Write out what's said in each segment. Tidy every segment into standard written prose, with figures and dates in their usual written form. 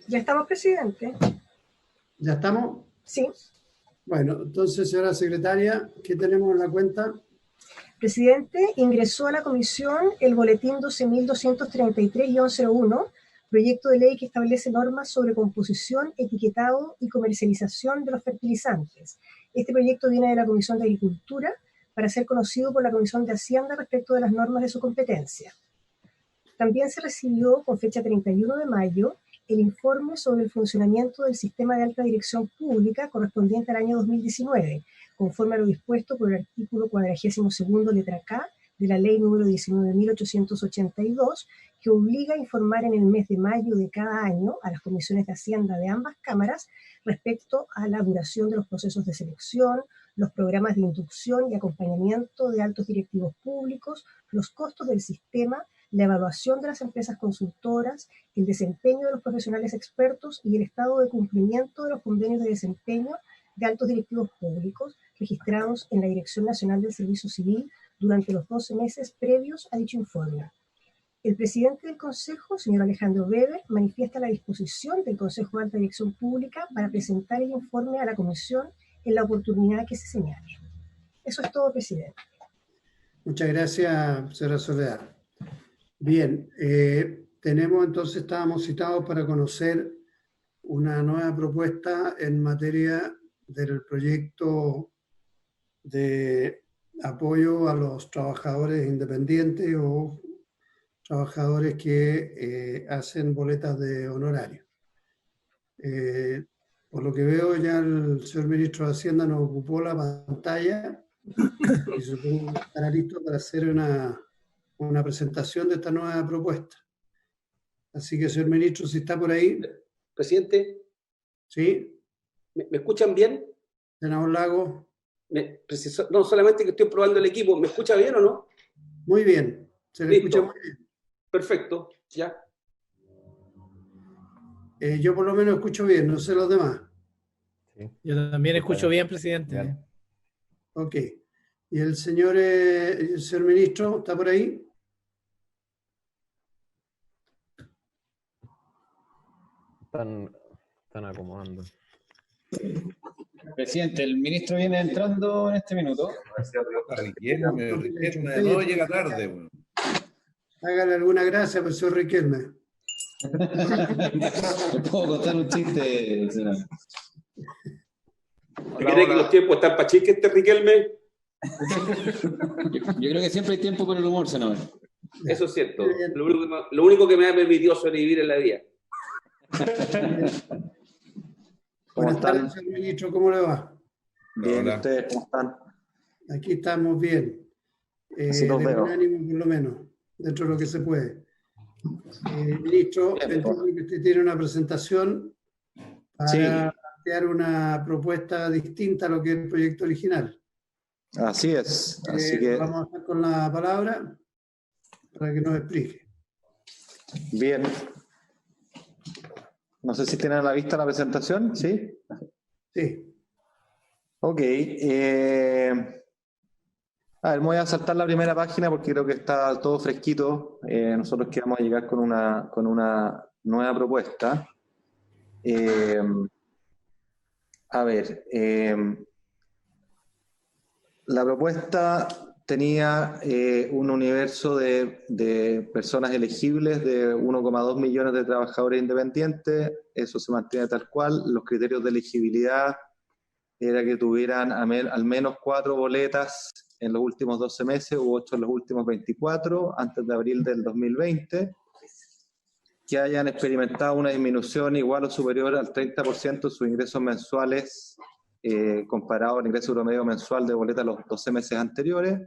Ya estamos, presidente. ¿Ya estamos? Sí. Bueno, entonces, señora secretaria, ¿qué tenemos en la cuenta? Presidente, ingresó a la comisión el boletín 12.233-01, proyecto de ley que establece normas sobre composición, etiquetado y comercialización de los fertilizantes. Este proyecto viene de la Comisión de Agricultura para ser conocido por la Comisión de Hacienda respecto de las normas de su competencia. También se recibió, con fecha 31 de mayo, el informe sobre el funcionamiento del sistema de alta dirección pública correspondiente al año 2019, conforme a lo dispuesto por el artículo 42, letra K, de la Ley número 19.882, que obliga a informar en el mes de mayo de cada año a las comisiones de Hacienda de ambas cámaras respecto a la duración de los procesos de selección, los programas de inducción y acompañamiento de altos directivos públicos, los costos del sistema, la evaluación de las empresas consultoras, el desempeño de los profesionales expertos y el estado de cumplimiento de los convenios de desempeño de altos directivos públicos registrados en la Dirección Nacional del Servicio Civil durante los 12 meses previos a dicho informe. El presidente del Consejo, señor Alejandro Weber, manifiesta la disposición del Consejo de Alta Dirección Pública para presentar el informe a la Comisión en la oportunidad que se señale. Eso es todo, presidente. Muchas gracias, señora Soledad. Bien, estábamos citados para conocer una nueva propuesta en materia del proyecto de apoyo a los trabajadores independientes o trabajadores que hacen boletas de honorario. Por lo que veo, ya el señor ministro de Hacienda nos ocupó la pantalla y supongo que estará listo para hacer una presentación de esta nueva propuesta. Así que, señor ministro, si está por ahí. Presidente. ¿Sí? ¿Me escuchan bien? Senador Lago. No, solamente que estoy probando el equipo. ¿Me escucha bien o no? Muy bien. Se le escucha muy bien. Perfecto, ya. Yo por lo menos escucho bien, no sé los demás. Sí. Yo también escucho bien, presidente. Bien. Ok. ¿Y el señor ministro está por ahí? Están acomodando. Presidente, el ministro viene entrando en este minuto. Riquelme, no llega tarde. Bueno. Hágale alguna gracia, profesor Riquelme. ¿Le puedo contar un chiste, senador? ¿Cree que los tiempos están para chique este Riquelme? Yo creo que siempre hay tiempo para el humor, senador. Eso es cierto. Lo único que me ha permitido sobrevivir en la vida. Buenas tardes, señor ministro, ¿cómo le va? Bien, ¿ustedes cómo están? Aquí estamos bien. Así los veo. Ánimo, por lo menos, dentro de lo que se puede. Ministro, entiendo que usted tiene una presentación para plantear una propuesta distinta a lo que es el proyecto original. Así es. Así que vamos a hacer con la palabra para que nos explique. Bien. No sé si tienen a la vista la presentación, ¿sí? Sí. Ok. A ver, me voy a saltar la primera página porque creo que está todo fresquito. Nosotros queremos llegar con una nueva propuesta. A ver, la propuesta tenía un universo de personas elegibles de 1,2 millones de trabajadores independientes. Eso se mantiene tal cual. Los criterios de elegibilidad era que tuvieran al menos 4 boletas en los últimos 12 meses u 8 en los últimos 24, antes de abril del 2020, que hayan experimentado una disminución igual o superior al 30% de sus ingresos mensuales comparado al ingreso promedio mensual de boleta los 12 meses anteriores.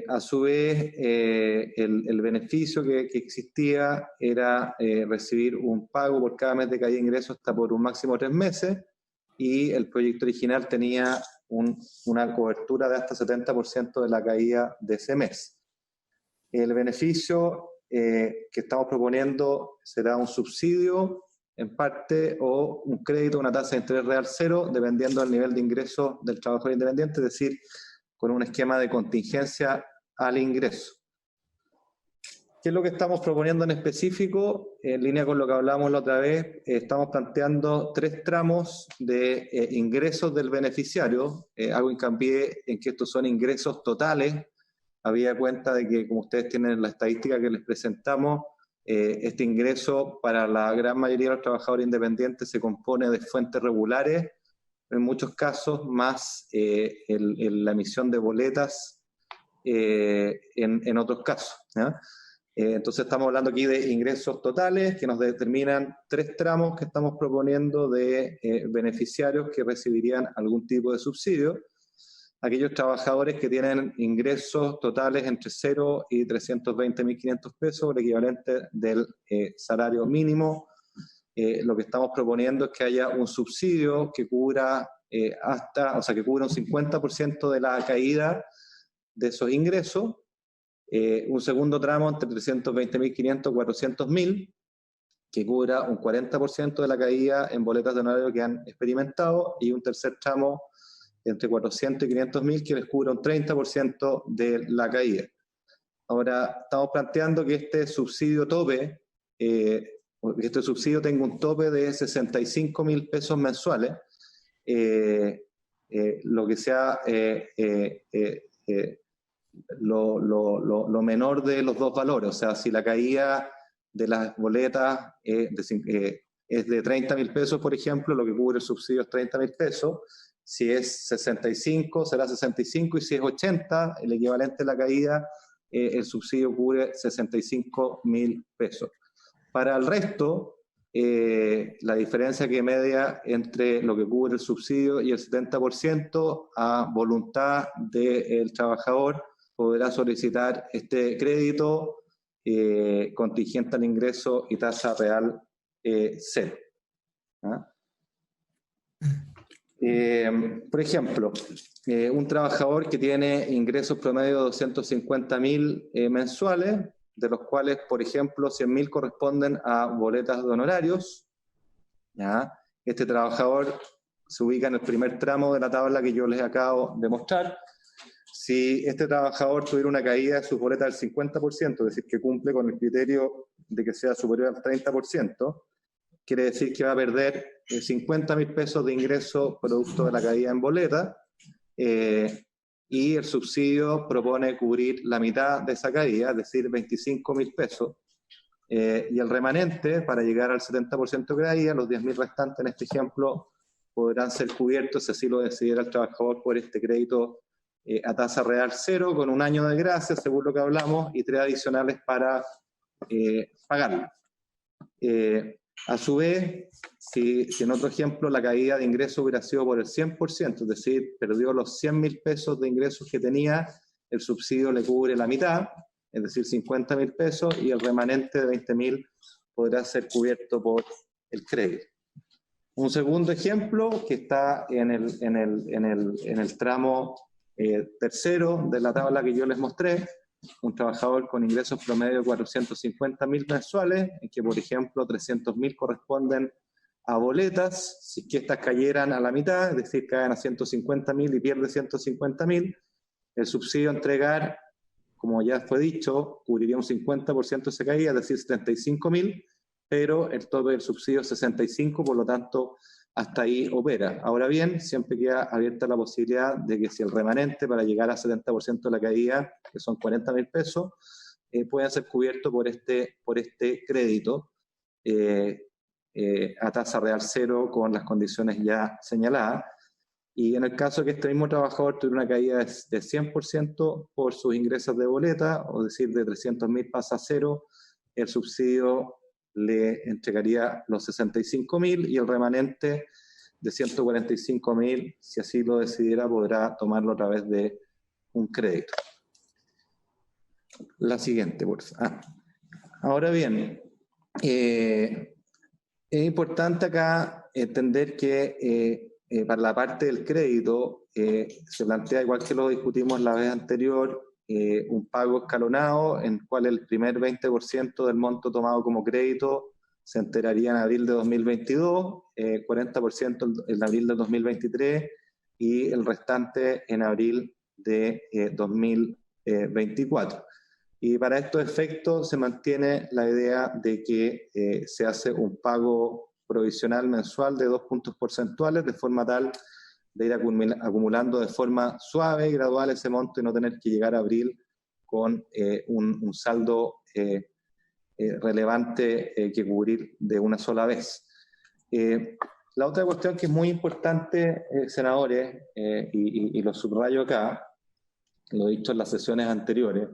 A su vez, el beneficio que existía era recibir un pago por cada mes de caída de ingresos hasta por un máximo de 3 meses, y el proyecto original tenía una cobertura de hasta 70% de la caída de ese mes. El beneficio que estamos proponiendo será un subsidio en parte o un crédito, una tasa de interés real cero, dependiendo del nivel de ingreso del trabajador independiente, es decir, con un esquema de contingencia al ingreso. ¿Qué es lo que estamos proponiendo en específico? En línea con lo que hablábamos la otra vez, estamos planteando 3 tramos de ingresos del beneficiario. Hago hincapié en que estos son ingresos totales. Había cuenta de que, como ustedes tienen la estadística que les presentamos, este ingreso para la gran mayoría de los trabajadores independientes se compone de fuentes regulares, en muchos casos, más la emisión de boletas en otros casos, ¿ya? Entonces estamos hablando aquí de ingresos totales que nos determinan 3 tramos que estamos proponiendo de beneficiarios que recibirían algún tipo de subsidio. Aquellos trabajadores que tienen ingresos totales entre 0 y 320.500 pesos, el equivalente del salario mínimo. Lo que estamos proponiendo es que haya un subsidio que cubra que cubra un 50% de la caída de esos ingresos. Un segundo tramo entre 320.500 y 400.000, que cubra un 40% de la caída en boletas de honorario que han experimentado, y un tercer tramo entre 400 y 500.000 que les cubra un 30% de la caída. Ahora, estamos planteando que este subsidio tope, que este subsidio tenga un tope de 65.000 pesos mensuales, lo que sea lo menor de los dos valores. O sea, si la caída de las boletas es de 30.000 pesos, por ejemplo, lo que cubre el subsidio es 30.000 pesos. Si es 65, será 65, y si es 80, el equivalente de la caída, el subsidio cubre 65.000 pesos. Para el resto, la diferencia que media entre lo que cubre el subsidio y el 70%, a voluntad del trabajador, podrá solicitar este crédito contingente al ingreso y tasa real cero. ¿Ah? Por ejemplo, un trabajador que tiene ingresos promedio de 250.000 mensuales, de los cuales, por ejemplo, 100.000 corresponden a boletas de honorarios, ¿ya? Este trabajador se ubica en el primer tramo de la tabla que yo les acabo de mostrar. Si este trabajador tuviera una caída de sus boletas del 50%, es decir, que cumple con el criterio de que sea superior al 30%, quiere decir que va a perder 50.000 pesos de ingreso producto de la caída en boleta, y el subsidio propone cubrir la mitad de esa caída, es decir, 25.000 pesos, y el remanente, para llegar al 70% de caída, los 10.000 restantes en este ejemplo, podrán ser cubiertos, si así lo decidiera el trabajador, por este crédito a tasa real cero, con un año de gracia, según lo que hablamos, y 3 adicionales para pagarlo. A su vez, si en otro ejemplo la caída de ingresos hubiera sido por el 100%, es decir, perdió los 100.000 pesos de ingresos que tenía, el subsidio le cubre la mitad, es decir, 50.000 pesos, y el remanente de 20.000 podrá ser cubierto por el crédito. Un segundo ejemplo que está en el tramo tercero de la tabla que yo les mostré, un trabajador con ingresos promedio de 450.000 mensuales, en que, por ejemplo, 300.000 corresponden a boletas. Si es que estas cayeran a la mitad, es decir, caen a 150.000 y pierde 150.000, el subsidio a entregar, como ya fue dicho, cubriría un 50% de esa caída, es decir, 75.000, pero el tope del subsidio es 65, por lo tanto, hasta ahí opera. Ahora bien, siempre queda abierta la posibilidad de que si el remanente para llegar a 70% de la caída, que son 40.000 pesos, pueda ser cubierto por este crédito a tasa real cero, con las condiciones ya señaladas. Y en el caso de que este mismo trabajador tuviera una caída de 100% por sus ingresos de boleta, o decir, de 300.000 pasa a cero, el subsidio le entregaría los 65.000, y el remanente de 145.000, si así lo decidiera, podrá tomarlo a través de un crédito. La siguiente, por favor. Ahora bien, es importante acá entender que para la parte del crédito se plantea, igual que lo discutimos la vez anterior, un pago escalonado, en el cual el primer 20% del monto tomado como crédito se enteraría en abril de 2022, 40% en abril de 2023 y el restante en abril de 2024. Y para estos efectos se mantiene la idea de que se hace un pago provisional mensual de 2 puntos porcentuales, de forma tal de ir acumulando de forma suave y gradual ese monto y no tener que llegar a abril con un saldo relevante que cubrir de una sola vez. La otra cuestión que es muy importante, senadores, y lo subrayo acá, lo he dicho en las sesiones anteriores,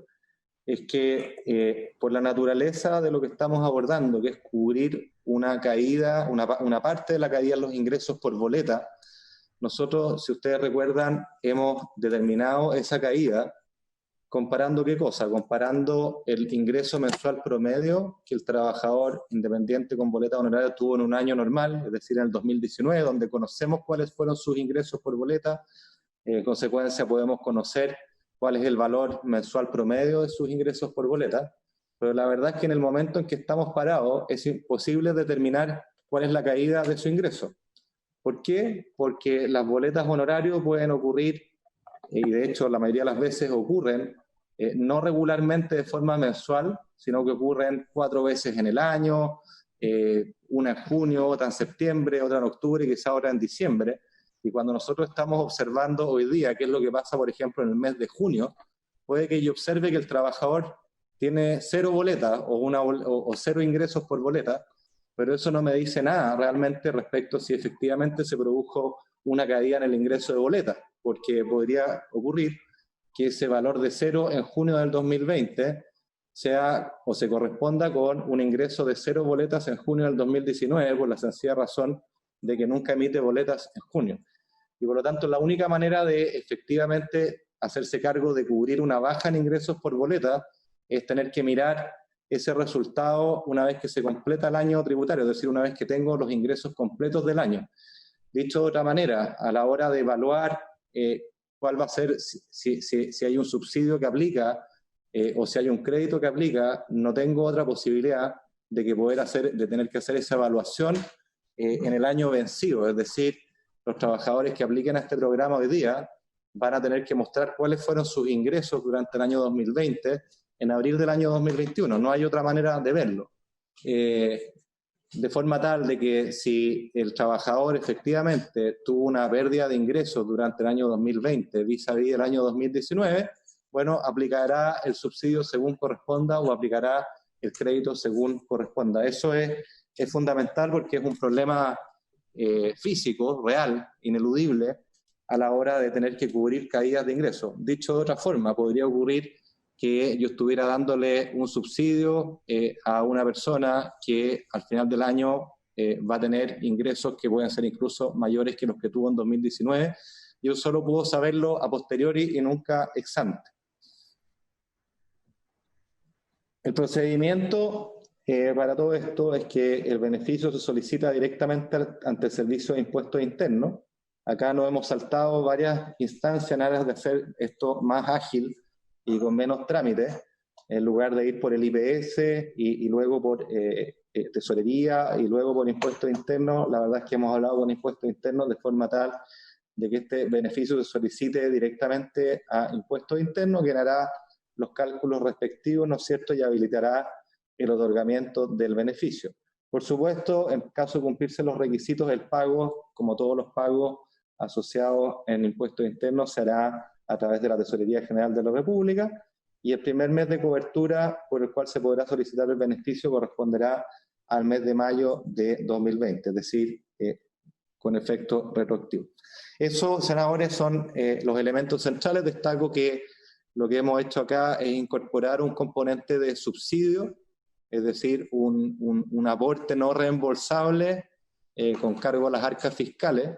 es que por la naturaleza de lo que estamos abordando, que es cubrir una caída, una parte de la caída en los ingresos por boleta, nosotros, si ustedes recuerdan, hemos determinado esa caída comparando ¿qué cosa? Comparando el ingreso mensual promedio que el trabajador independiente con boleta honoraria tuvo en un año normal, es decir, en el 2019, donde conocemos cuáles fueron sus ingresos por boleta. En consecuencia, podemos conocer cuál es el valor mensual promedio de sus ingresos por boleta, pero la verdad es que en el momento en que estamos parados es imposible determinar cuál es la caída de su ingreso. ¿Por qué? Porque las boletas honorarios pueden ocurrir, y de hecho la mayoría de las veces ocurren, no regularmente de forma mensual, sino que ocurren 4 veces en el año, una en junio, otra en septiembre, otra en octubre y quizá otra en diciembre. Y cuando nosotros estamos observando hoy día qué es lo que pasa, por ejemplo, en el mes de junio, puede que yo observe que el trabajador tiene 0 boletas o 0 ingresos por boleta, pero eso no me dice nada realmente respecto a si efectivamente se produjo una caída en el ingreso de boletas, porque podría ocurrir que ese valor de 0 en junio del 2020 sea o se corresponda con un ingreso de 0 boletas en junio del 2019, por la sencilla razón de que nunca emite boletas en junio. Y por lo tanto, la única manera de efectivamente hacerse cargo de cubrir una baja en ingresos por boleta es tener que mirar ese resultado una vez que se completa el año tributario, es decir, una vez que tengo los ingresos completos del año. Dicho de otra manera, a la hora de evaluar cuál va a ser, si hay un subsidio que aplica o si hay un crédito que aplica, no tengo otra posibilidad de tener que hacer esa evaluación en el año vencido. Es decir, los trabajadores que apliquen a este programa hoy día van a tener que mostrar cuáles fueron sus ingresos durante el año 2020 en abril del año 2021. No hay otra manera de verlo. De forma tal de que si el trabajador efectivamente tuvo una pérdida de ingresos durante el año 2020 vis-a-vis el año 2019, bueno, aplicará el subsidio según corresponda o aplicará el crédito según corresponda. Eso es fundamental porque es un problema físico, real, ineludible, a la hora de tener que cubrir caídas de ingresos. Dicho de otra forma, podría ocurrir que yo estuviera dándole un subsidio a una persona que al final del año va a tener ingresos que pueden ser incluso mayores que los que tuvo en 2019. Yo solo puedo saberlo a posteriori y nunca ex ante. El procedimiento para todo esto es que el beneficio se solicita directamente ante el Servicio de Impuestos Internos. Acá nos hemos saltado varias instancias en aras de hacer esto más ágil y con menos trámites, en lugar de ir por el IPS y luego por tesorería y luego por impuestos internos. La verdad es que hemos hablado con impuestos internos de forma tal de que este beneficio se solicite directamente a impuestos internos, que hará los cálculos respectivos, ¿no es cierto?, y habilitará el otorgamiento del beneficio. Por supuesto, en caso de cumplirse los requisitos, el pago, como todos los pagos asociados en impuestos internos, se hará a través de la Tesorería General de la República, y el primer mes de cobertura por el cual se podrá solicitar el beneficio corresponderá al mes de mayo de 2020, es decir, con efecto retroactivo. Esos, senadores, son los elementos centrales. Destaco que lo que hemos hecho acá es incorporar un componente de subsidio, es decir, un aporte no reembolsable con cargo a las arcas fiscales,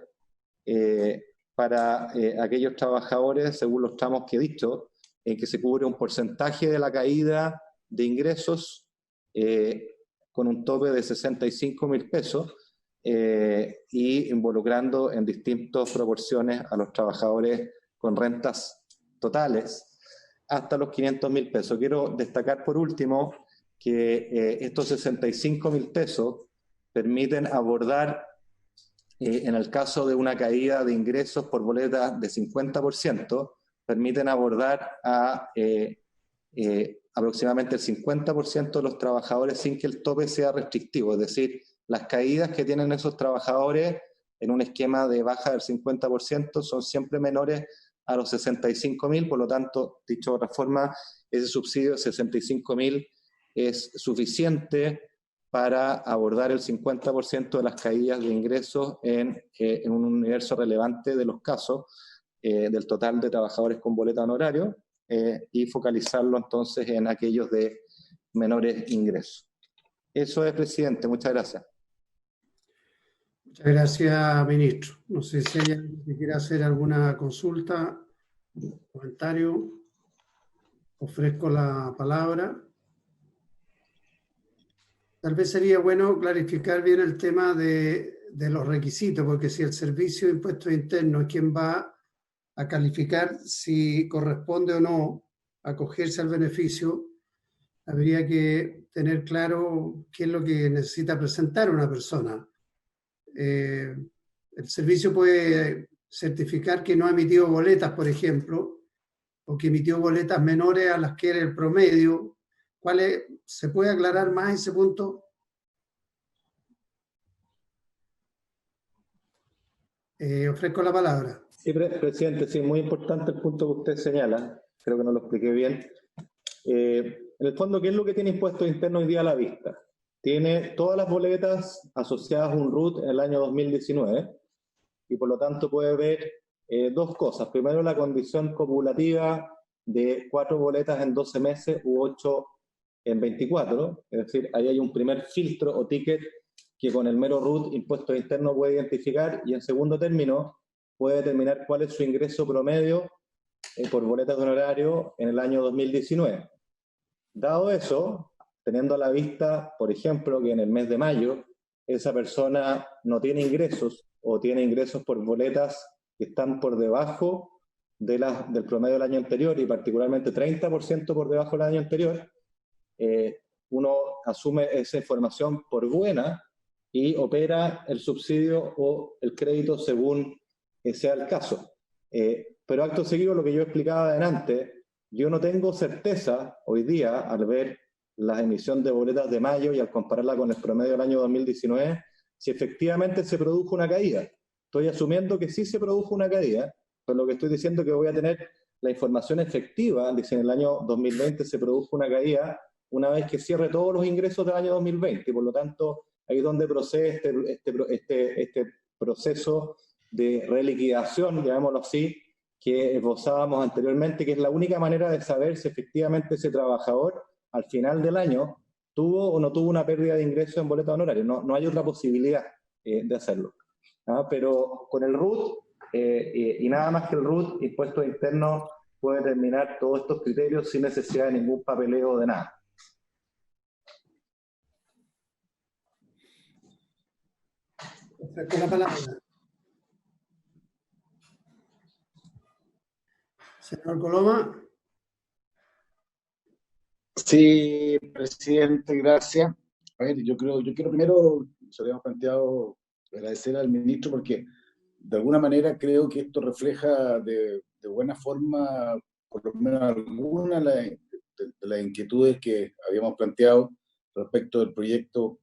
para aquellos trabajadores, según los tramos que he dicho, en que se cubre un porcentaje de la caída de ingresos con un tope de 65.000 pesos y involucrando en distintas proporciones a los trabajadores con rentas totales hasta los 500.000 pesos. Quiero destacar por último que estos 65.000 pesos permiten abordar en el caso de una caída de ingresos por boleta de 50%, permiten abordar a aproximadamente el 50% de los trabajadores sin que el tope sea restrictivo, es decir, las caídas que tienen esos trabajadores en un esquema de baja del 50% son siempre menores a los 65.000, por lo tanto, dicho de otra forma, ese subsidio de 65.000 es suficiente para abordar el 50% de las caídas de ingresos en un universo relevante de los casos del total de trabajadores con boleta honorario y focalizarlo entonces en aquellos de menores ingresos. Eso es, presidente. Muchas gracias. Muchas gracias, ministro. No sé si hay alguien que quiera hacer alguna consulta, comentario. Ofrezco la palabra. Tal vez sería bueno clarificar bien el tema de los requisitos, porque si el Servicio de Impuestos Internos es quien va a calificar si corresponde o no acogerse al beneficio, habría que tener claro qué es lo que necesita presentar una persona. El servicio puede certificar que no ha emitido boletas, por ejemplo, o que emitió boletas menores a las que era el promedio. ¿Se puede aclarar más ese punto? Ofrezco la palabra. Sí, presidente, sí, muy importante el punto que usted señala. Creo que no lo expliqué bien. En el fondo, ¿qué es lo que tiene Impuestos Internos hoy día a la vista? Tiene todas las boletas asociadas a un RUT en el año 2019 y por lo tanto puede ver dos cosas. Primero, la condición cumulativa de 4 boletas en 12 meses u 8 en 24. Es decir, ahí hay un primer filtro o ticket que con el mero RUT Impuestos Internos puede identificar y en segundo término puede determinar cuál es su ingreso promedio por boletas de honorario en el año 2019. Dado eso, teniendo a la vista, por ejemplo, que en el mes de mayo esa persona no tiene ingresos o tiene ingresos por boletas que están por debajo del promedio del año anterior y particularmente 30% por debajo del año anterior, uno asume esa información por buena y opera el subsidio o el crédito según sea el caso. Pero acto seguido, lo que yo explicaba adelante, yo no tengo certeza hoy día al ver la emisión de boletas de mayo y al compararla con el promedio del año 2019, si efectivamente se produjo una caída. Estoy asumiendo que sí se produjo una caída, pero lo que estoy diciendo es que voy a tener la información efectiva, dice en el año 2020 se produjo una caída una vez que cierre todos los ingresos del año 2020, y por lo tanto ahí es donde procede este proceso de reliquidación, llamémoslo así, que esbozábamos anteriormente, que es la única manera de saber si efectivamente ese trabajador al final del año tuvo o no tuvo una pérdida de ingresos en boleta honoraria. No hay otra posibilidad de hacerlo. Pero con el RUT, y nada más que el RUT, Impuestos Internos puede determinar todos estos criterios sin necesidad de ningún papeleo de nada. Con la palabra. Señor Coloma. Sí, presidente, gracias. A ver, yo quiero primero, se lo habíamos planteado, agradecer al ministro porque de alguna manera creo que esto refleja de buena forma, por lo menos algunas de las inquietudes que habíamos planteado respecto del proyecto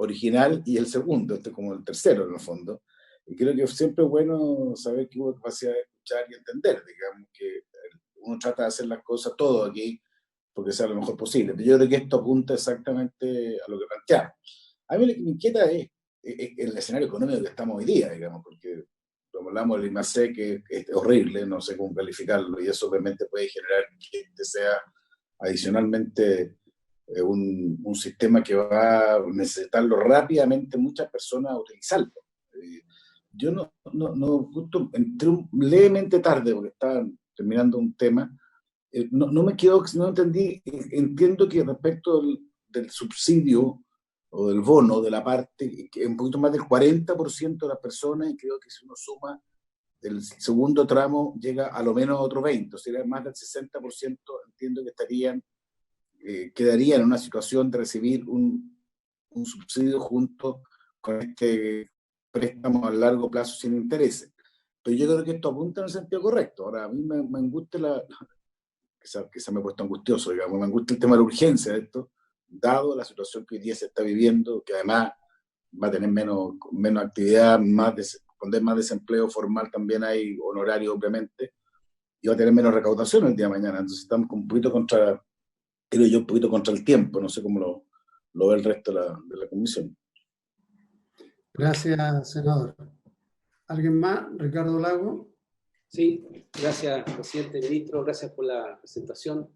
original y el segundo, este como el tercero en el fondo. Y creo que siempre es bueno saber que hubo capacidad de escuchar y entender, digamos, que uno trata de hacer las cosas todo aquí porque sea lo mejor posible. Pero yo creo que esto apunta exactamente a lo que planteamos. A mí lo que me inquieta es el escenario económico que estamos hoy día, digamos, porque como hablamos del IMASEC, que es horrible, no sé cómo calificarlo, y eso obviamente puede generar que este sea adicionalmente un sistema que va a necesitarlo rápidamente muchas personas a utilizarlo. Yo justo entré levemente tarde porque estaba terminando un tema. No me quedo, no entendí, entiendo que respecto del subsidio o del bono, de la parte, que es un poquito más del 40% de las personas, y creo que si uno suma el segundo tramo llega a lo menos a otro 20%, o sea, más del 60% entiendo que quedarían en una situación de recibir un subsidio junto con este préstamo a largo plazo sin intereses. Pero yo creo que esto apunta en el sentido correcto. Ahora, a mí me angustia quizá me he puesto angustioso, digamos, me angustia el tema de la urgencia de esto, dado la situación que hoy día se está viviendo, que además va a tener menos actividad, cuando hay más desempleo formal también hay honorario, obviamente, y va a tener menos recaudación el día de mañana. Entonces estamos un poquito creo yo, un poquito contra el tiempo. No sé cómo lo ve el resto de la comisión. Gracias, senador. ¿Alguien más? Ricardo Lago. Sí, gracias, presidente, ministro, gracias por la presentación.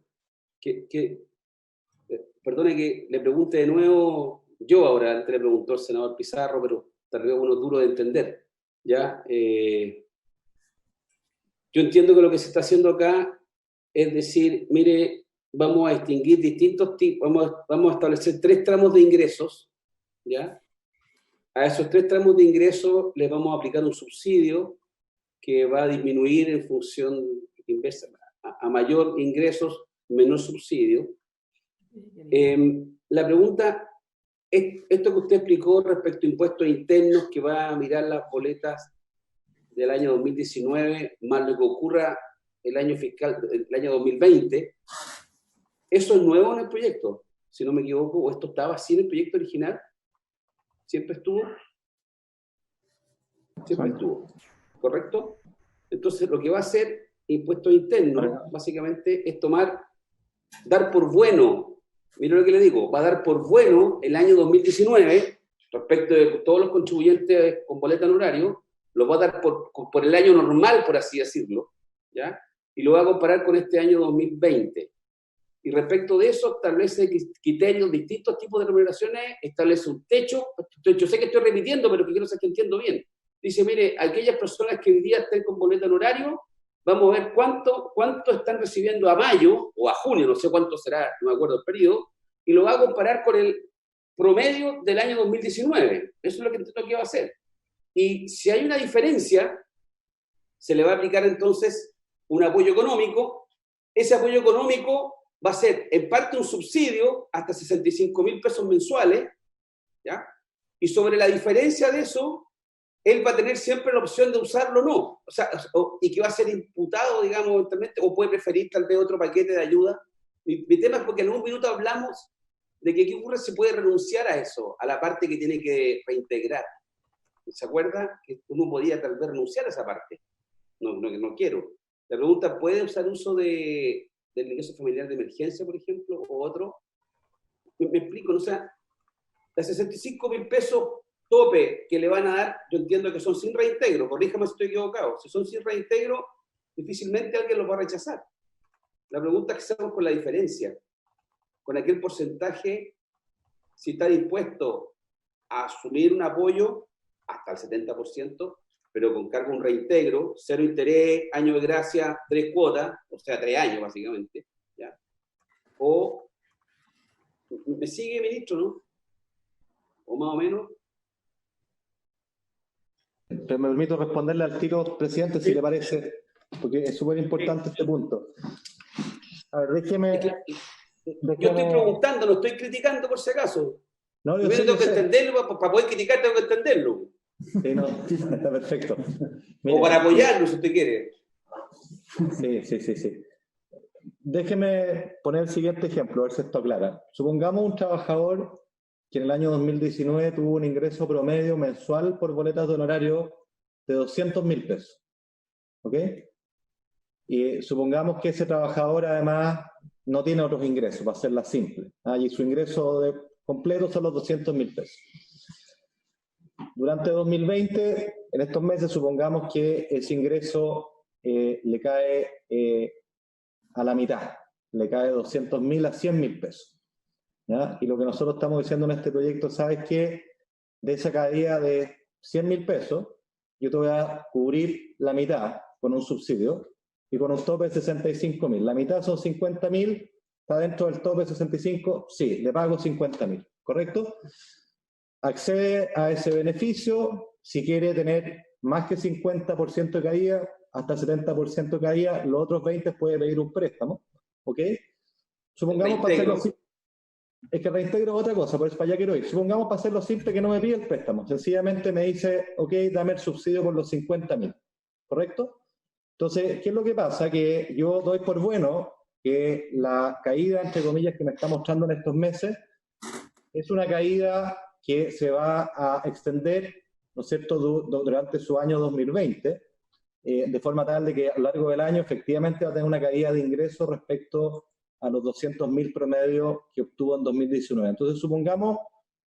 Perdone que le pregunte de nuevo, yo ahora, antes le preguntó el senador Pizarro, pero tal vez uno duro de entender, ¿ya? Yo entiendo que lo que se está haciendo acá es decir, mire, vamos a distinguir distintos tipos, vamos a establecer 3 tramos de ingresos, ¿ya? A esos 3 tramos de ingresos les vamos a aplicar un subsidio que va a disminuir en función inversa. A mayor ingresos, menor subsidio. La pregunta, esto que usted explicó respecto a impuestos internos, que va a mirar las boletas del año 2019, más lo que ocurra el año fiscal, el año 2020, ¿eso es nuevo en el proyecto? Si no me equivoco, ¿o esto estaba así en el proyecto original? ¿Siempre estuvo? Siempre estuvo. ¿Correcto? Entonces, lo que va a hacer impuestos internos, básicamente, es dar por bueno, mire lo que le digo, va a dar por bueno el año 2019, respecto de todos los contribuyentes con boleta en horario, lo va a dar por el año normal, por así decirlo, ¿ya? Y lo va a comparar con este año 2020. Y respecto de eso, establece criterios, distintos tipos de remuneraciones, establece un techo. Yo sé que estoy repitiendo, pero que quiero saber que entiendo bien. Dice, mire, aquellas personas que hoy día estén con boleta en horario, vamos a ver cuánto están recibiendo a mayo o a junio, no sé cuánto será, no me acuerdo el periodo, y lo va a comparar con el promedio del año 2019. Eso es lo que entiendo que va a hacer. Y si hay una diferencia, se le va a aplicar entonces un apoyo económico. Ese apoyo económico va a ser en parte un subsidio hasta 65.000 pesos mensuales, ¿ya? Y sobre la diferencia de eso, él va a tener siempre la opción de usarlo o no. O sea, y que va a ser imputado, digamos, eventualmente, o puede preferir tal vez otro paquete de ayuda. Mi tema es porque en un minuto hablamos de que qué ocurre si puede renunciar a eso, a la parte que tiene que reintegrar. ¿Se acuerda? Que uno podía tal vez renunciar a esa parte. No quiero. La pregunta, ¿puede usar uso del ingreso familiar de emergencia, por ejemplo, o otro? Me explico, ¿no? O sea, los 65.000 pesos tope que le van a dar, yo entiendo que son sin reintegro, corríjame si estoy equivocado. Si son sin reintegro, difícilmente alguien los va a rechazar. La pregunta es qué hacemos con la diferencia, con aquel porcentaje, si está dispuesto a asumir un apoyo hasta el 70%, pero con cargo un reintegro, 0 interés, año de gracia, 3 cuotas, o sea, 3 años básicamente, ¿ya? O, ¿me sigue, ministro, no? O más o menos. Me permito responderle al tiro, presidente, si le parece, porque es súper importante este punto. A ver, déjeme... Yo estoy preguntando, no estoy criticando por si acaso. No, yo tengo que entenderlo, para poder criticar tengo que entenderlo. Sí, no, está perfecto. Mira, o para apoyarlo, si usted quiere. Sí. Déjeme poner el siguiente ejemplo, a ver si esto aclara. Supongamos un trabajador que en el año 2019 tuvo un ingreso promedio mensual por boletas de honorario de 200.000 pesos. ¿Ok? Y supongamos que ese trabajador además no tiene otros ingresos, va a ser la simple. Y su ingreso completo son los 200.000 pesos. Durante 2020, en estos meses, supongamos que ese ingreso le cae a la mitad, le cae de 200.000 a 100.000 pesos. ¿Ya? Y lo que nosotros estamos diciendo en este proyecto, ¿sabes qué? De esa caída de 100.000 pesos, yo te voy a cubrir la mitad con un subsidio y con un tope de 65.000. La mitad son 50.000, ¿está dentro del tope de 65? Sí, le pago 50.000, ¿correcto? Accede a ese beneficio, si quiere tener más que 50% de caída, hasta 70% de caída, los otros 20 puede pedir un préstamo, ¿ok? Supongamos para hacerlo así. Es que reintegro otra cosa, por eso para allá quiero ir. Supongamos para hacerlo simple que no me pide el préstamo, sencillamente me dice, ok, dame el subsidio por los 50.000, ¿correcto? Entonces, ¿qué es lo que pasa? Que yo doy por bueno que la caída, entre comillas, que me está mostrando en estos meses, es una caída que se va a extender, ¿no es cierto?, durante su año 2020, de forma tal de que a lo largo del año efectivamente va a tener una caída de ingresos respecto a los 200.000 promedios que obtuvo en 2019. Entonces, supongamos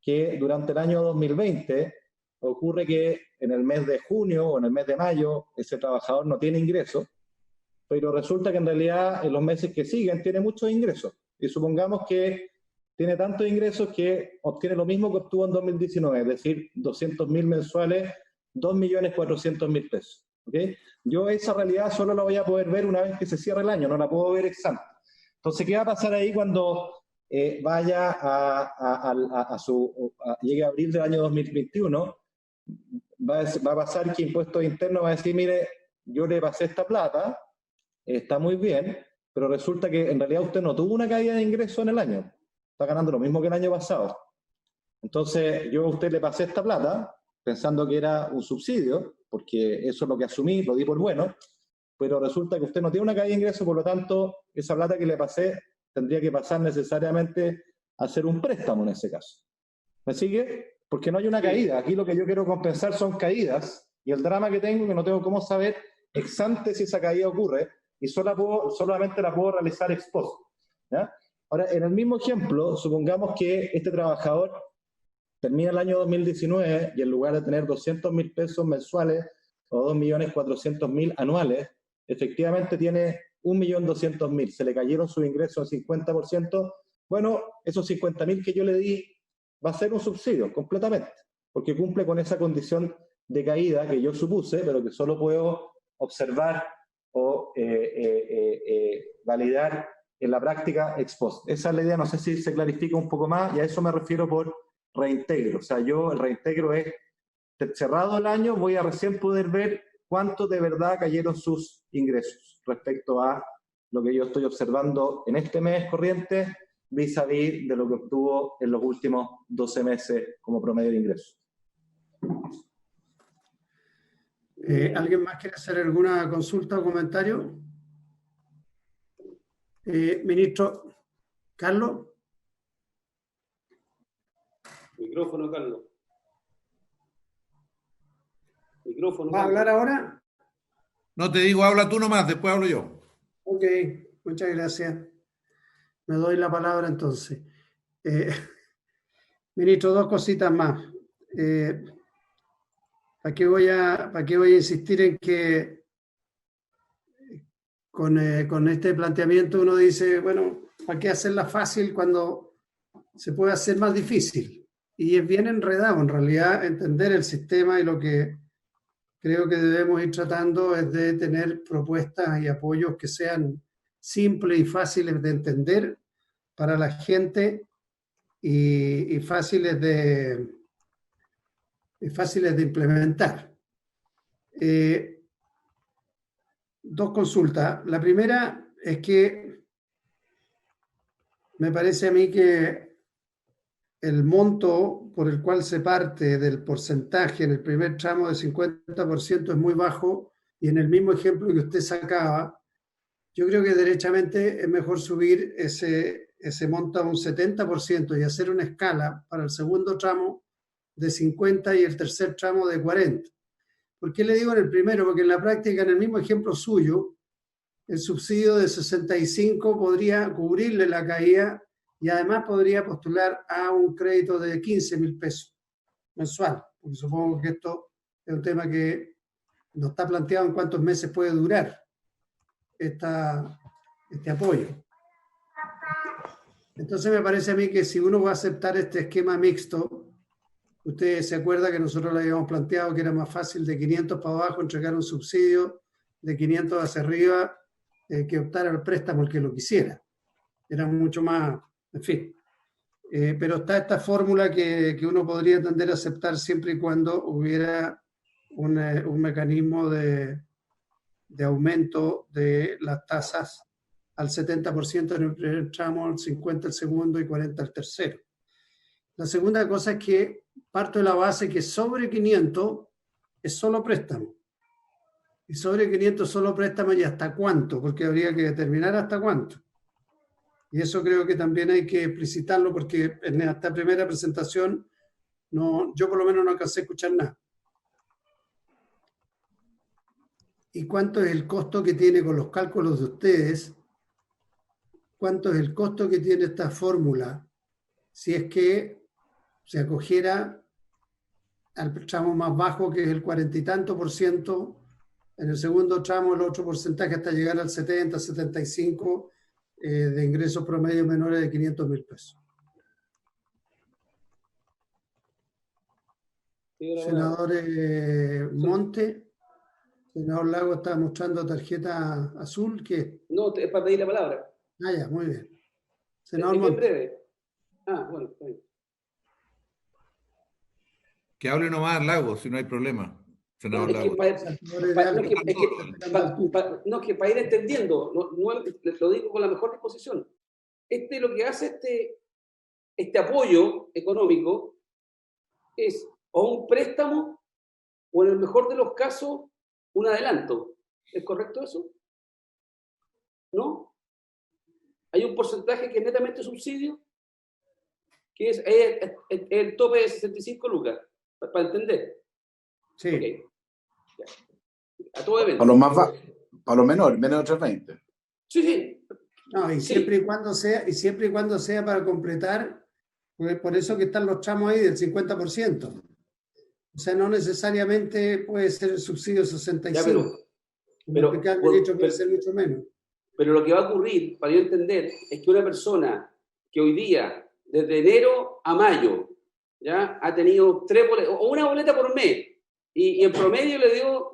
que durante el año 2020 ocurre que en el mes de junio o en el mes de mayo ese trabajador no tiene ingresos, pero resulta que en realidad en los meses que siguen tiene muchos ingresos. Y supongamos que tiene tantos ingresos que obtiene lo mismo que obtuvo en 2019, es decir, 200.000 mensuales, 2.400.000 pesos. ¿Okay? Yo esa realidad solo la voy a poder ver una vez que se cierre el año, no la puedo ver ex ante. Entonces, ¿qué va a pasar ahí cuando vaya llegue a abril del año 2021? Va a pasar que Impuestos Internos va a decir, mire, yo le pasé esta plata, está muy bien, pero resulta que en realidad usted no tuvo una caída de ingresos en el año, está ganando lo mismo que el año pasado. Entonces, yo a usted le pasé esta plata, pensando que era un subsidio, porque eso es lo que asumí, lo di por bueno, pero resulta que usted no tiene una caída de ingresos, por lo tanto, esa plata que le pasé tendría que pasar necesariamente a hacer un préstamo en ese caso. ¿Me sigue? Porque no hay una caída. Aquí lo que yo quiero compensar son caídas, y el drama que tengo es que no tengo cómo saber ex ante si esa caída ocurre, y solamente la puedo realizar ex post. ¿Ya? Ahora, en el mismo ejemplo, supongamos que este trabajador termina el año 2019 y en lugar de tener 200.000 pesos mensuales o 2.400.000 anuales, efectivamente tiene 1.200.000. Se le cayeron sus ingresos en 50%. Bueno, esos 50.000 que yo le di va a ser un subsidio completamente, porque cumple con esa condición de caída que yo supuse, pero que solo puedo observar o validar en la práctica ex post. Esa es la idea, no sé si se clarifica un poco más, y a eso me refiero por reintegro. O sea, el reintegro es, cerrado el año, voy a recién poder ver cuánto de verdad cayeron sus ingresos respecto a lo que yo estoy observando en este mes corriente vis-a-vis de lo que obtuvo en los últimos 12 meses como promedio de ingresos. ¿Alguien más quiere hacer alguna consulta o comentario? Ministro Carlos. Micrófono, Carlos. Micrófono. ¿Va a hablar ahora? No te digo, habla tú nomás, después hablo yo. Ok, muchas gracias. Me doy la palabra entonces. Ministro, dos cositas más. ¿Para qué voy a insistir en que con este planteamiento uno dice, bueno, ¿para qué hacerla fácil cuando se puede hacer más difícil? Y es bien enredado, en realidad, entender el sistema, y lo que creo que debemos ir tratando es de tener propuestas y apoyos que sean simples y fáciles de entender para la gente y fáciles de implementar. Dos consultas. La primera es que me parece a mí que el monto por el cual se parte del porcentaje en el primer tramo de 50% es muy bajo, y en el mismo ejemplo que usted sacaba, yo creo que derechamente es mejor subir ese monto a un 70% y hacer una escala para el segundo tramo de 50 y el tercer tramo de 40. ¿Por qué le digo en el primero? Porque en la práctica, en el mismo ejemplo suyo, el subsidio de 65 podría cubrirle la caída, y además podría postular a un crédito de 15.000 pesos mensual, porque supongo que esto es un tema que no está planteado en cuántos meses puede durar este apoyo. Entonces me parece a mí que si uno va a aceptar este esquema mixto, usted se acuerda que nosotros le habíamos planteado que era más fácil de 500 para abajo entregar un subsidio, de 500 hacia arriba que optar al préstamo el que lo quisiera. Era mucho más, en fin. Pero está esta fórmula que uno podría tender a aceptar siempre y cuando hubiera un mecanismo de aumento de las tasas al 70% en el primer tramo, al 50% el segundo y 40% el tercero. La segunda cosa es que parto de la base que sobre 500 es solo préstamo. Y sobre 500 solo préstamo, ¿y hasta cuánto? Porque habría que determinar hasta cuánto. Y eso creo que también hay que explicitarlo porque en esta primera presentación yo por lo menos no alcancé a escuchar nada. ¿Y cuánto es el costo que tiene con los cálculos de ustedes? ¿Cuánto es el costo que tiene esta fórmula si es que se acogiera al tramo más bajo, que es el 40 y tanto %, en el segundo tramo el otro porcentaje hasta llegar al 70, 75 de ingresos promedio menores de 500.000 pesos? Senador Monte, senador Lago está mostrando tarjeta azul, ¿qué? No, es para pedir la palabra. Ah, ya, muy bien. Senador Es Monte. breve. Bueno, está bien. Que hable nomás Lago, si no hay problema. Senador Lago. No, que para ir entendiendo, lo digo con la mejor disposición. Lo que hace este apoyo económico es o un préstamo o en el mejor de los casos un adelanto. ¿Es correcto eso? ¿No? Hay un porcentaje que es netamente subsidio, que es el tope de 65 lucas, para entender. Sí. Okay. A todo evento. Para los menores, menos de 320. Sí. No, y siempre y cuando sea para completar, pues por eso que están los tramos ahí del 50%. O sea, no necesariamente puede ser el subsidio 65. Pero puede ser mucho menos. Pero lo que va a ocurrir, para yo entender, es que una persona que hoy día, desde enero a mayo, ya ha tenido 3 boletas, o una boleta por mes, y en promedio le dio,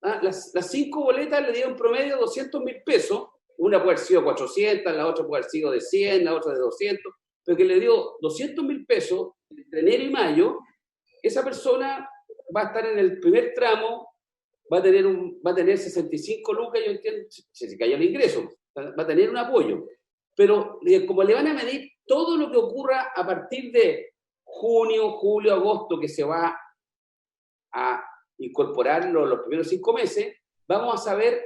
las 5 boletas le dieron en promedio 200.000 pesos, una puede haber sido 400, la otra puede haber sido de 100, la otra de 200, pero que le dio 200.000 pesos entre enero y mayo, esa persona va a estar en el primer tramo, va a tener 65 lucas, yo entiendo, si se cayó el ingreso, va a tener un apoyo. Pero como le van a medir todo lo que ocurra a partir de junio, julio, agosto, que se va a incorporar los primeros 5 meses, vamos a saber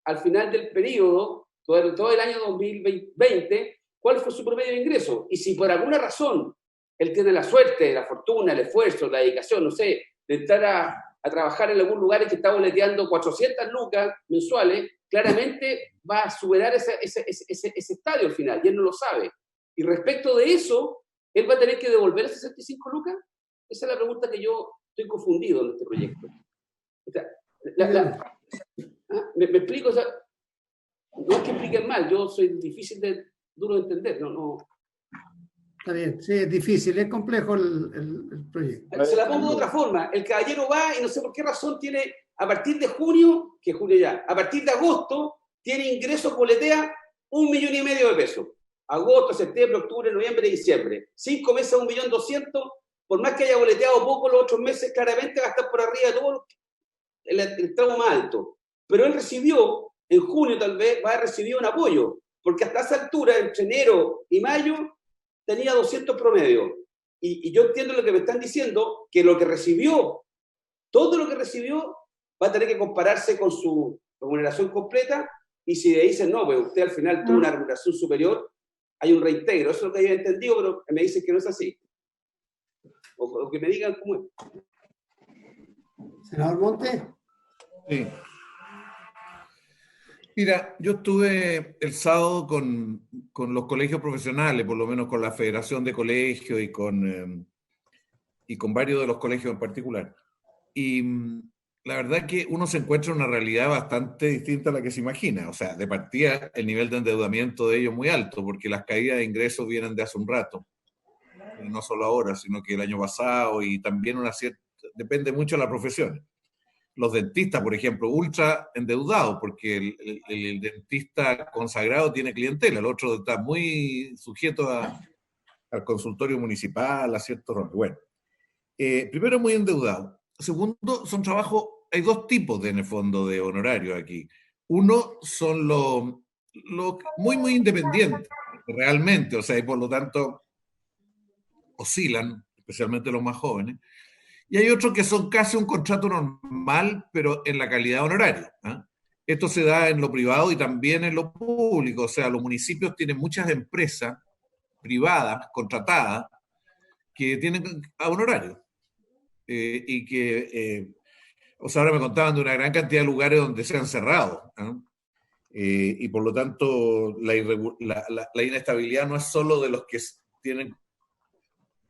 al final del periodo, todo el año 2020, cuál fue su promedio de ingreso. Y si por alguna razón él tiene la suerte, la fortuna, el esfuerzo, la dedicación, no sé, de entrar a trabajar en algún lugar que está boleteando 400 lucas mensuales, claramente va a superar ese estadio al final, y él no lo sabe. Y respecto de eso, ¿él va a tener que devolver 65 lucas? Esa es la pregunta que yo estoy confundido en este proyecto. O sea, ¿me explico? O sea, no es que expliquen mal, yo soy duro de entender, no. Está bien, sí, es difícil, es complejo el proyecto. Se la pongo de otra forma. El caballero va y no sé por qué razón tiene, a partir de junio, que junio ya, a partir de agosto, tiene ingresos, boletea 1,5 millones de pesos. Agosto, septiembre, octubre, noviembre, diciembre. 5 meses a 1.200.000, por más que haya boleteado poco los otros meses, claramente va a estar por arriba de todo el tramo más alto. Pero él recibió, en junio tal vez, va a recibir un apoyo, porque hasta esa altura, entre enero y mayo, tenía 200 promedio. Y yo entiendo lo que me están diciendo, que lo que recibió, todo lo que recibió, va a tener que compararse con su remuneración completa, y si le dicen, no, pues usted al final tuvo una remuneración superior, hay un reintegro. Eso es lo que había entendido, pero me dicen que no es así. O que me digan cómo es. Senador Monte. Sí. Mira, yo estuve el sábado con los colegios profesionales, por lo menos con la Federación de Colegios y con varios de los colegios en particular. Y la verdad es que uno se encuentra en una realidad bastante distinta a la que se imagina. O sea, de partida, el nivel de endeudamiento de ellos es muy alto, porque las caídas de ingresos vienen de hace un rato. No solo ahora, sino que el año pasado, y también depende mucho de la profesión. Los dentistas, por ejemplo, ultra endeudados, porque el dentista consagrado tiene clientela, el otro está muy sujeto al consultorio municipal, a ciertos roles. Bueno, primero muy endeudado. Segundo, son trabajos, hay 2 tipos en el fondo de honorarios aquí. Uno son los muy, muy independientes, realmente, o sea, y por lo tanto oscilan, especialmente los más jóvenes. Y hay otros que son casi un contrato normal, pero en la calidad honoraria. Esto se da en lo privado y también en lo público. O sea, los municipios tienen muchas empresas privadas, contratadas, que tienen a honorario. Y que, o sea, ahora me contaban de una gran cantidad de lugares donde se han cerrado, ¿no? Y por lo tanto, la inestabilidad no es solo de los que tienen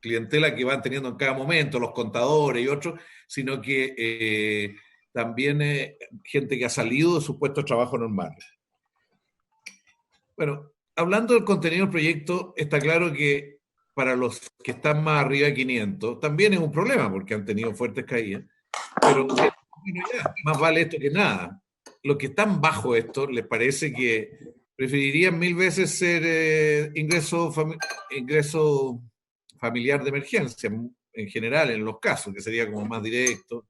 clientela que van teniendo en cada momento, los contadores y otros, sino que también gente que ha salido de sus puestos de trabajo normales. Bueno, hablando del contenido del proyecto, está claro que para los que están más arriba de 500, también es un problema porque han tenido fuertes caídas, pero bueno, ya, más vale esto que nada. Los que están bajo esto, les parece que preferirían 1000 veces ser ingreso familiar de emergencia, en general, en los casos, que sería como más directo,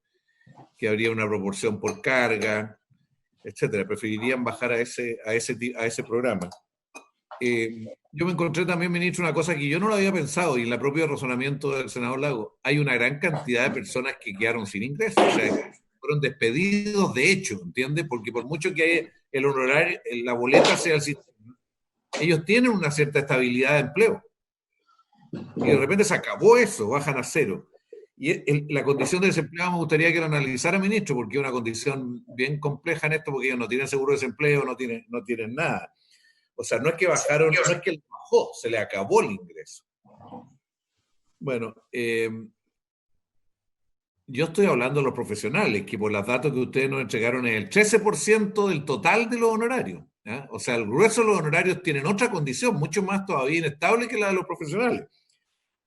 que habría una proporción por carga, etcétera. Preferirían bajar a ese programa. Yo me encontré también, ministro, una cosa que yo no lo había pensado, y en el propio razonamiento del senador Lago, hay una gran cantidad de personas que quedaron sin ingresos, o sea, fueron despedidos de hecho, ¿entiendes? Porque por mucho que el honorario, la boleta sea el sistema, ellos tienen una cierta estabilidad de empleo. Y de repente se acabó eso, bajan a cero. Y la condición de desempleado me gustaría que lo analizara, ministro, porque es una condición bien compleja en esto, porque ellos no tienen seguro de desempleo, no tienen nada. O sea, no es que bajaron, no es que él bajó, se le acabó el ingreso. Bueno, yo estoy hablando de los profesionales, que por los datos que ustedes nos entregaron es el 13% del total de los honorarios, ¿ya? O sea, el grueso de los honorarios tienen otra condición, mucho más todavía inestable que la de los profesionales.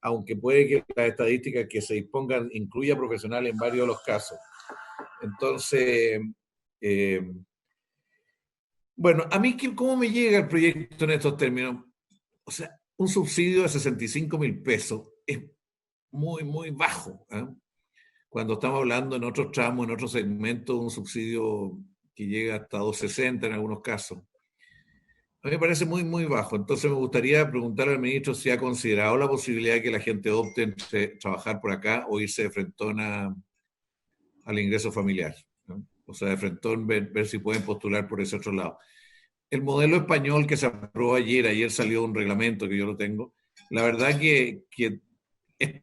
Aunque puede que las estadísticas que se dispongan incluya profesionales en varios de los casos. Entonces, bueno, a mí, ¿cómo me llega el proyecto en estos términos? O sea, un subsidio de 65.000 pesos es muy, muy bajo, ¿eh? Cuando estamos hablando en otros tramos, en otros segmentos, un subsidio que llega hasta 260 en algunos casos. A mí me parece muy, muy bajo. Entonces me gustaría preguntarle al ministro si ha considerado la posibilidad de que la gente opte entre trabajar por acá o irse de frentón al ingreso familiar, ¿no? O sea, de frentón ver si pueden postular por ese otro lado. El modelo español que se aprobó ayer salió un reglamento que yo lo tengo, la verdad que es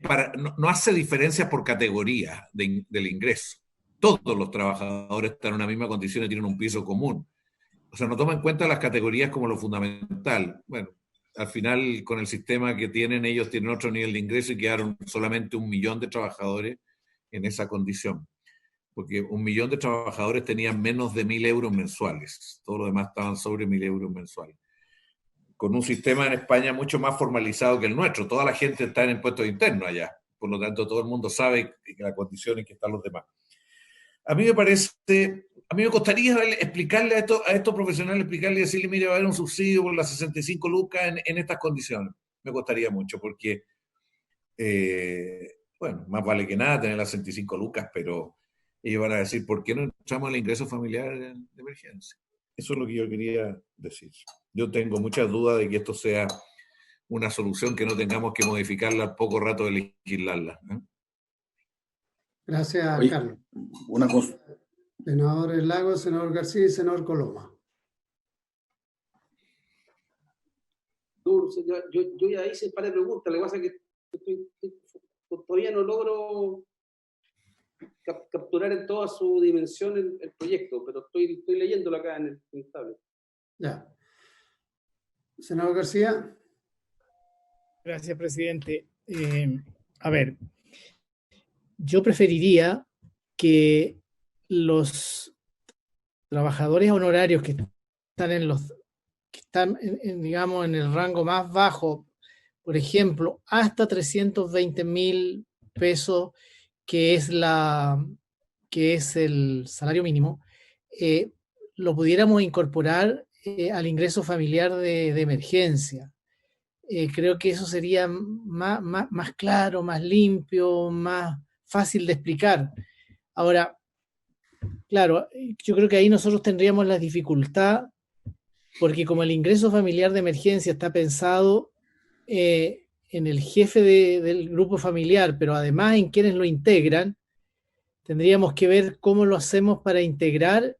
no hace diferencias por categoría del ingreso. Todos los trabajadores están en una misma condición y tienen un piso común. O sea, no toma en cuenta las categorías como lo fundamental. Bueno, al final, con el sistema que tienen, ellos tienen otro nivel de ingreso y quedaron solamente 1 millón de trabajadores en esa condición. Porque 1 millón de trabajadores tenían menos de 1.000 euros mensuales. Todos los demás estaban sobre 1.000 euros mensuales. Con un sistema en España mucho más formalizado que el nuestro. Toda la gente está en impuestos internos allá. Por lo tanto, todo el mundo sabe la condición en que están los demás. A mí me costaría explicarle a estos profesionales, explicarle y decirle, mire, va a haber un subsidio por las 65 lucas en estas condiciones. Me costaría mucho porque, bueno, más vale que nada tener las 65 lucas, pero ellos van a decir, ¿por qué no entramos al ingreso familiar de emergencia? Eso es lo que yo quería decir. Yo tengo muchas dudas de que esto sea una solución que no tengamos que modificarla al poco rato de legislarla, ¿eh? Gracias, Oye, Carlos. una cosa. Senador Lago, senador García y senador Coloma. Yo ya hice un par de preguntas, lo que pasa es que todavía no logro capturar en toda su dimensión el proyecto, pero estoy leyéndolo acá en el tablet. Ya. Senador García. Gracias, presidente. A ver, yo preferiría que los trabajadores honorarios que están digamos, en el rango más bajo, por ejemplo, hasta 320.000 pesos, que es el salario mínimo, lo pudiéramos incorporar al ingreso familiar de emergencia. Creo que eso sería más claro, más limpio, más fácil de explicar. Ahora, claro, yo creo que ahí nosotros tendríamos la dificultad, porque como el ingreso familiar de emergencia está pensado en el jefe del grupo familiar, pero además en quienes lo integran, tendríamos que ver cómo lo hacemos para integrar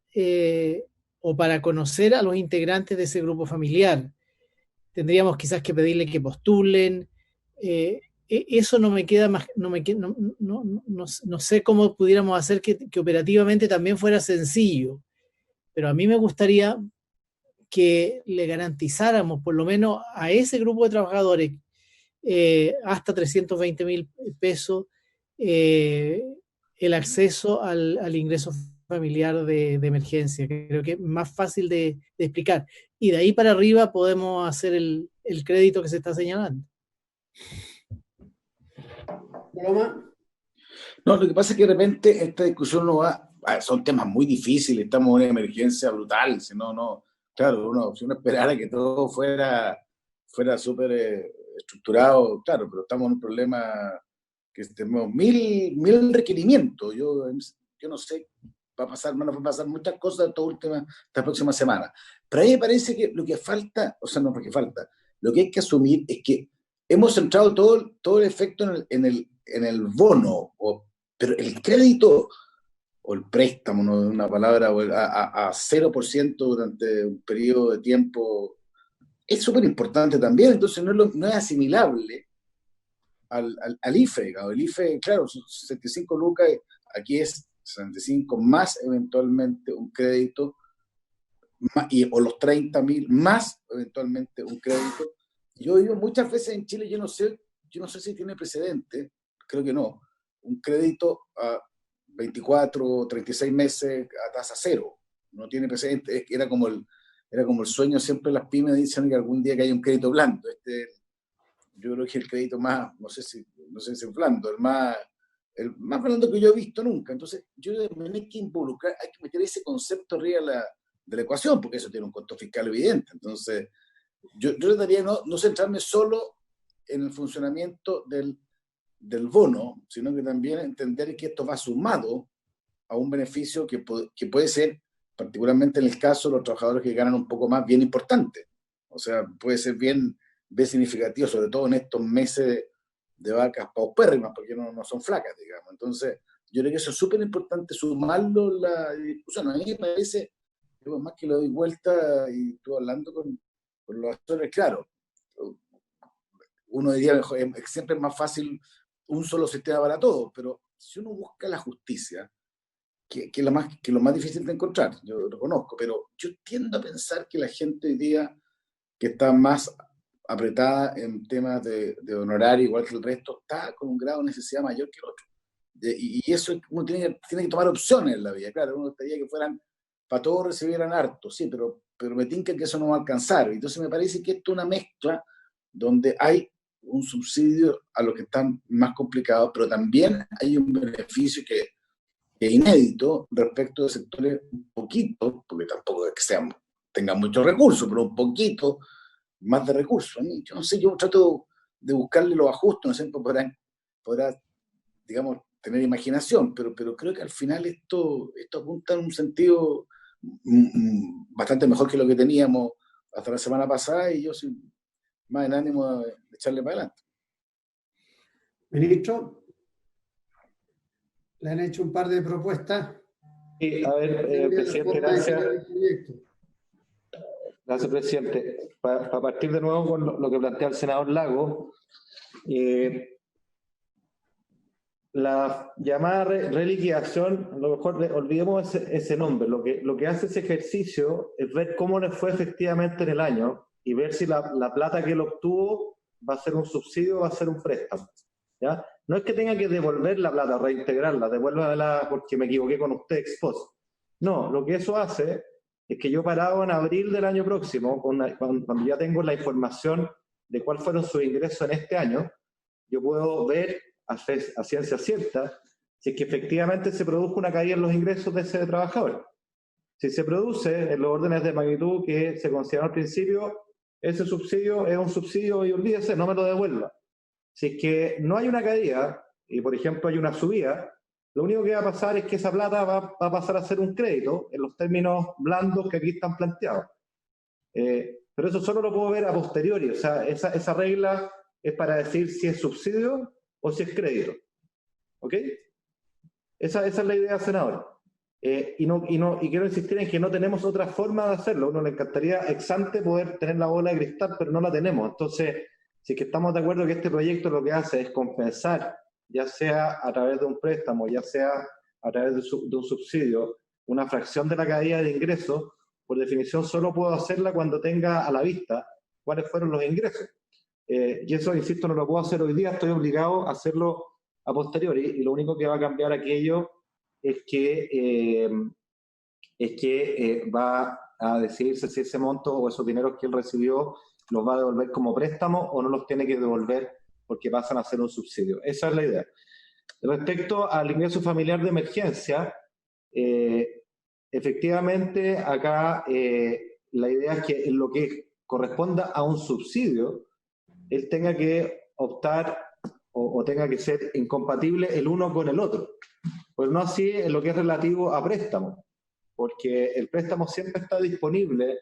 o para conocer a los integrantes de ese grupo familiar. Tendríamos quizás que pedirle que postulen. Eso no me queda más, no sé cómo pudiéramos hacer que operativamente también fuera sencillo, pero a mí me gustaría que le garantizáramos por lo menos a ese grupo de trabajadores hasta 320.000 pesos el acceso al ingreso familiar de emergencia. Creo que es más fácil de explicar. Y de ahí para arriba podemos hacer el crédito que se está señalando. No, lo que pasa es que de repente esta discusión no va, son temas muy difíciles, estamos en una emergencia brutal, si no, claro, si uno esperara que todo fuera súper estructurado, claro, pero estamos en un problema que tenemos mil requerimientos, yo no sé, van a pasar muchas cosas esta próxima semana, pero a mí me parece que lo que falta, o sea, no porque falta, lo que hay que asumir es que hemos centrado todo el efecto en el bono, pero el crédito o el préstamo, no es una palabra, a 0% durante un periodo de tiempo es súper importante también, entonces no es asimilable al IFE. El IFE, claro, son 65 lucas, aquí es 65 más eventualmente un crédito, o los 30.000 más eventualmente un crédito. Yo digo, muchas veces en Chile, yo no sé si tiene precedente, creo que no, un crédito a 24 o 36 meses a tasa cero, no tiene precedente, era como el sueño siempre las pymes dicen que algún día que haya un crédito blando, yo creo que el crédito más, no sé si es blando, el más blando que yo he visto nunca, entonces yo también hay que involucrar, hay que meter ese concepto arriba de la ecuación, porque eso tiene un costo fiscal evidente, entonces yo trataría de no centrarme solo en el funcionamiento del bono, sino que también entender que esto va sumado a un beneficio que puede ser, particularmente en el caso de los trabajadores que ganan un poco más, bien importante. O sea, puede ser bien significativo, sobre todo en estos meses de vacas paupérrimas, porque no son flacas, digamos. Entonces, yo creo que eso es súper importante, sumarlo a la discusión. A mí me parece, yo más que lo doy vuelta y estuve hablando con los actores, claro, uno diría mejor, siempre es más fácil un solo sistema para todos, pero si uno busca la justicia, que es lo más difícil de encontrar, yo lo conozco, pero yo tiendo a pensar que la gente hoy día que está más apretada en temas de honorario, igual que el resto, está con un grado de necesidad mayor que el otro. Y eso uno tiene que tomar opciones en la vida. Claro, uno estaría que fueran, para todos recibieran harto, sí, pero me tinca que eso no va a alcanzar. Entonces me parece que esto es una mezcla donde hay un subsidio a los que están más complicados, pero también hay un beneficio que es inédito respecto de sectores un poquito, porque tampoco es que tengan muchos recursos, pero un poquito más de recursos. Yo no sé, yo trato de buscarle los ajustes, no sé, podrá, digamos, tener imaginación, pero creo que al final esto apunta en un sentido bastante mejor que lo que teníamos hasta la semana pasada, y yo soy más en ánimo de echarle para adelante. Ministro, le han hecho un par de propuestas. Sí, a ver, presidente, gracias. Gracias, presidente. Para partir de nuevo con lo que plantea el senador Lago, la llamada reliquidación, a lo mejor olvidemos ese nombre. Lo que hace ese ejercicio es ver cómo le fue efectivamente en el año y ver si la plata que él obtuvo va a ser un subsidio o va a ser un préstamo, ¿ya? No es que tenga que devolver la plata, reintegrarla, devuélvela porque me equivoqué con usted ex post. No, lo que eso hace es que yo parado en abril del año próximo, cuando ya tengo la información de cuáles fueron sus ingresos en este año, yo puedo ver a ciencia cierta si es que efectivamente se produjo una caída en los ingresos de ese trabajador. Si se produce en los órdenes de magnitud que se consideraron al principio, ese subsidio es un subsidio y olvídese, no me lo devuelva. Si es que no hay una caída y, por ejemplo, hay una subida, lo único que va a pasar es que esa plata va a pasar a ser un crédito en los términos blandos que aquí están planteados. Pero eso solo lo puedo ver a posteriori, o sea, esa regla es para decir si es subsidio o si es crédito. ¿Ok? Esa es la idea, senador. Y quiero insistir en que no tenemos otra forma de hacerlo. A uno le encantaría ex ante poder tener la bola de cristal, pero no la tenemos. Entonces, si es que estamos de acuerdo que este proyecto lo que hace es compensar, ya sea a través de un préstamo, ya sea a través de un subsidio, una fracción de la caída de ingresos, por definición solo puedo hacerla cuando tenga a la vista cuáles fueron los ingresos. Y eso, insisto, no lo puedo hacer hoy día, estoy obligado a hacerlo a posteriori, y lo único que va a cambiar aquello es que va a decidirse si ese monto o esos dineros que él recibió los va a devolver como préstamo o no los tiene que devolver porque pasan a ser un subsidio. Esa es la idea. Respecto al ingreso familiar de emergencia, efectivamente acá la idea es que en lo que corresponda a un subsidio, él tenga que optar o tenga que ser incompatible el uno con el otro. Pues no así en lo que es relativo a préstamo, porque el préstamo siempre está disponible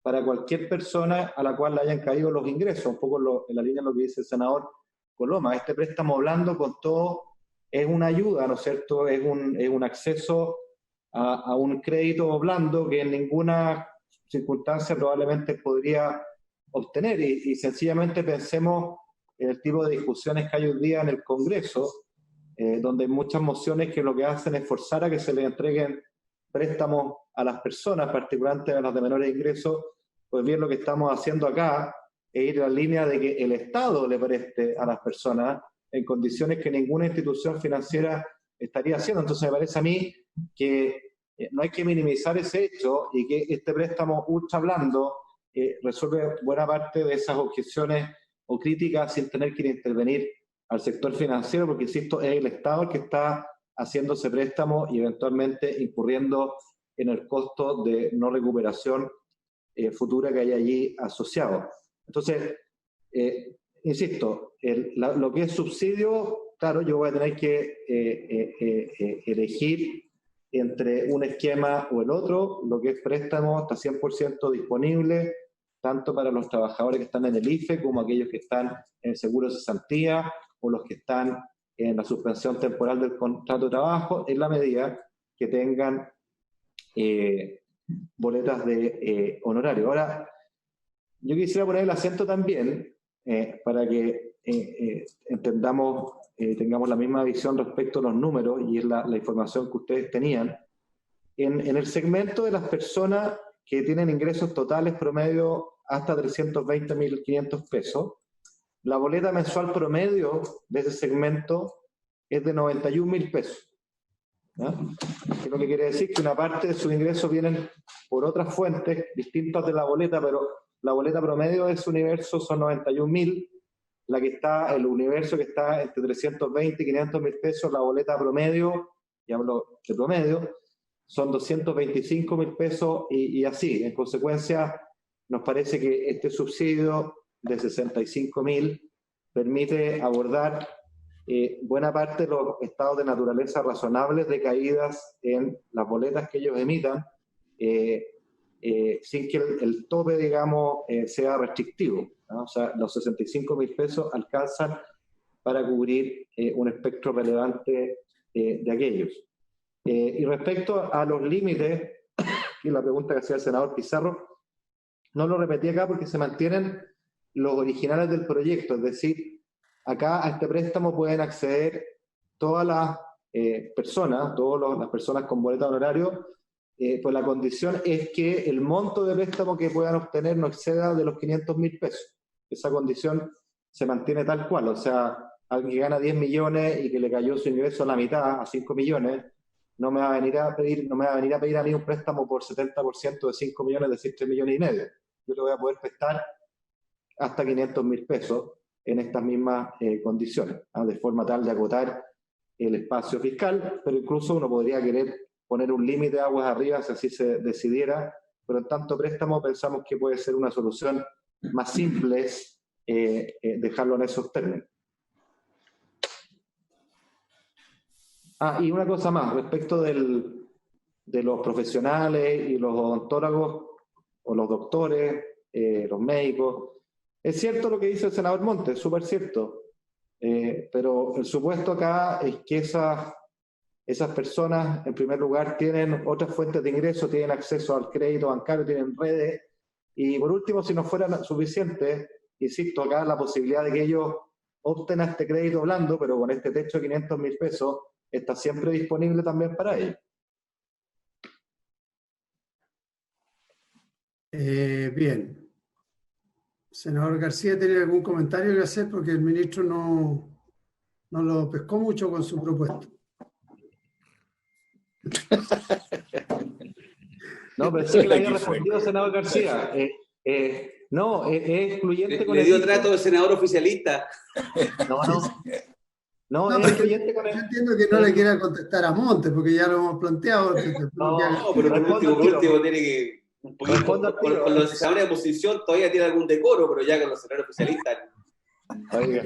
para cualquier persona a la cual le hayan caído los ingresos, un poco en la línea de lo que dice el senador Coloma. Este préstamo blando con todo es una ayuda, ¿no es cierto? Es un acceso a un crédito blando que en ninguna circunstancia probablemente podría obtener, y sencillamente pensemos en el tipo de discusiones que hay hoy día en el Congreso, donde hay muchas mociones que lo que hacen es forzar a que se les entreguen préstamos a las personas, particularmente a las de menores ingresos. Pues bien, lo que estamos haciendo acá es ir en la línea de que el Estado le preste a las personas en condiciones que ninguna institución financiera estaría haciendo. Entonces me parece a mí que no hay que minimizar ese hecho, y que este préstamo ultra blando resuelve buena parte de esas objeciones o críticas sin tener que intervenir al sector financiero, porque, insisto, es el Estado el que está haciendo ese préstamo y eventualmente incurriendo en el costo de no recuperación futura que hay allí asociado. Entonces, insisto, lo que es subsidio, claro, yo voy a tener que elegir entre un esquema o el otro. Lo que es préstamo está 100% disponible, tanto para los trabajadores que están en el IFE como aquellos que están en el seguro de cesantía o los que están en la suspensión temporal del contrato de trabajo, en la medida que tengan boletas de honorario. Ahora, yo quisiera poner el acento también para que entendamos, tengamos la misma visión respecto a los números, y es la información que ustedes tenían. En el segmento de las personas que tienen ingresos totales promedio hasta 320.500 pesos, la boleta mensual promedio de ese segmento es de 91.000 pesos. ¿Ya? Que lo que quiere decir que una parte de sus ingresos vienen por otras fuentes distintas de la boleta, pero la boleta promedio de ese universo son 91.000. El universo que está entre 320 y 500.000 pesos, la boleta promedio, y hablo de promedio, son 225.000 pesos y así. En consecuencia, nos parece que este subsidio de 65.000 permite abordar buena parte de los estados de naturaleza razonables de caídas en las boletas que ellos emitan, sin que el tope, digamos, sea restrictivo, ¿no? O sea, los 65.000 pesos alcanzan para cubrir un espectro relevante de aquellos. Y respecto a los límites, y la pregunta que hacía el senador Pizarro, no lo repetí acá porque se mantienen los originales del proyecto, es decir, acá a este préstamo pueden acceder todas las personas, todas las personas con boleta de honorario, pues la condición es que el monto de préstamo que puedan obtener no exceda de los 500.000 pesos. Esa condición se mantiene tal cual, o sea, alguien que gana 10 millones y que le cayó su ingreso a la mitad, a 5 millones, no me va a venir a pedir a mí un préstamo por 70% de 5 millones, decir 3 millones y medio. Yo le voy a poder prestar hasta 500.000 pesos en estas mismas condiciones, ¿no? De forma tal de acotar el espacio fiscal, pero incluso uno podría querer poner un límite de aguas arriba si así se decidiera, pero en tanto préstamo pensamos que puede ser una solución más simple dejarlo en esos términos. Y una cosa más, respecto de los profesionales y los odontólogos o los doctores, los médicos. Es cierto lo que dice el senador Montes, súper cierto, pero el supuesto acá es que esas personas, en primer lugar, tienen otras fuentes de ingreso, tienen acceso al crédito bancario, tienen redes, y por último, si no fueran suficientes, insisto, acá la posibilidad de que ellos opten a este crédito blando, pero con este techo de 500.000 pesos, está siempre disponible también para ellos. Bien. Senador García, ¿tiene algún comentario que hacer? Porque el ministro no lo pescó mucho con su propuesta. No, pensé que le había respondido, senador García. No, es excluyente con le el dio IFE. trato de senador oficialista. No, es pero excluyente con yo el... entiendo que no le quiera contestar a Montes, porque ya lo hemos planteado. No, pero por último tiene que... Un poquito, con los senadores de oposición todavía tiene algún decoro, pero ya con los senadores oficialistas... Oiga,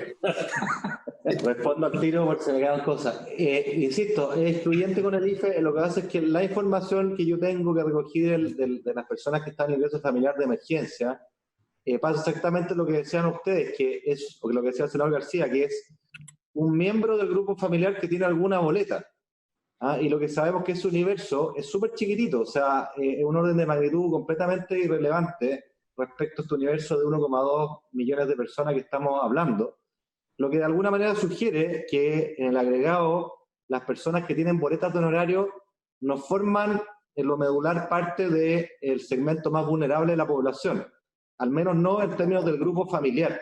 respondo al tiro porque se me quedan cosas. Insisto, es excluyente con el IFE. Lo que hace es que la información que yo tengo que recogí de las personas que están en ingreso familiar de emergencia, pasa exactamente lo que decían ustedes, que es, o lo que decía el senador García, que es un miembro del grupo familiar que tiene alguna boleta. Y lo que sabemos que ese universo es súper chiquitito, o sea, es un orden de magnitud completamente irrelevante respecto a este universo de 1,2 millones de personas que estamos hablando, lo que de alguna manera sugiere que en el agregado las personas que tienen boletas de honorario nos forman en lo medular parte del segmento más vulnerable de la población, al menos no en términos del grupo familiar.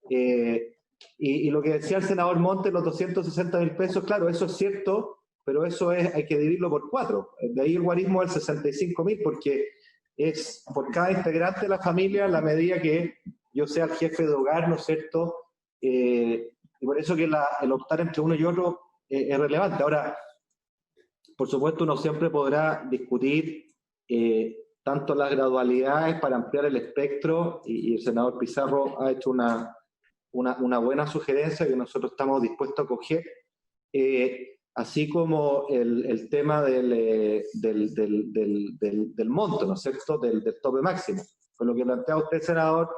Y lo que decía el senador Montes, los 260.000 pesos, claro, eso es cierto, pero eso hay que dividirlo por 4. De ahí el guarismo del 65.000, porque es por cada integrante de la familia la medida que yo sea el jefe de hogar, ¿no es cierto? Y por eso que el optar entre uno y otro es relevante. Ahora, por supuesto, uno siempre podrá discutir tanto las gradualidades para ampliar el espectro, y el senador Pizarro ha hecho una buena sugerencia que nosotros estamos dispuestos a acoger, así como el tema del monto, ¿no es cierto?, del tope máximo. Pues lo que planteaba usted, senador,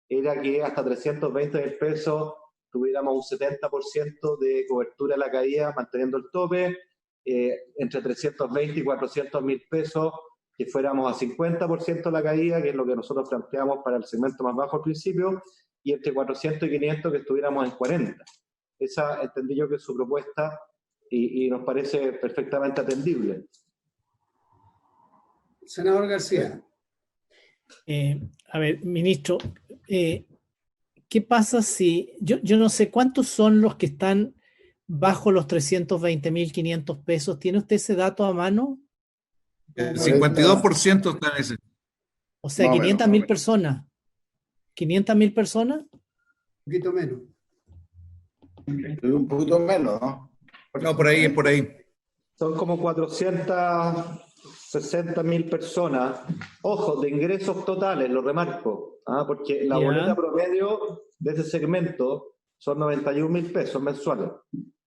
era que hasta 320.000 pesos tuviéramos un 70% de cobertura a la caída manteniendo el tope, entre 320 y 400.000 pesos que fuéramos a 50% la caída, que es lo que nosotros planteamos para el segmento más bajo al principio, y entre 400 y 500 que estuviéramos en 40. Esa entendí yo que es su propuesta y nos parece perfectamente atendible. Senador García. A ver, ministro, ¿qué pasa si... Yo no sé cuántos son los que están bajo los 320.500 pesos. ¿Tiene usted ese dato a mano? El 52% está en ese. O sea, 500.000 personas. ¿500.000 personas? Un poquito menos. Un poquito menos, ¿no? No, por ahí es por ahí. Son como 460.000 personas. Ojo, de ingresos totales, lo remarco, porque la boleta promedio de ese segmento son 91.000 pesos mensuales.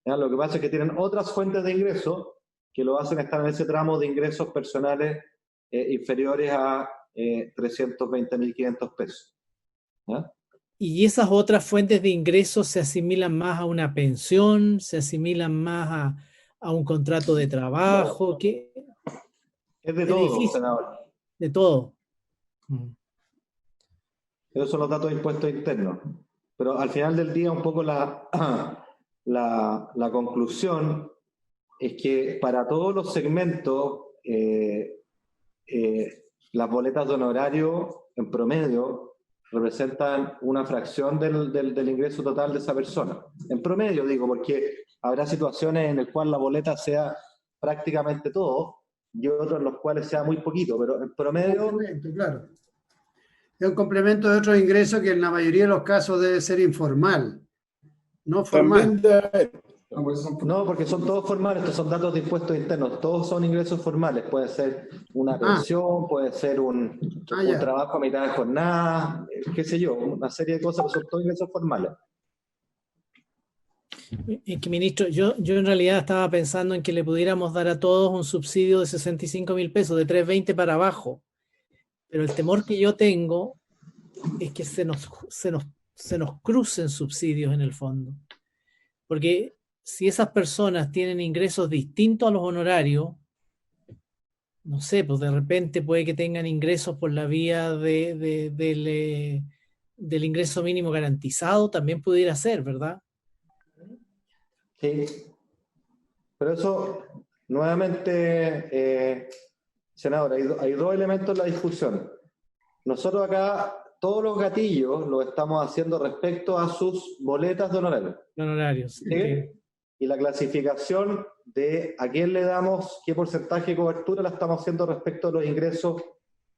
Lo que pasa es que tienen otras fuentes de ingresos que lo hacen estar en ese tramo de ingresos personales inferiores a 320.500 pesos. ¿Y esas otras fuentes de ingresos se asimilan más a una pensión? ¿Se asimilan más a un contrato de trabajo? ¿Qué? Es de todo, senador. De todo. Esos son los datos de impuestos internos. Pero al final del día, un poco la conclusión es que para todos los segmentos, las boletas de honorario en promedio representan una fracción del ingreso total de esa persona. En promedio, digo, porque habrá situaciones en las cuales la boleta sea prácticamente todo y otros en los cuales sea muy poquito, pero en promedio... Claro. Es un complemento de otros ingresos que en la mayoría de los casos debe ser informal, no formal. No, porque son todos formales, estos son datos de impuestos internos, todos son ingresos formales, puede ser una pensión, puede ser un trabajo a mitad de jornada, qué sé yo, una serie de cosas, pero son todos ingresos formales. Es que, ministro, yo en realidad estaba pensando en que le pudiéramos dar a todos un subsidio de 65.000 pesos, de 320 para abajo, pero el temor que yo tengo es que se nos crucen subsidios en el fondo, porque si esas personas tienen ingresos distintos a los honorarios, no sé, pues de repente puede que tengan ingresos por la vía del ingreso mínimo garantizado, también pudiera ser, ¿verdad? Sí. Pero eso, nuevamente, senador, hay dos elementos en la discusión. Nosotros acá, todos los gatillos los estamos haciendo respecto a sus boletas de honorarios. Honorarios. ¿Sí? Okay. Y la clasificación de a quién le damos qué porcentaje de cobertura la estamos haciendo respecto a los ingresos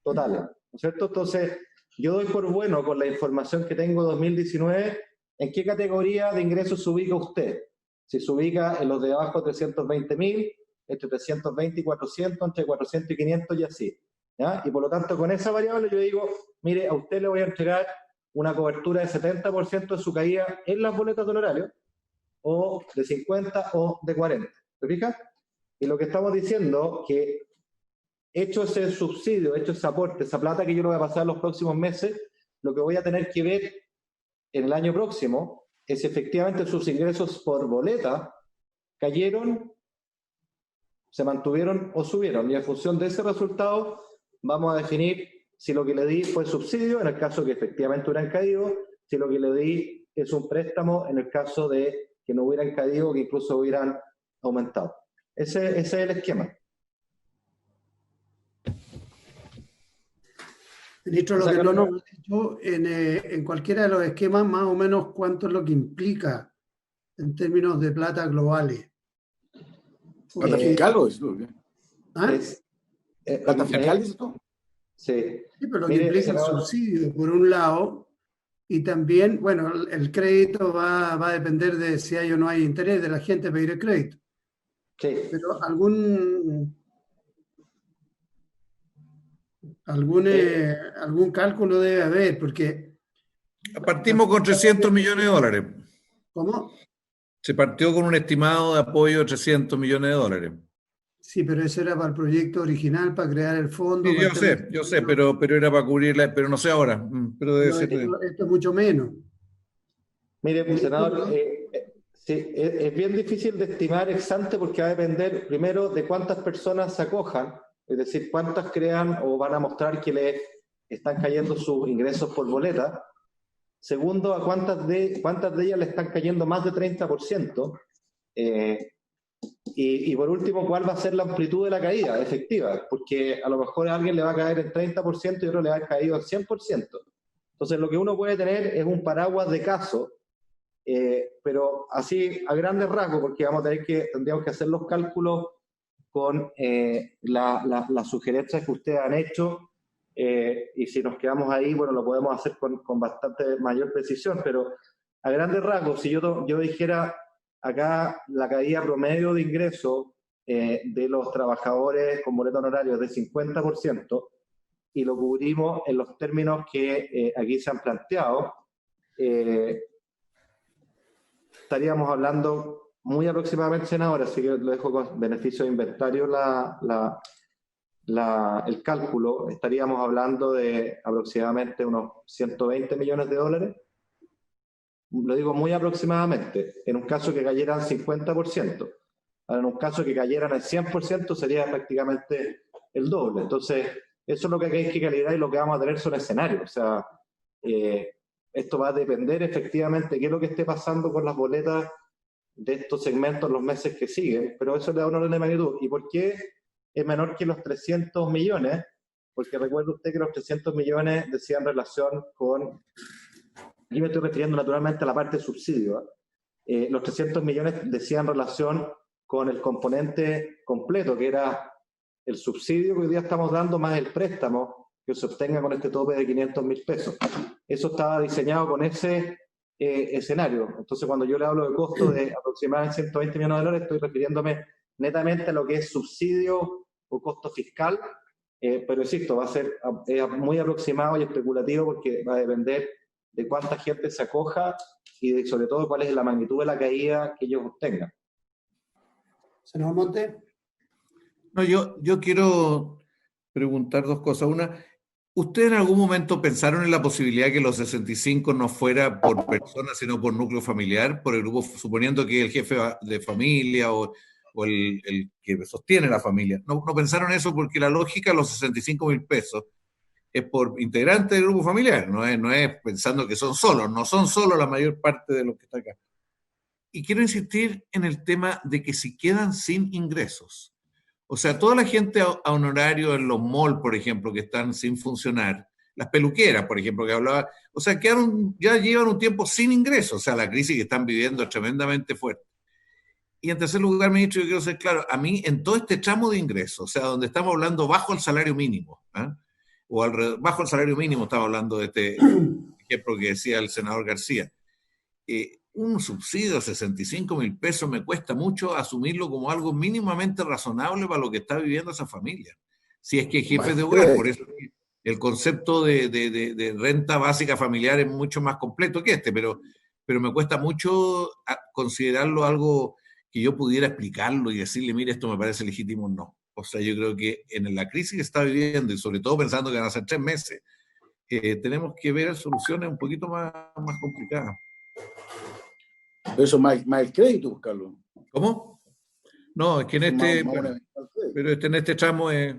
totales, ¿no es cierto? Entonces, yo doy por bueno con la información que tengo de 2019, ¿en qué categoría de ingresos se ubica usted? Si se ubica en los de abajo de 320.000, entre 320 y 400, entre 400 y 500 y así. ¿Ya? Y por lo tanto, con esa variable yo digo, mire, a usted le voy a entregar una cobertura de 70% de su caída en las boletas de honorario, o de 50 o de 40. ¿Te fijas? Y lo que estamos diciendo que hecho ese subsidio, hecho ese aporte, esa plata que yo lo voy a pasar los próximos meses, lo que voy a tener que ver en el año próximo es si efectivamente sus ingresos por boleta cayeron, se mantuvieron o subieron. Y en función de ese resultado vamos a definir si lo que le di fue subsidio, en el caso que efectivamente hubieran caído, si lo que le di es un préstamo, en el caso de que no hubieran caído o que incluso hubieran aumentado. Ese es el esquema. Ministro, lo que no nos ha dicho en cualquiera de los esquemas, más o menos cuánto es lo que implica en términos de plata globales. ¿Plata fiscal o eso? ¿Ah? ¿Plata fiscal dices tú? Sí. Sí, pero lo que implica el subsidio, por un lado, y también, bueno, el crédito va a depender de si hay o no hay interés de la gente a pedir el crédito. Sí. Pero algún cálculo debe haber, porque... Partimos con 300 millones de dólares. ¿Cómo? Se partió con un estimado de apoyo de 300 millones de dólares. Sí, pero eso era para el proyecto original, para crear el fondo. Sí, yo sé, pero era para cubrirla, pero no sé ahora. Pero debe ser... Esto es mucho menos. Mire, senador, sí, es bien difícil de estimar ex ante porque va a depender primero de cuántas personas se acojan, es decir, cuántas crean o van a mostrar que le están cayendo sus ingresos por boleta. Segundo, a cuántas de ellas le están cayendo más de 30%. Y por último, ¿cuál va a ser la amplitud de la caída efectiva? Porque a lo mejor a alguien le va a caer en 30% y a otro le va a haber caído en 100%. Entonces, lo que uno puede tener es un paraguas de caso, pero así a grandes rasgos, porque tendríamos que hacer los cálculos con las sugerencias que ustedes han hecho, y si nos quedamos ahí, bueno, lo podemos hacer con bastante mayor precisión, pero a grandes rasgos, si yo dijera acá la caída promedio de ingresos de los trabajadores con boleto honorario es de 50%, y lo cubrimos en los términos que aquí se han planteado, estaríamos hablando muy aproximadamente, senador, así que lo dejo con beneficio de inventario el cálculo, estaríamos hablando de aproximadamente unos 120 millones de dólares. Lo digo muy aproximadamente, en un caso que cayeran 50%. Ahora, en un caso que cayeran el 100% sería prácticamente el doble. Entonces, eso es lo que hay que calibrar y lo que vamos a tener son escenarios. O sea, esto va a depender efectivamente de qué es lo que esté pasando con las boletas de estos segmentos los meses que siguen, pero eso le da un orden de magnitud. ¿Y por qué es menor que los 300 millones? Porque recuerde usted que los 300 millones decían relación con... Aquí me estoy refiriendo naturalmente a la parte de subsidio. Los 300 millones decían relación con el componente completo, que era el subsidio que hoy día estamos dando más el préstamo que se obtenga con este tope de 500.000 pesos. Eso estaba diseñado con ese escenario. Entonces, cuando yo le hablo de costo de aproximadamente 120 millones de dólares, estoy refiriéndome netamente a lo que es subsidio o costo fiscal, pero insisto, va a ser muy aproximado y especulativo porque va a depender de cuánta gente se acoja y sobre todo cuál es la magnitud de la caída que ellos obtengan. Senador Monte. No, yo quiero preguntar dos cosas. Una, ¿Ustedes en algún momento pensaron en la posibilidad que los 65 no fuera por persona, sino por núcleo familiar, por el grupo, suponiendo que el jefe de familia o el que sostiene la familia? ¿No pensaron eso? Porque la lógica de los 65.000 pesos es por integrante del grupo familiar, no es pensando que son solos, no son solos la mayor parte de los que están acá. Y quiero insistir en el tema de que si quedan sin ingresos, o sea, toda la gente a honorario en los malls, por ejemplo, que están sin funcionar, las peluqueras, por ejemplo, que hablaba, o sea, ya llevan un tiempo sin ingresos, o sea, la crisis que están viviendo es tremendamente fuerte. Y en tercer lugar, ministro, yo quiero ser claro, a mí en todo este tramo de ingresos, o sea, donde estamos hablando bajo el salario mínimo, o bajo el salario mínimo, estamos hablando de este ejemplo que decía el senador García, un subsidio de 65.000 pesos me cuesta mucho asumirlo como algo mínimamente razonable para lo que está viviendo esa familia. Si es que es jefe de hogar, por eso el concepto de renta básica familiar es mucho más completo que pero me cuesta mucho considerarlo algo que yo pudiera explicarlo y decirle, mire, esto me parece legítimo o no. O sea, yo creo que en la crisis que está viviendo, y sobre todo pensando que van a ser 3 meses, tenemos que ver soluciones un poquito más complicadas. Eso más el crédito, Carlos. ¿Cómo? No, es que en este tramo es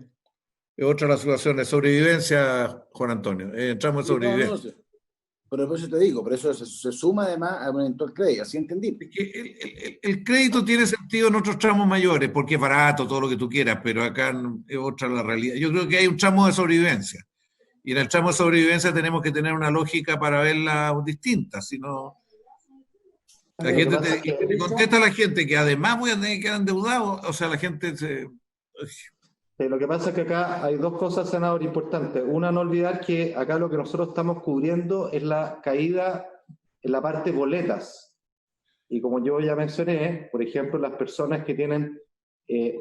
otra la situación de sobrevivencia, Juan Antonio. Tramo de sobrevivencia. No. Pero por eso te digo, por eso se suma además a un eventual crédito, así entendí. Es que el crédito tiene sentido en otros tramos mayores, porque es barato, todo lo que tú quieras, pero acá es otra la realidad. Yo creo que hay un tramo de sobrevivencia. Y en el tramo de sobrevivencia tenemos que tener una lógica para verla distinta, si no... La gente te contesta a la gente que además voy a tener que quedar endeudado, o sea, la gente se... Lo que pasa es que acá hay dos cosas, senador, importantes. Una, no olvidar que acá lo que nosotros estamos cubriendo es la caída en la parte boletas. Y como yo ya mencioné, por ejemplo, las personas que tienen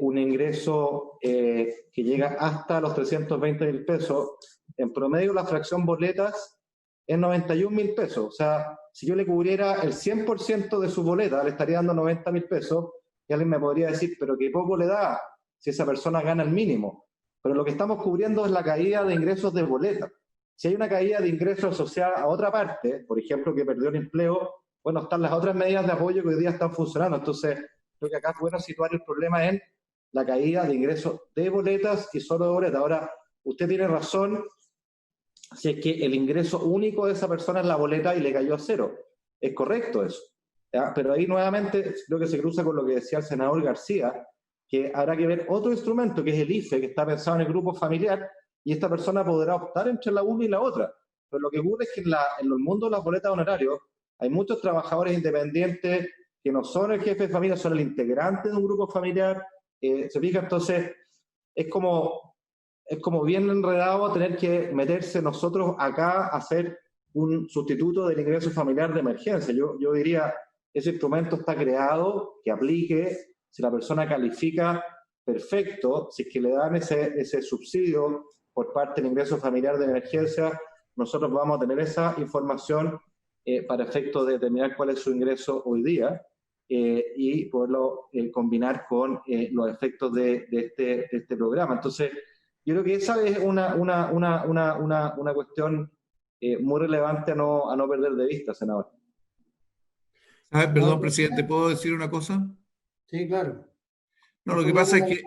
un ingreso que llega hasta los 320.000 pesos, en promedio la fracción boletas es 91.000 pesos. O sea, si yo le cubriera el 100% de su boleta, le estaría dando 90.000 pesos, y alguien me podría decir, pero qué poco le da si esa persona gana el mínimo. Pero lo que estamos cubriendo es la caída de ingresos de boleta. Si hay una caída de ingresos asociada a otra parte, por ejemplo, que perdió el empleo, bueno, están las otras medidas de apoyo que hoy día están funcionando. Entonces, creo que acá es bueno situar el problema en la caída de ingresos de boletas y solo de boletas. Ahora, usted tiene razón si es que el ingreso único de esa persona es la boleta y le cayó a cero. Es correcto eso, ¿ya? Pero ahí nuevamente creo que se cruza con lo que decía el senador García, que habrá que ver otro instrumento, que es el IFE, que está pensado en el grupo familiar, y esta persona podrá optar entre la una y la otra. Pero lo que ocurre es que en el mundo de las boletas de honorarios hay muchos trabajadores independientes que no son el jefe de familia, son el integrante de un grupo familiar. ¿Se fija? Entonces, es como bien enredado tener que meterse nosotros acá a hacer un sustituto del ingreso familiar de emergencia. Yo diría, ese instrumento está creado, que aplique. Si la persona califica, perfecto. Si es que le dan ese subsidio por parte del ingreso familiar de emergencia, nosotros vamos a tener esa información para efectos de determinar cuál es su ingreso hoy día y poderlo combinar con los efectos de este programa. Entonces, yo creo que esa es una cuestión muy relevante a no perder de vista, senador. Perdón, presidente, ¿puedo decir una cosa? Sí, claro. No, lo que pasa es que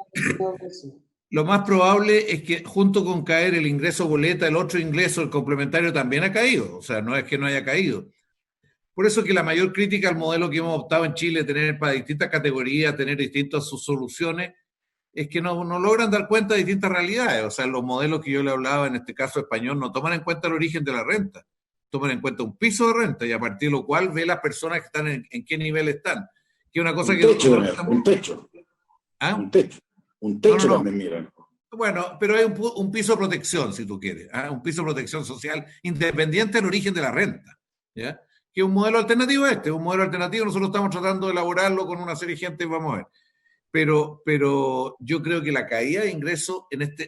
lo más probable es que junto con caer el ingreso boleta, el otro ingreso, el complementario, también ha caído. O sea, no es que no haya caído. Por eso que la mayor crítica al modelo que hemos optado en Chile, tener para distintas categorías, tener distintas soluciones, es que no logran dar cuenta de distintas realidades. O sea, los modelos que yo le hablaba, en este caso español, no toman en cuenta el origen de la renta. Toman en cuenta un piso de renta y a partir de lo cual ve las personas que están en qué nivel están. Que una cosa un techo. ¿Ah? Un techo también, miran. Bueno, pero hay un piso de protección, si tú quieres, un piso de protección social independiente del origen de la renta, ¿ya? Que es un modelo alternativo un modelo alternativo, nosotros estamos tratando de elaborarlo con una serie de gente, vamos a ver. Pero yo creo que la caída de ingresos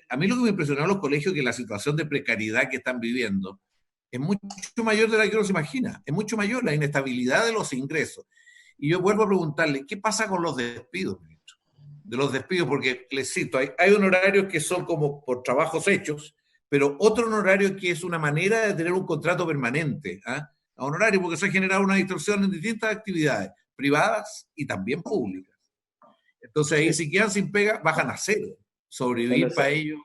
a mí lo que me impresionó a los colegios es que la situación de precariedad que están viviendo es mucho mayor de la que uno se imagina, es mucho mayor la inestabilidad de los ingresos. Y yo vuelvo a preguntarle, ¿qué pasa con los despidos, ministro? De los despidos, porque les cito, hay honorarios que son como por trabajos hechos, pero otro honorario que es una manera de tener un contrato permanente, ¿ah? A honorario, porque se ha generado una distorsión en distintas actividades, privadas y también públicas. Entonces ahí si quedan sin pega, bajan a cero. Sobrevivir para ellos.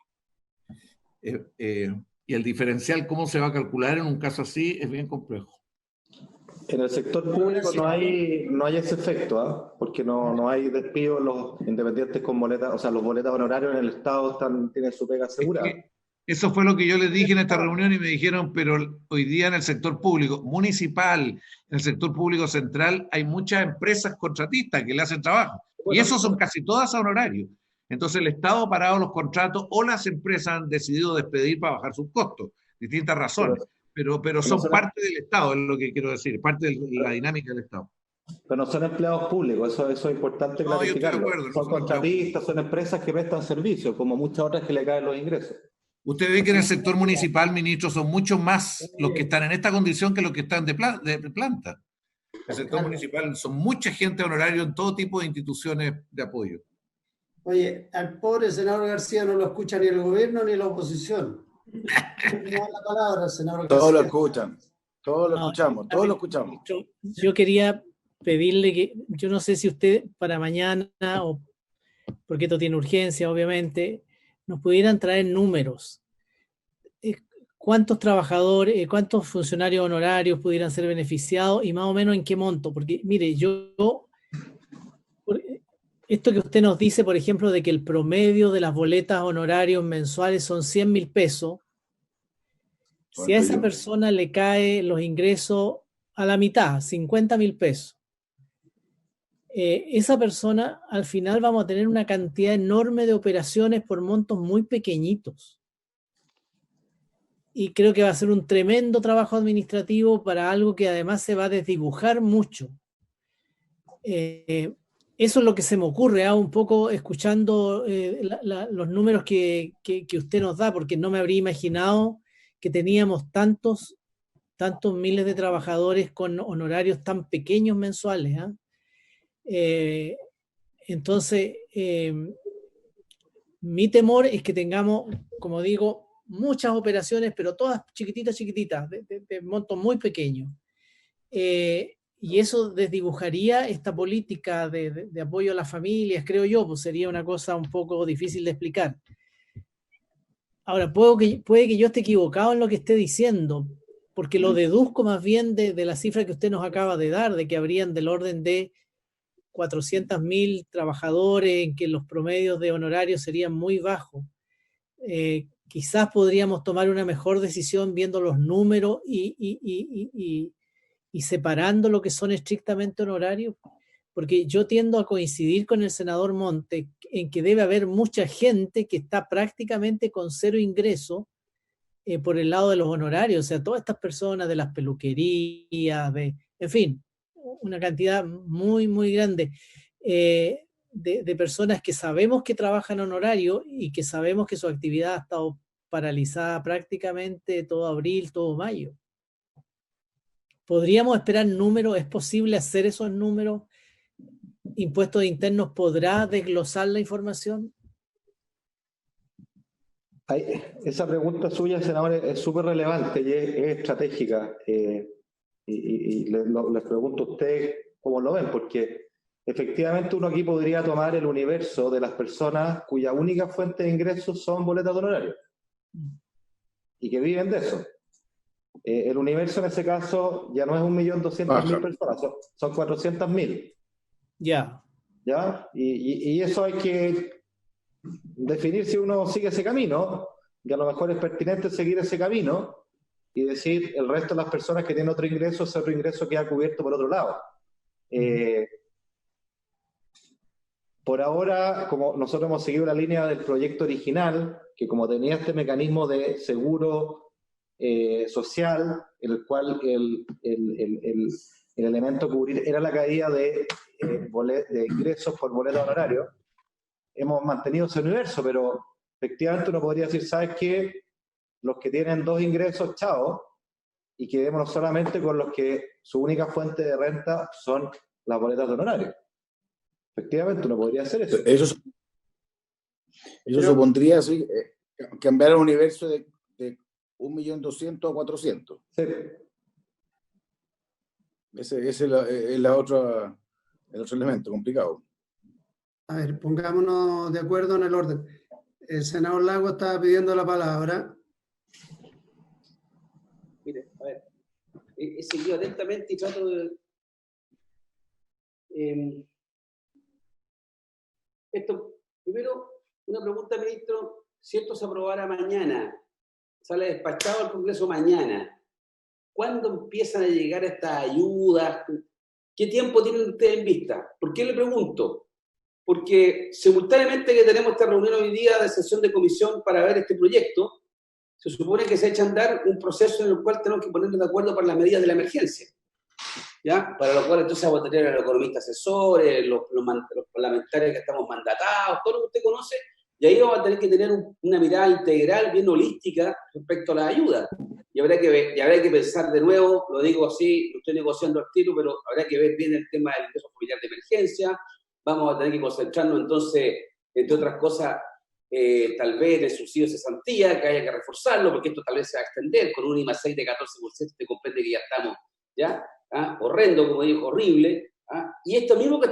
Y el diferencial, cómo se va a calcular en un caso así, es bien complejo. En el sector público no hay ese efecto, ¿ah? Porque no hay despido, los independientes con boletas, o sea, los boletas honorarios en el Estado tienen su pega asegurada. Eso fue lo que yo les dije en esta reunión y me dijeron, pero hoy día en el sector público municipal, en el sector público central, hay muchas empresas contratistas que le hacen trabajo. Y esos son casi todas a honorarios. Entonces el Estado ha parado los contratos o las empresas han decidido despedir para bajar sus costos. Distintas razones. Pero son parte del Estado, es lo que quiero decir, parte de la dinámica del Estado. Pero no son empleados públicos, eso es importante clarificarlo. Yo estoy de acuerdo, son contratistas, son empresas que prestan servicios, como muchas otras que le caen los ingresos. Usted ve que en el sector municipal, ministro, son mucho más los que están en esta condición que los que están de planta. El sector municipal son mucha gente honorario en todo tipo de instituciones de apoyo. Oye, al pobre senador García no lo escucha ni el gobierno ni la oposición. No da la palabra, senador García. Todos lo escuchan, todos lo escuchamos, todos lo escuchamos. Yo quería pedirle que, yo no sé si usted para mañana, o porque esto tiene urgencia, obviamente, nos pudieran traer números. ¿Cuántos trabajadores, cuántos funcionarios honorarios pudieran ser beneficiados y más o menos en qué monto? Porque, mire, esto que usted nos dice, por ejemplo, de que el promedio de las boletas honorarios mensuales son 100.000 pesos, si a esa persona le cae los ingresos a la mitad, 50.000 pesos, esa persona al final vamos a tener una cantidad enorme de operaciones por montos muy pequeñitos. Y creo que va a ser un tremendo trabajo administrativo para algo que además se va a desdibujar mucho. Eso es lo que se me ocurre, un poco escuchando los números que usted nos da, porque no me habría imaginado que teníamos tantos miles de trabajadores con honorarios tan pequeños mensuales. Entonces, mi temor es que tengamos, como digo, muchas operaciones, pero todas chiquititas, de montos muy pequeños. Y eso desdibujaría esta política de apoyo a las familias, creo yo, pues sería una cosa un poco difícil de explicar. Ahora, puede que yo esté equivocado en lo que esté diciendo, porque lo deduzco más bien de la cifra que usted nos acaba de dar, de que habrían del orden de 400.000 trabajadores, en que los promedios de honorarios serían muy bajos. Quizás podríamos tomar una mejor decisión viendo los números y separando lo que son estrictamente honorarios, porque yo tiendo a coincidir con el senador Monte en que debe haber mucha gente que está prácticamente con cero ingreso por el lado de los honorarios, o sea, todas estas personas de las peluquerías, en fin, una cantidad muy, muy grande de personas que sabemos que trabajan honorario y que sabemos que su actividad ha estado paralizada prácticamente todo abril, todo mayo. ¿Podríamos esperar números? ¿Es posible hacer esos números? ¿Impuestos Internos podrá desglosar la información? Esa pregunta suya, senador, es súper relevante y es estratégica. Y les pregunto a ustedes cómo lo ven, porque efectivamente uno aquí podría tomar el universo de las personas cuya única fuente de ingresos son boletas de honorario y que viven de eso. El universo en ese caso ya no es 1.200.000 personas, son 400.000. Ya. Y eso hay que definir si uno sigue ese camino, y a lo mejor es pertinente seguir ese camino y decir el resto de las personas que tienen otro ingreso, ese otro ingreso queda cubierto por otro lado. Por ahora, como nosotros hemos seguido la línea del proyecto original, que como tenía este mecanismo de seguro social, en el cual el elemento a cubrir era la caída de ingresos por boleto honorario, hemos mantenido ese universo, pero efectivamente uno podría decir, ¿sabes qué? Los que tienen dos ingresos, chao, y quedémonos solamente con los que su única fuente de renta son las boletas de honorario. Efectivamente uno podría hacer eso. Eso supondría cambiar el universo de 1.200.000 a 400. Sí. Ese es el otro elemento complicado. A ver, pongámonos de acuerdo en el orden. El senador Lago estaba pidiendo la palabra. Mire, a ver, he seguido atentamente y trato de... primero, una pregunta, ministro. Si esto se aprobara mañana, sale despachado al Congreso mañana, ¿cuándo empiezan a llegar estas ayudas? ¿Qué tiempo tienen ustedes en vista? ¿Por qué le pregunto? Porque simultáneamente que tenemos esta reunión hoy día de sesión de comisión para ver este proyecto, se supone que se echa a andar un proceso en el cual tenemos que ponernos de acuerdo para las medidas de la emergencia, ¿ya? Para lo cual entonces vamos a tener a los economistas asesores, los parlamentarios que estamos mandatados, todo lo que usted conoce, y ahí vamos a tener que tener una mirada integral, bien holística, respecto a las ayudas. Y habrá que pensar de nuevo, lo digo así, lo estoy negociando al tiro, pero habrá que ver bien el tema del ingreso familiar de emergencia. Vamos a tener que concentrarnos entonces, entre otras cosas, tal vez en el subsidio de cesantía, que haya que reforzarlo, porque esto tal vez se va a extender con un IMA 6 de 14%, te comprende que ya estamos, ¿ya? ¿Ah? Horrendo, como dijo, horrible. ¿Ah? Y esto mismo que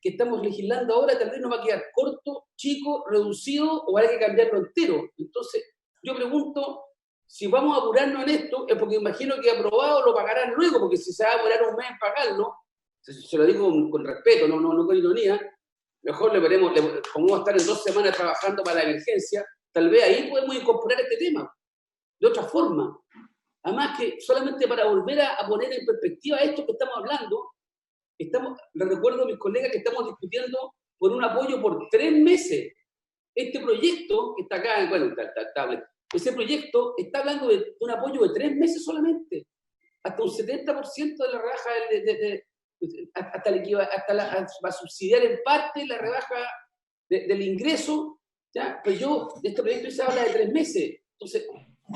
estamos legislando ahora tal vez nos va a quedar corto, chico, reducido, o hay que cambiarlo entero. Entonces, yo pregunto, si vamos a apurarnos en esto, es porque imagino que aprobado lo pagarán luego, porque si se va a demorar un mes en pagarlo, se lo digo con respeto, no con ironía, mejor le veremos, como vamos a estar en 2 semanas trabajando para la emergencia, tal vez ahí podemos incorporar este tema, de otra forma. Además que solamente para volver a poner en perspectiva esto que estamos hablando, les recuerdo a mis colegas que estamos discutiendo por un apoyo por 3 meses. Este proyecto que está acá, bueno, está ese proyecto está hablando de un apoyo de 3 meses solamente, hasta un 70% de la rebaja para subsidiar en parte la rebaja del ingreso, ¿ya? Pero de este proyecto se habla de 3 meses. Entonces,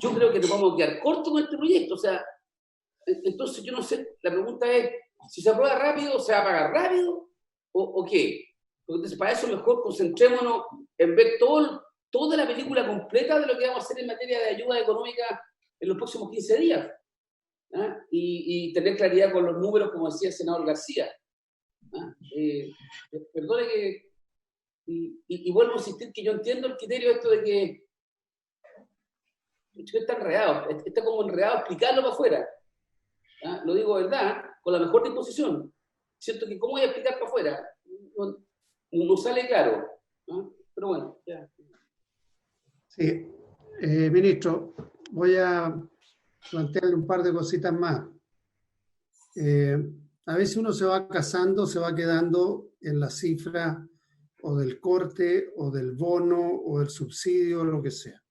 yo creo que nos vamos a quedar cortos con este proyecto. O sea, entonces yo no sé, la pregunta es, si se aprueba rápido, ¿se va a pagar rápido o qué? Entonces, para eso mejor concentrémonos en ver toda la película completa de lo que vamos a hacer en materia de ayuda económica en los próximos 15 días. ¿Ah? Y tener claridad con los números, como decía el senador García. ¿Ah? Perdone que... Y vuelvo a insistir que yo entiendo el criterio esto de que está enredado, está como enredado explicarlo para afuera. ¿Ah? Lo digo verdad, con la mejor disposición. Siento que cómo voy a explicar para afuera, no sale claro. ¿Ah? Pero bueno, ya. Sí, ministro, voy a plantearle un par de cositas más. A veces uno se va casando, se va quedando en la cifra o del corte o del bono o del subsidio, lo que sea.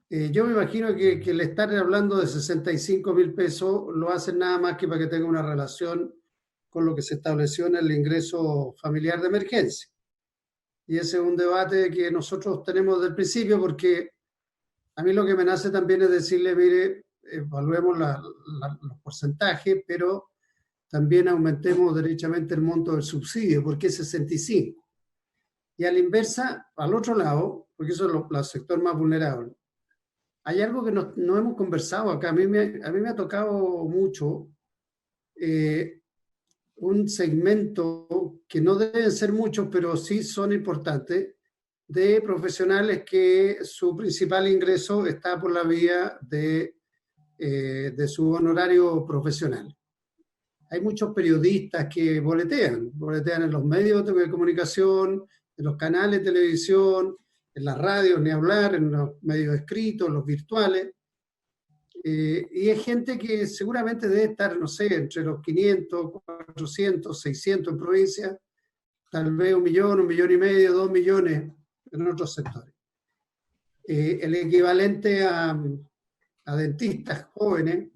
Yo me imagino que el estar hablando de 65.000 pesos lo hacen nada más que para que tenga una relación con lo que se estableció en el ingreso familiar de emergencia. Y ese es un debate que nosotros tenemos desde el principio, porque a mí lo que me nace también es decirle, mire, evaluemos los porcentajes, pero también aumentemos derechamente el monto del subsidio, porque es 65. Y a la inversa, al otro lado, porque eso es el sector más vulnerable, hay algo que no hemos conversado acá. A mí me ha tocado mucho un segmento que no deben ser muchos, pero sí son importantes, de profesionales que su principal ingreso está por la vía de su honorario profesional. Hay muchos periodistas que boletean en los medios de comunicación, en los canales de televisión, en las radios, ni hablar, en los medios escritos, los virtuales. Y es gente que seguramente debe estar, no sé, entre los 500, 400, 600 en provincia, tal vez 1 millón, 1,5 millones, 2 millones en otros sectores. El equivalente a dentistas jóvenes,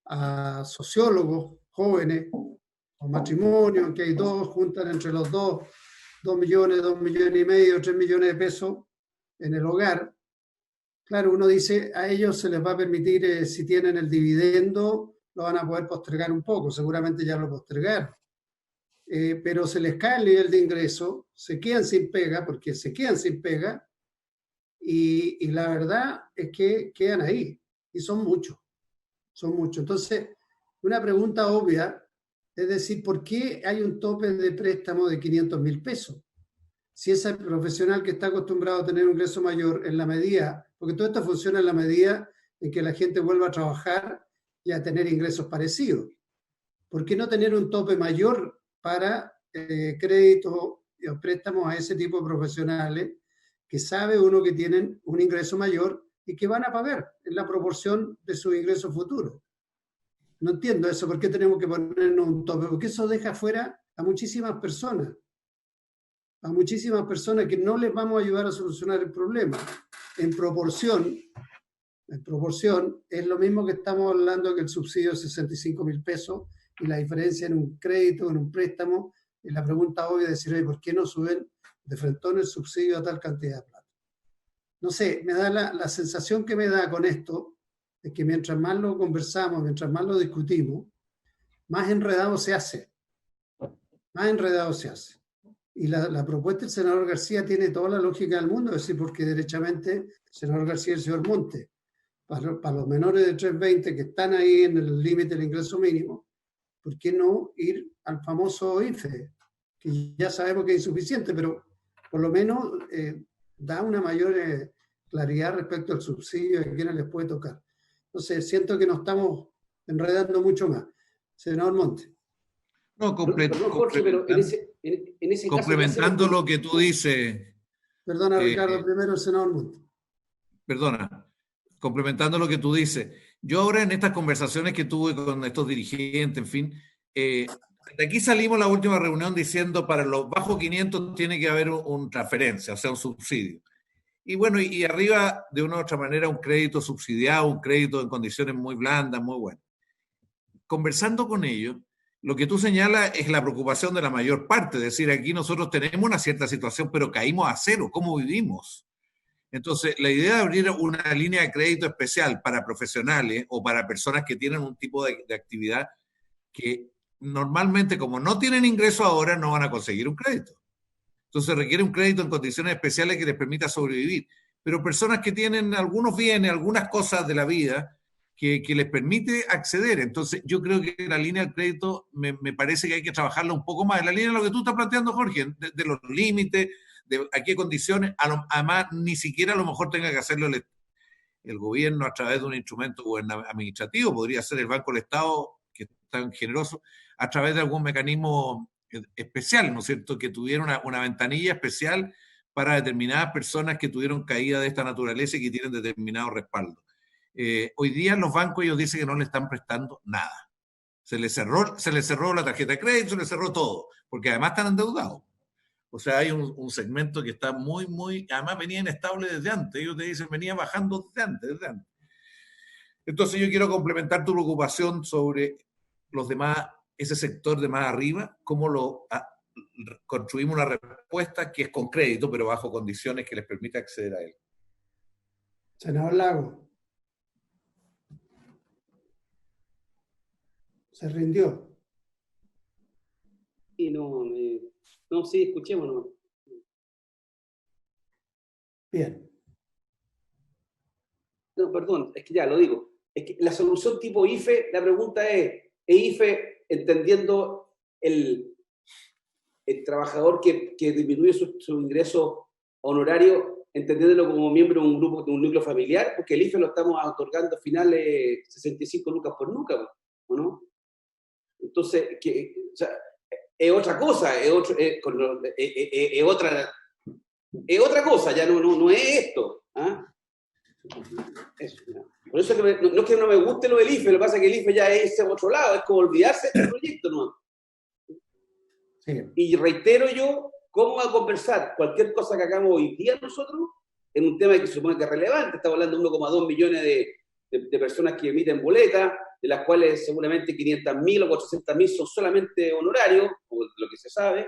a sociólogos jóvenes, o matrimonios, que hay dos, juntan entre los dos 2 millones, 2,5 millones, 3 millones de pesos en el hogar. Claro, uno dice, a ellos se les va a permitir, si tienen el dividendo, lo van a poder postergar un poco, seguramente ya lo postergaron. Pero se les cae el nivel de ingreso, se quedan sin pega, porque se quedan sin pega, y la verdad es que quedan ahí, y son muchos, son muchos. Entonces, una pregunta obvia es decir, ¿por qué hay un tope de préstamo de 500.000 pesos? Si ese profesional que está acostumbrado a tener un ingreso mayor en la medida, porque todo esto funciona en la medida en que la gente vuelva a trabajar y a tener ingresos parecidos. ¿Por qué no tener un tope mayor para créditos o préstamos a ese tipo de profesionales que sabe uno que tienen un ingreso mayor y que van a pagar en la proporción de sus ingresos futuros? No entiendo eso, ¿por qué tenemos que ponernos un tope? Porque eso deja fuera a muchísimas personas que no les vamos a ayudar a solucionar el problema. En proporción, es lo mismo que estamos hablando que el subsidio de 65.000 pesos y la diferencia en un crédito, en un préstamo. Y la pregunta obvia es decir, oye, ¿por qué no suben de frentón el subsidio a tal cantidad de plata? No sé, me da la sensación que me da con esto es que mientras más lo conversamos, mientras más lo discutimos, más enredado se hace. Más enredado se hace. Y la propuesta del senador García tiene toda la lógica del mundo, es decir, porque derechamente el senador García y el señor Monte, para los menores de 320 que están ahí en el límite del ingreso mínimo, ¿por qué no ir al famoso IFE? Que ya sabemos que es insuficiente, pero por lo menos da una mayor claridad respecto al subsidio y a quienes les puede tocar. Entonces, siento que nos estamos enredando mucho más. Senador Monte. No, Perdón, Jorge, pero en ese complementando caso, lo que tú dices. Perdona, Ricardo, primero el senador Monte. Perdona, complementando lo que tú dices. Yo ahora en estas conversaciones que tuve con estos dirigentes, en fin, de aquí salimos la última reunión diciendo para los bajo 500 tiene que haber una transferencia, o sea, un subsidio. Y bueno, y arriba, de una u otra manera, un crédito subsidiado, un crédito en condiciones muy blandas, muy buenas. Conversando con ellos, lo que tú señalas es la preocupación de la mayor parte, es decir, aquí nosotros tenemos una cierta situación, pero caímos a cero, ¿cómo vivimos? Entonces, la idea de abrir una línea de crédito especial para profesionales o para personas que tienen un tipo de actividad que normalmente, como no tienen ingreso ahora, no van a conseguir un crédito. Entonces requiere un crédito en condiciones especiales que les permita sobrevivir. Pero personas que tienen algunos bienes, algunas cosas de la vida que les permite acceder. Entonces yo creo que la línea de crédito me parece que hay que trabajarla un poco más. En la línea de lo que tú estás planteando, Jorge, de los límites, de a qué condiciones. Además, ni siquiera a lo mejor tenga que hacerlo el gobierno a través de un instrumento administrativo. Podría ser el Banco del Estado, que es tan generoso, a través de algún mecanismo especial, ¿no es cierto?, que tuviera una ventanilla especial para determinadas personas que tuvieron caída de esta naturaleza y que tienen determinado respaldo. Hoy día en los bancos ellos dicen que no le están prestando nada. Se les cerró la tarjeta de crédito, se les cerró todo, porque además están endeudados. O sea, hay un segmento que está muy, además venía inestable desde antes. Ellos te dicen, venía bajando desde antes. Entonces yo quiero complementar tu preocupación sobre los demás, ese sector de más arriba, cómo construimos una respuesta que es con crédito, pero bajo condiciones que les permita acceder a él. Senador Lago. Se rindió. Y no, sí, escuchémonos. Bien. No, perdón, es que ya lo digo. Es que la solución tipo IFE, la pregunta es IFE entendiendo el trabajador que disminuye su ingreso honorario, entendiéndolo como miembro de un grupo, de un núcleo familiar, porque el IFE lo estamos otorgando al final 65 lucas por nuca, ¿o no? Entonces, o sea, es otra cosa, es otra cosa, ya no es esto. ¿Ah? Eso, por eso es que no es que no me guste lo del IFE, lo que pasa es que el IFE ya es a otro lado, es como olvidarse del proyecto, ¿no? Sí. Y reitero yo, ¿cómo va a conversar cualquier cosa que hagamos hoy día nosotros en un tema que se supone que es relevante? Estamos hablando de 1,2 millones de personas que emiten boletas, de las cuales seguramente 500.000 o 400.000 son solamente honorarios, por lo que se sabe.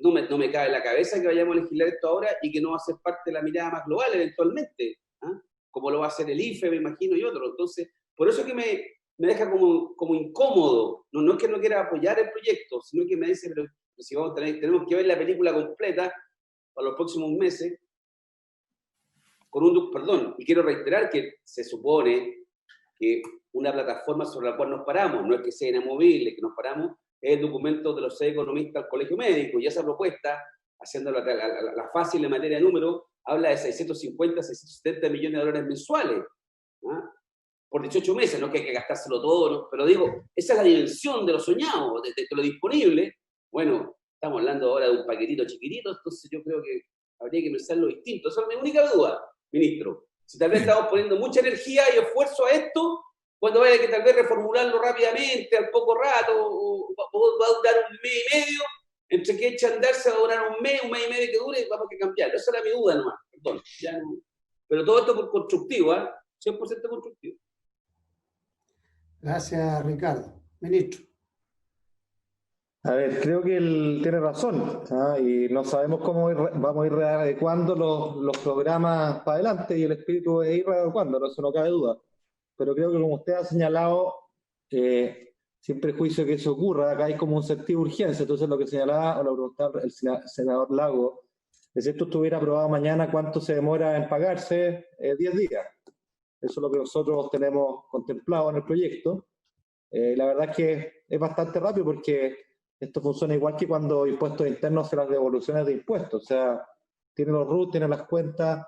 No me cabe en la cabeza que vayamos a legislar esto ahora y que no va a ser parte de la mirada más global eventualmente, ¿ah? Como lo va a hacer el IFE, me imagino, y otros. Entonces, por eso es que me deja como incómodo. No es que no quiera apoyar el proyecto, sino que me dice, pero si tenemos que ver la película completa para los próximos meses, perdón, y quiero reiterar que se supone que una plataforma sobre la cual nos paramos, no es que sea inamovible, que nos paramos, es el documento de los 6 economistas del Colegio Médico, y esa propuesta, haciendo la fácil en materia de números, habla de 650, 670 millones de dólares mensuales, ¿ah? Por 18 meses, no que hay que gastárselo todo, ¿no? Pero digo, esa es la dimensión de lo soñado, de lo disponible. Bueno, estamos hablando ahora de un paquetito chiquitito, entonces yo creo que habría que pensarlo distinto. Esa es mi única duda, ministro. Si tal vez estamos poniendo mucha energía y esfuerzo a esto, cuando vaya que tal vez reformularlo rápidamente, al poco rato, o va a durar un mes y medio, entre que echa a andar se va a durar un mes y medio que dure, vamos a que cambiarlo. Esa era mi duda nomás, perdón. Ya no. Pero todo esto por constructivo, ¿eh? 100% constructivo. Gracias, Ricardo. Ministro. A ver, creo que él tiene razón, ¿ah? Y no sabemos cómo vamos a ir readecuando los programas para adelante, y el espíritu es ir readecuando, eso no cabe duda. Pero creo que, como usted ha señalado, sin prejuicio que eso ocurra, acá hay como un sentido de urgencia. Entonces, lo que señalaba o lo preguntaba el senador Lago, es si esto estuviera aprobado mañana, ¿cuánto se demora en pagarse? 10 días. Eso es lo que nosotros tenemos contemplado en el proyecto. La verdad es que es bastante rápido, porque esto funciona igual que cuando impuestos internos hacen las devoluciones de impuestos. O sea, tiene los RUT, tiene las cuentas.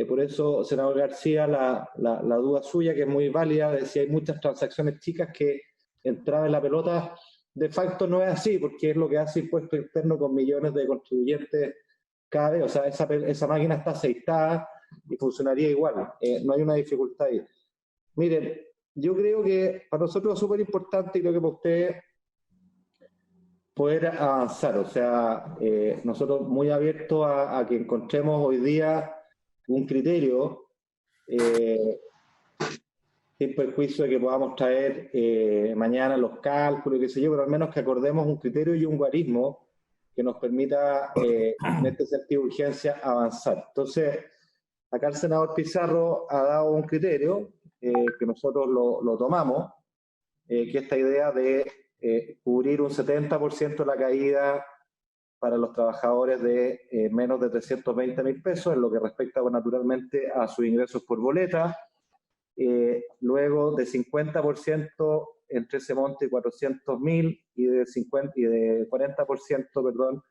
Por eso, senador García, la duda suya, que es muy válida, de si hay muchas transacciones chicas que entraban en la pelota, de facto no es así, porque es lo que hace impuesto interno con millones de contribuyentes cada vez. O sea, esa máquina está aceitada y funcionaría igual. No hay una dificultad ahí. Miren, yo creo que para nosotros es súper importante, y creo que para usted, poder avanzar. O sea, nosotros muy abiertos a que encontremos hoy día un criterio, sin perjuicio de que podamos traer mañana los cálculos, qué sé yo, pero al menos que acordemos un criterio y un guarismo que nos permita, en este sentido de urgencia, avanzar. Entonces, acá el senador Pizarro ha dado un criterio que nosotros lo tomamos, que es esta idea de cubrir un 70% de la caída para los trabajadores de menos de 320.000 pesos, en lo que respecta, pues, naturalmente a sus ingresos por boleta, luego de 50% entre ese monte y 400.000, y de 40%, perdón,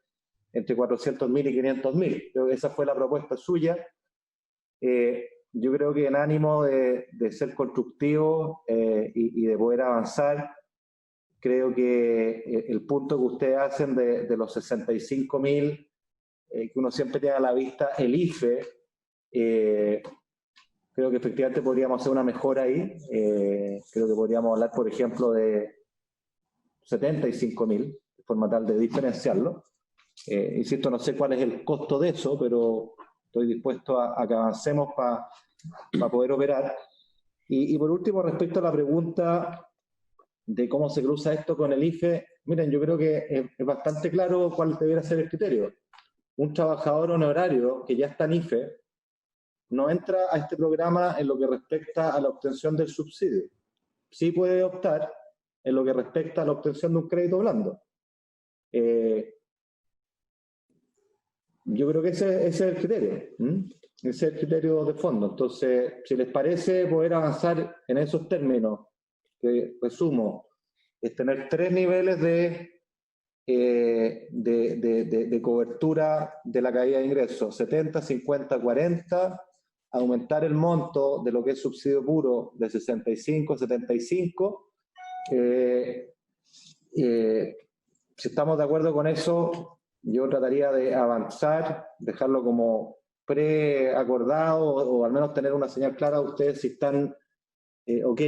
entre 400.000 y 500.000. Creo que esa fue la propuesta suya. Yo creo que en ánimo de ser constructivo y de poder avanzar, creo que el punto que ustedes hacen de los 65.000, que uno siempre tiene a la vista el IFE, creo que efectivamente podríamos hacer una mejora ahí. Creo que podríamos hablar, por ejemplo, de 75.000, de forma tal de diferenciarlo. Insisto, no sé cuál es el costo de eso, pero estoy dispuesto a que avancemos para poder operar. Y por último, respecto a la pregunta de cómo se cruza esto con el IFE, miren, yo creo que es bastante claro cuál debería ser el criterio. Un trabajador honorario que ya está en IFE no entra a este programa en lo que respecta a la obtención del subsidio. Sí puede optar en lo que respecta a la obtención de un crédito blando. Yo creo que ese es el criterio. Ese es el criterio de fondo. Entonces, si les parece poder avanzar en esos términos, que resumo, es tener 3 niveles de cobertura de la caída de ingresos: 70, 50, 40, aumentar el monto de lo que es subsidio puro de 65 a 75. Si estamos de acuerdo con eso, yo trataría de avanzar, dejarlo como preacordado, o al menos tener una señal clara de ustedes si están ok,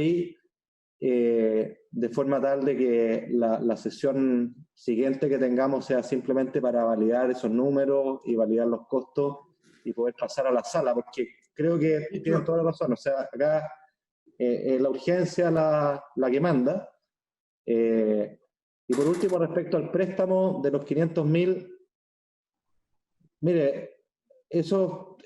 de forma tal de que la sesión siguiente que tengamos sea simplemente para validar esos números y validar los costos y poder pasar a la sala, porque creo que tienen toda la razón. O sea, acá la urgencia la que manda. Y por último, respecto al préstamo de los 500.000, mire, eso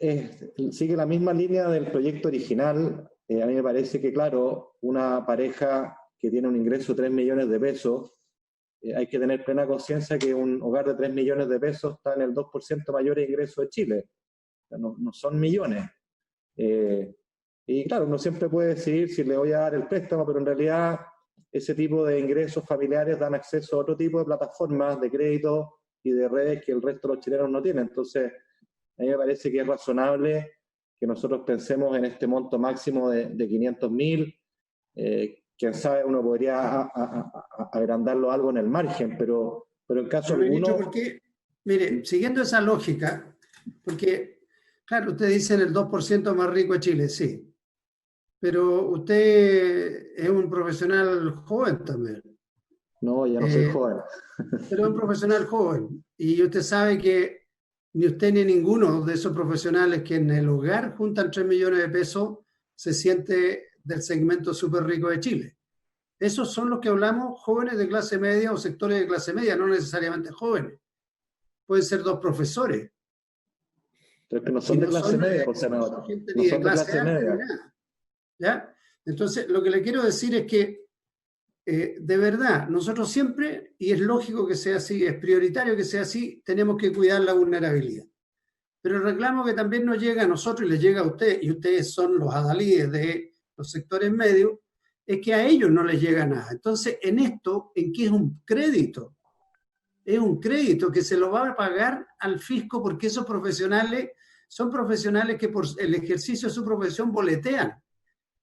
sigue la misma línea del proyecto original. A mí me parece que, claro, una pareja que tiene un ingreso de 3 millones de pesos, hay que tener plena conciencia que un hogar de 3 millones de pesos está en el 2% mayor de ingresos de Chile. O sea, no son millones. Y claro, uno siempre puede decidir si le voy a dar el préstamo, pero en realidad ese tipo de ingresos familiares dan acceso a otro tipo de plataformas de crédito y de redes que el resto de los chilenos no tienen. Entonces, a mí me parece que es razonable que nosotros pensemos en este monto máximo de 500.000. Quién sabe, uno podría agrandarlo algo en el margen, pero en caso alguno... Porque, mire, siguiendo esa lógica, porque, claro, usted dice el 2% más rico de Chile, sí, pero usted es un profesional joven también. No, ya no soy joven. Pero es un profesional joven, y usted sabe que ni usted ni ninguno de esos profesionales que en el hogar juntan 3 millones de pesos se siente del segmento súper rico de Chile. Esos son los que hablamos, jóvenes de clase media o sectores de clase media, no necesariamente jóvenes. Pueden ser 2 profesores. Pero que no son de clase media, o sea, no son de clase media. ¿Ya? Entonces, lo que le quiero decir es que, de verdad, nosotros siempre, y es lógico que sea así, es prioritario que sea así, tenemos que cuidar la vulnerabilidad. Pero el reclamo que también nos llega a nosotros y les llega a usted, y ustedes son los adalides de los sectores medios, es que a ellos no les llega nada. Entonces, en esto, ¿en qué es un crédito? Es un crédito que se lo va a pagar al fisco porque esos profesionales son profesionales que por el ejercicio de su profesión boletean.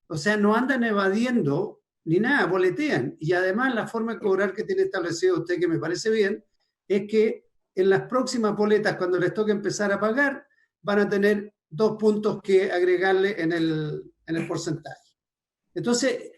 O sea, no andan evadiendo ni nada, boletean. Y además la forma de cobrar que tiene establecido usted, que me parece bien, es que en las próximas boletas, cuando les toque empezar a pagar, van a tener 2 puntos que agregarle en el porcentaje. Entonces,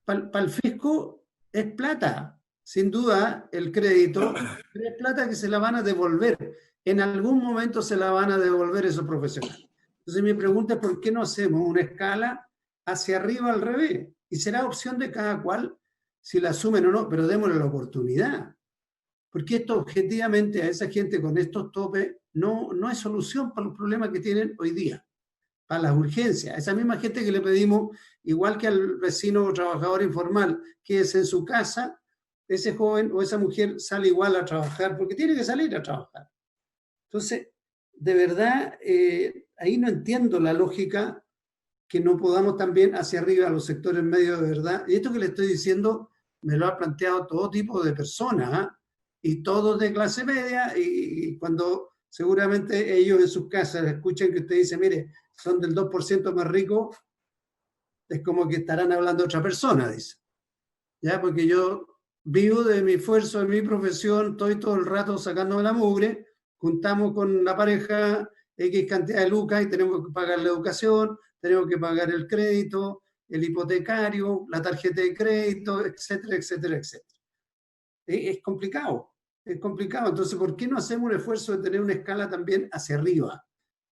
para el fisco es plata, sin duda, el crédito, pero es plata que se la van a devolver. En algún momento se la van a devolver esos profesionales. Entonces mi pregunta es, ¿por qué no hacemos una escala hacia arriba al revés? Y será opción de cada cual si la asumen o no, pero démosle la oportunidad. Porque esto objetivamente a esa gente con estos topes no es solución para los problemas que tienen hoy día, para las urgencias. Esa misma gente que le pedimos, igual que al vecino o trabajador informal, que es en su casa, ese joven o esa mujer sale igual a trabajar, porque tiene que salir a trabajar. Entonces, de verdad, ahí no entiendo la lógica que no podamos también hacia arriba a los sectores medios de verdad. Y esto que le estoy diciendo me lo ha planteado todo tipo de personas, ¿eh? Y todos de clase media, y cuando seguramente ellos en sus casas escuchan que usted dice, mire, son del 2% más ricos, es como que estarán hablando de otra persona, dice. ¿Ya? Porque yo vivo de mi esfuerzo, de mi profesión, estoy todo el rato sacándome la mugre, juntamos con la pareja X cantidad de lucas y tenemos que pagar la educación, tenemos que pagar el crédito, el hipotecario, la tarjeta de crédito, etcétera, etcétera, etcétera. Es complicado, es complicado. Entonces, ¿por qué no hacemos un esfuerzo de tener una escala también hacia arriba?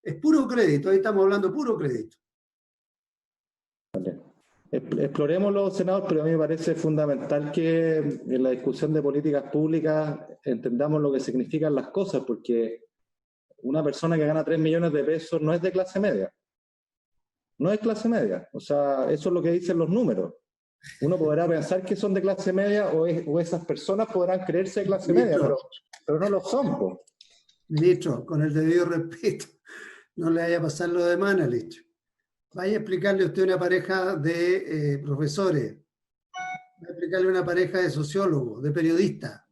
Es puro crédito, ahí estamos hablando puro crédito. Explorémoslo, senador, pero a mí me parece fundamental que en la discusión de políticas públicas entendamos lo que significan las cosas, porque una persona que gana 3 millones de pesos no es de clase media. No es clase media. O sea, eso es lo que dicen los números. Uno podrá pensar que son de clase media o esas personas podrán creerse de clase media, pero no lo son. Po. Ministro, con el debido respeto, no le vaya a pasar lo de Manelich. Vaya a explicarle a usted una pareja de profesores, vaya a explicarle una pareja de sociólogos, de periodistas,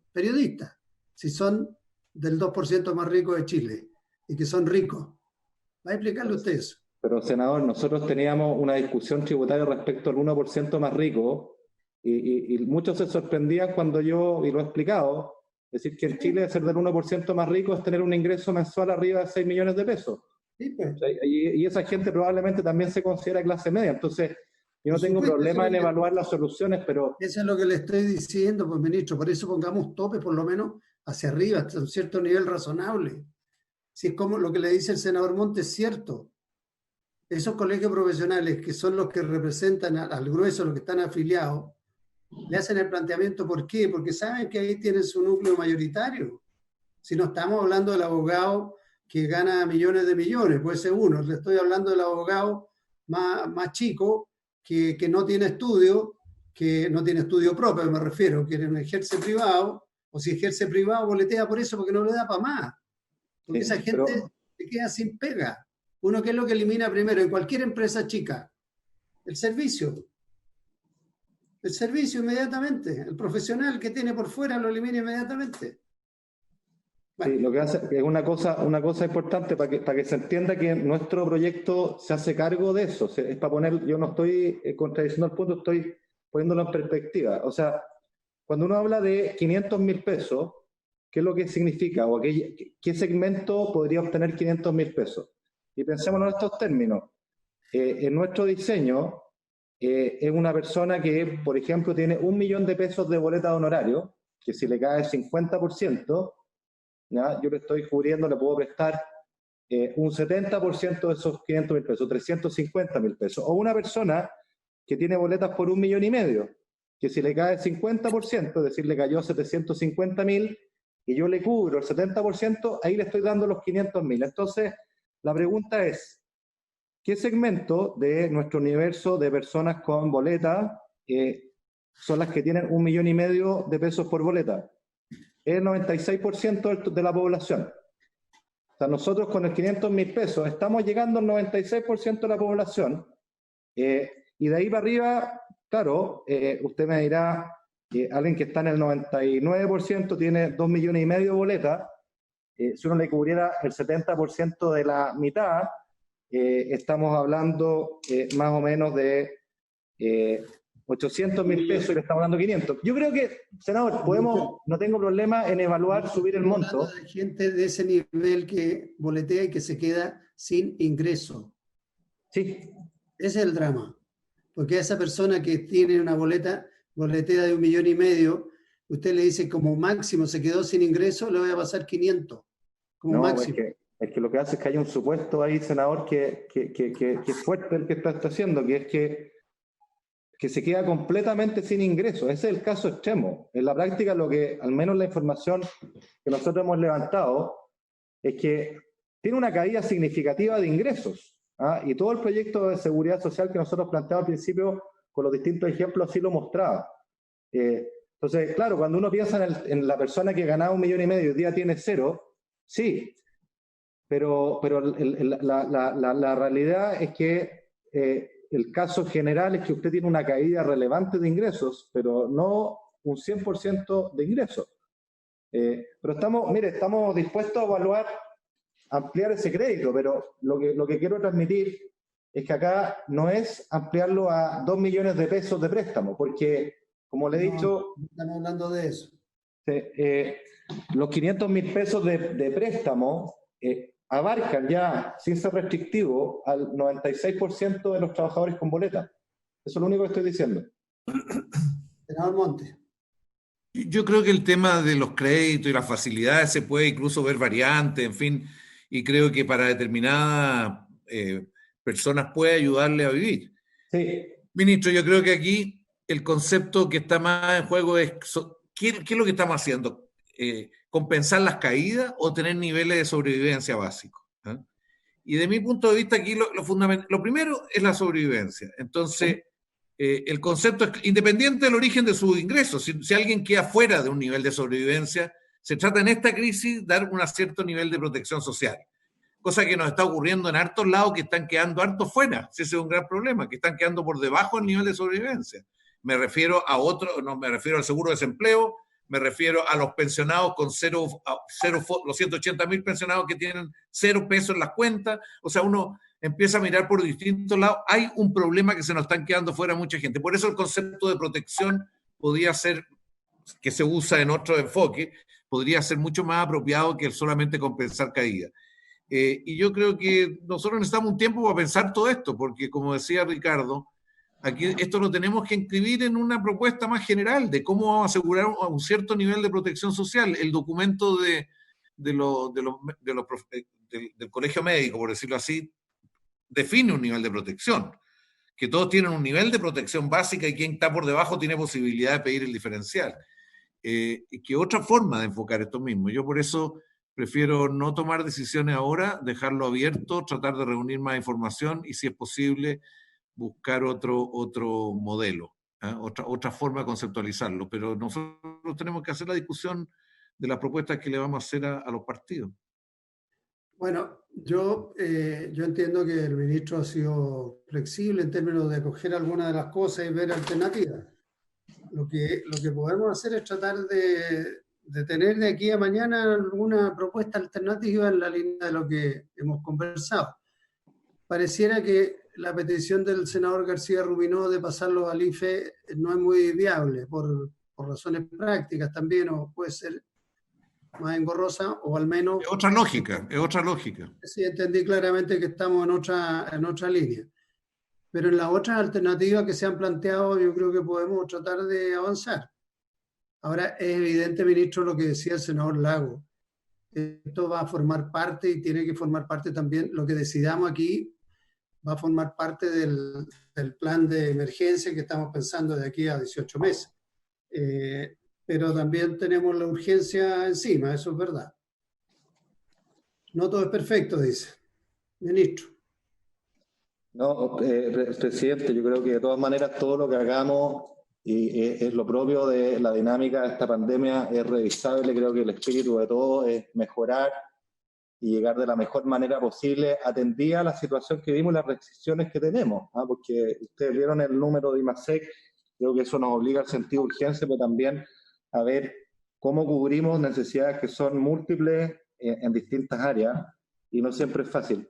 si son del 2% más ricos de Chile y que son ricos. Vaya a explicarle a usted eso. Pero, senador, nosotros teníamos una discusión tributaria respecto al 1% más rico y muchos se sorprendían cuando yo, y lo he explicado, decir que en Chile ser del 1% más rico es tener un ingreso mensual arriba de 6 millones de pesos. Sí, pues. O sea, y esa gente probablemente también se considera clase media. Entonces, yo no tengo problema en evaluar las soluciones, pero... Eso es lo que le estoy diciendo, pues, ministro. Por eso pongamos tope, por lo menos, hacia arriba, hasta un cierto nivel razonable. Si es como lo que le dice el senador Montes, es cierto. Esos colegios profesionales, que son los que representan al grueso, los que están afiliados, le hacen el planteamiento. ¿Por qué? Porque saben que ahí tienen su núcleo mayoritario. Si no estamos hablando del abogado que gana millones de millones, puede ser uno. Le estoy hablando del abogado más chico, que no tiene estudio propio, me refiero, que no ejerce privado, o si ejerce privado, boletea por eso porque no le da para más. Porque esa gente se queda sin pega. Uno, ¿qué es lo que elimina primero en cualquier empresa chica? El servicio. El servicio inmediatamente. El profesional que tiene por fuera lo elimina inmediatamente. Sí, lo que hace es una cosa importante para que se entienda que nuestro proyecto se hace cargo de eso. Es para poner, yo no estoy contradiciendo el punto, estoy poniéndolo en perspectiva. O sea, cuando uno habla de 500.000 pesos, ¿qué es lo que significa? ¿O qué segmento podría obtener 500.000 pesos? Y pensémoslo en estos términos. En nuestro diseño, es una persona que, por ejemplo, tiene 1 millón de pesos de boleta de honorario, que si le cae el 50%, ¿ya? Yo le estoy cubriendo, le puedo prestar un 70% de esos 500.000 pesos, 350.000 pesos. O una persona que tiene boletas por 1,5 millones, que si le cae el 50%, es decir, le cayó 750.000 y yo le cubro el 70%, ahí le estoy dando los 500.000. Entonces, la pregunta es, ¿qué segmento de nuestro universo de personas con boleta son las que tienen 1,5 millones de pesos por boleta? Es el 96% de la población. O sea, nosotros con el 500.000 pesos estamos llegando al 96% de la población. Y de ahí para arriba, claro, usted me dirá, alguien que está en el 99% tiene 2,5 millones de boletas. Si uno le cubriera el 70% de la mitad, estamos hablando más o menos de 800.000 pesos y le estamos dando 500. Yo creo que, senador, no tengo problema en evaluar, subir el monto. De gente de ese nivel que boletea y que se queda sin ingreso. Sí. Ese es el drama. Porque a esa persona que tiene una boletea de 1,5 millones, usted le dice como máximo se quedó sin ingreso, le voy a pasar 500. Como máximo. Es que lo que hace es que hay un supuesto ahí, senador, que es fuerte el que está haciendo, que es que se queda completamente sin ingresos. Ese es el caso extremo. En la práctica, lo que, al menos la información que nosotros hemos levantado, es que tiene una caída significativa de ingresos. Y todo el proyecto de seguridad social que nosotros planteamos al principio, con los distintos ejemplos, así lo mostraba. Entonces, claro, cuando uno piensa en la persona que ganaba 1,5 millones y hoy día tiene 0, sí, pero la realidad es que el caso general es que usted tiene una caída relevante de ingresos, pero no un 100% de ingresos. Pero estamos dispuestos a evaluar, ampliar ese crédito, pero lo que quiero transmitir es que acá no es ampliarlo a 2 millones de pesos de préstamo, porque, como le he dicho... No estamos hablando de eso. Los 500.000 pesos de préstamo abarcan ya, sin ser restrictivo, al 96% de los trabajadores con boleta. Eso es lo único que estoy diciendo. Senador Montes. Yo creo que el tema de los créditos y las facilidades se puede incluso ver variante, en fin, y creo que para determinadas personas puede ayudarle a vivir. Sí. Ministro, yo creo que aquí el concepto que está más en juego es ¿qué es lo que estamos haciendo? ¿Compensar las caídas o tener niveles de sobrevivencia básicos? Y de mi punto de vista aquí lo primero es la sobrevivencia. Entonces, el concepto es independiente del origen de sus ingresos. Si alguien queda fuera de un nivel de sobrevivencia, se trata en esta crisis dar un cierto nivel de protección social. Cosa que nos está ocurriendo en hartos lados que están quedando hartos fuera. Ese es un gran problema, que están quedando por debajo del nivel de sobrevivencia. Me refiero a no me refiero al seguro de desempleo, me refiero a los pensionados con los 180.000 pensionados que tienen 0 pesos en las cuentas. O sea, uno empieza a mirar por distintos lados. Hay un problema que se nos están quedando fuera mucha gente. Por eso el concepto de protección podría ser, que se usa en otro enfoque, podría ser mucho más apropiado que el solamente compensar caídas. Y yo creo que nosotros necesitamos un tiempo para pensar todo esto, porque como decía Ricardo, aquí esto lo tenemos que inscribir en una propuesta más general de cómo vamos a asegurar un cierto nivel de protección social. El documento del colegio médico, por decirlo así, define un nivel de protección, que todos tienen un nivel de protección básica y quien está por debajo tiene posibilidad de pedir el diferencial. Que otra forma de enfocar esto mismo. Yo por eso prefiero no tomar decisiones ahora, dejarlo abierto, tratar de reunir más información y si es posible buscar otro modelo, otra forma de conceptualizarlo, pero nosotros tenemos que hacer la discusión de las propuestas que le vamos a hacer a los partidos. Bueno, yo entiendo que el ministro ha sido flexible en términos de coger algunas de las cosas y ver alternativas. Lo que podemos hacer es tratar de tener de aquí a mañana alguna propuesta alternativa en la línea de lo que hemos conversado. Pareciera que la petición del senador García Rubinó de pasarlo al IFE no es muy viable por razones prácticas también, o puede ser más engorrosa, o al menos... Es otra lógica, es otra lógica. Sí, entendí claramente que estamos en otra línea. Pero en las otras alternativas que se han planteado, yo creo que podemos tratar de avanzar. Ahora, es evidente, ministro, lo que decía el senador Lago. Esto va a formar parte y tiene que formar parte también, lo que decidamos aquí, va a formar parte del plan de emergencia que estamos pensando de aquí a 18 meses. Pero también tenemos la urgencia encima, eso es verdad. No todo es perfecto, dice. Ministro. No, presidente, yo creo que de todas maneras todo lo que hagamos y es lo propio de la dinámica de esta pandemia, es revisable. Creo que el espíritu de todo es mejorar y llegar de la mejor manera posible, atendida a la situación que vimos y las restricciones que tenemos, ¿ah? Porque ustedes vieron el número de IMASEC, creo que eso nos obliga al sentido de urgencia, pero también a ver cómo cubrimos necesidades que son múltiples en distintas áreas y no siempre es fácil.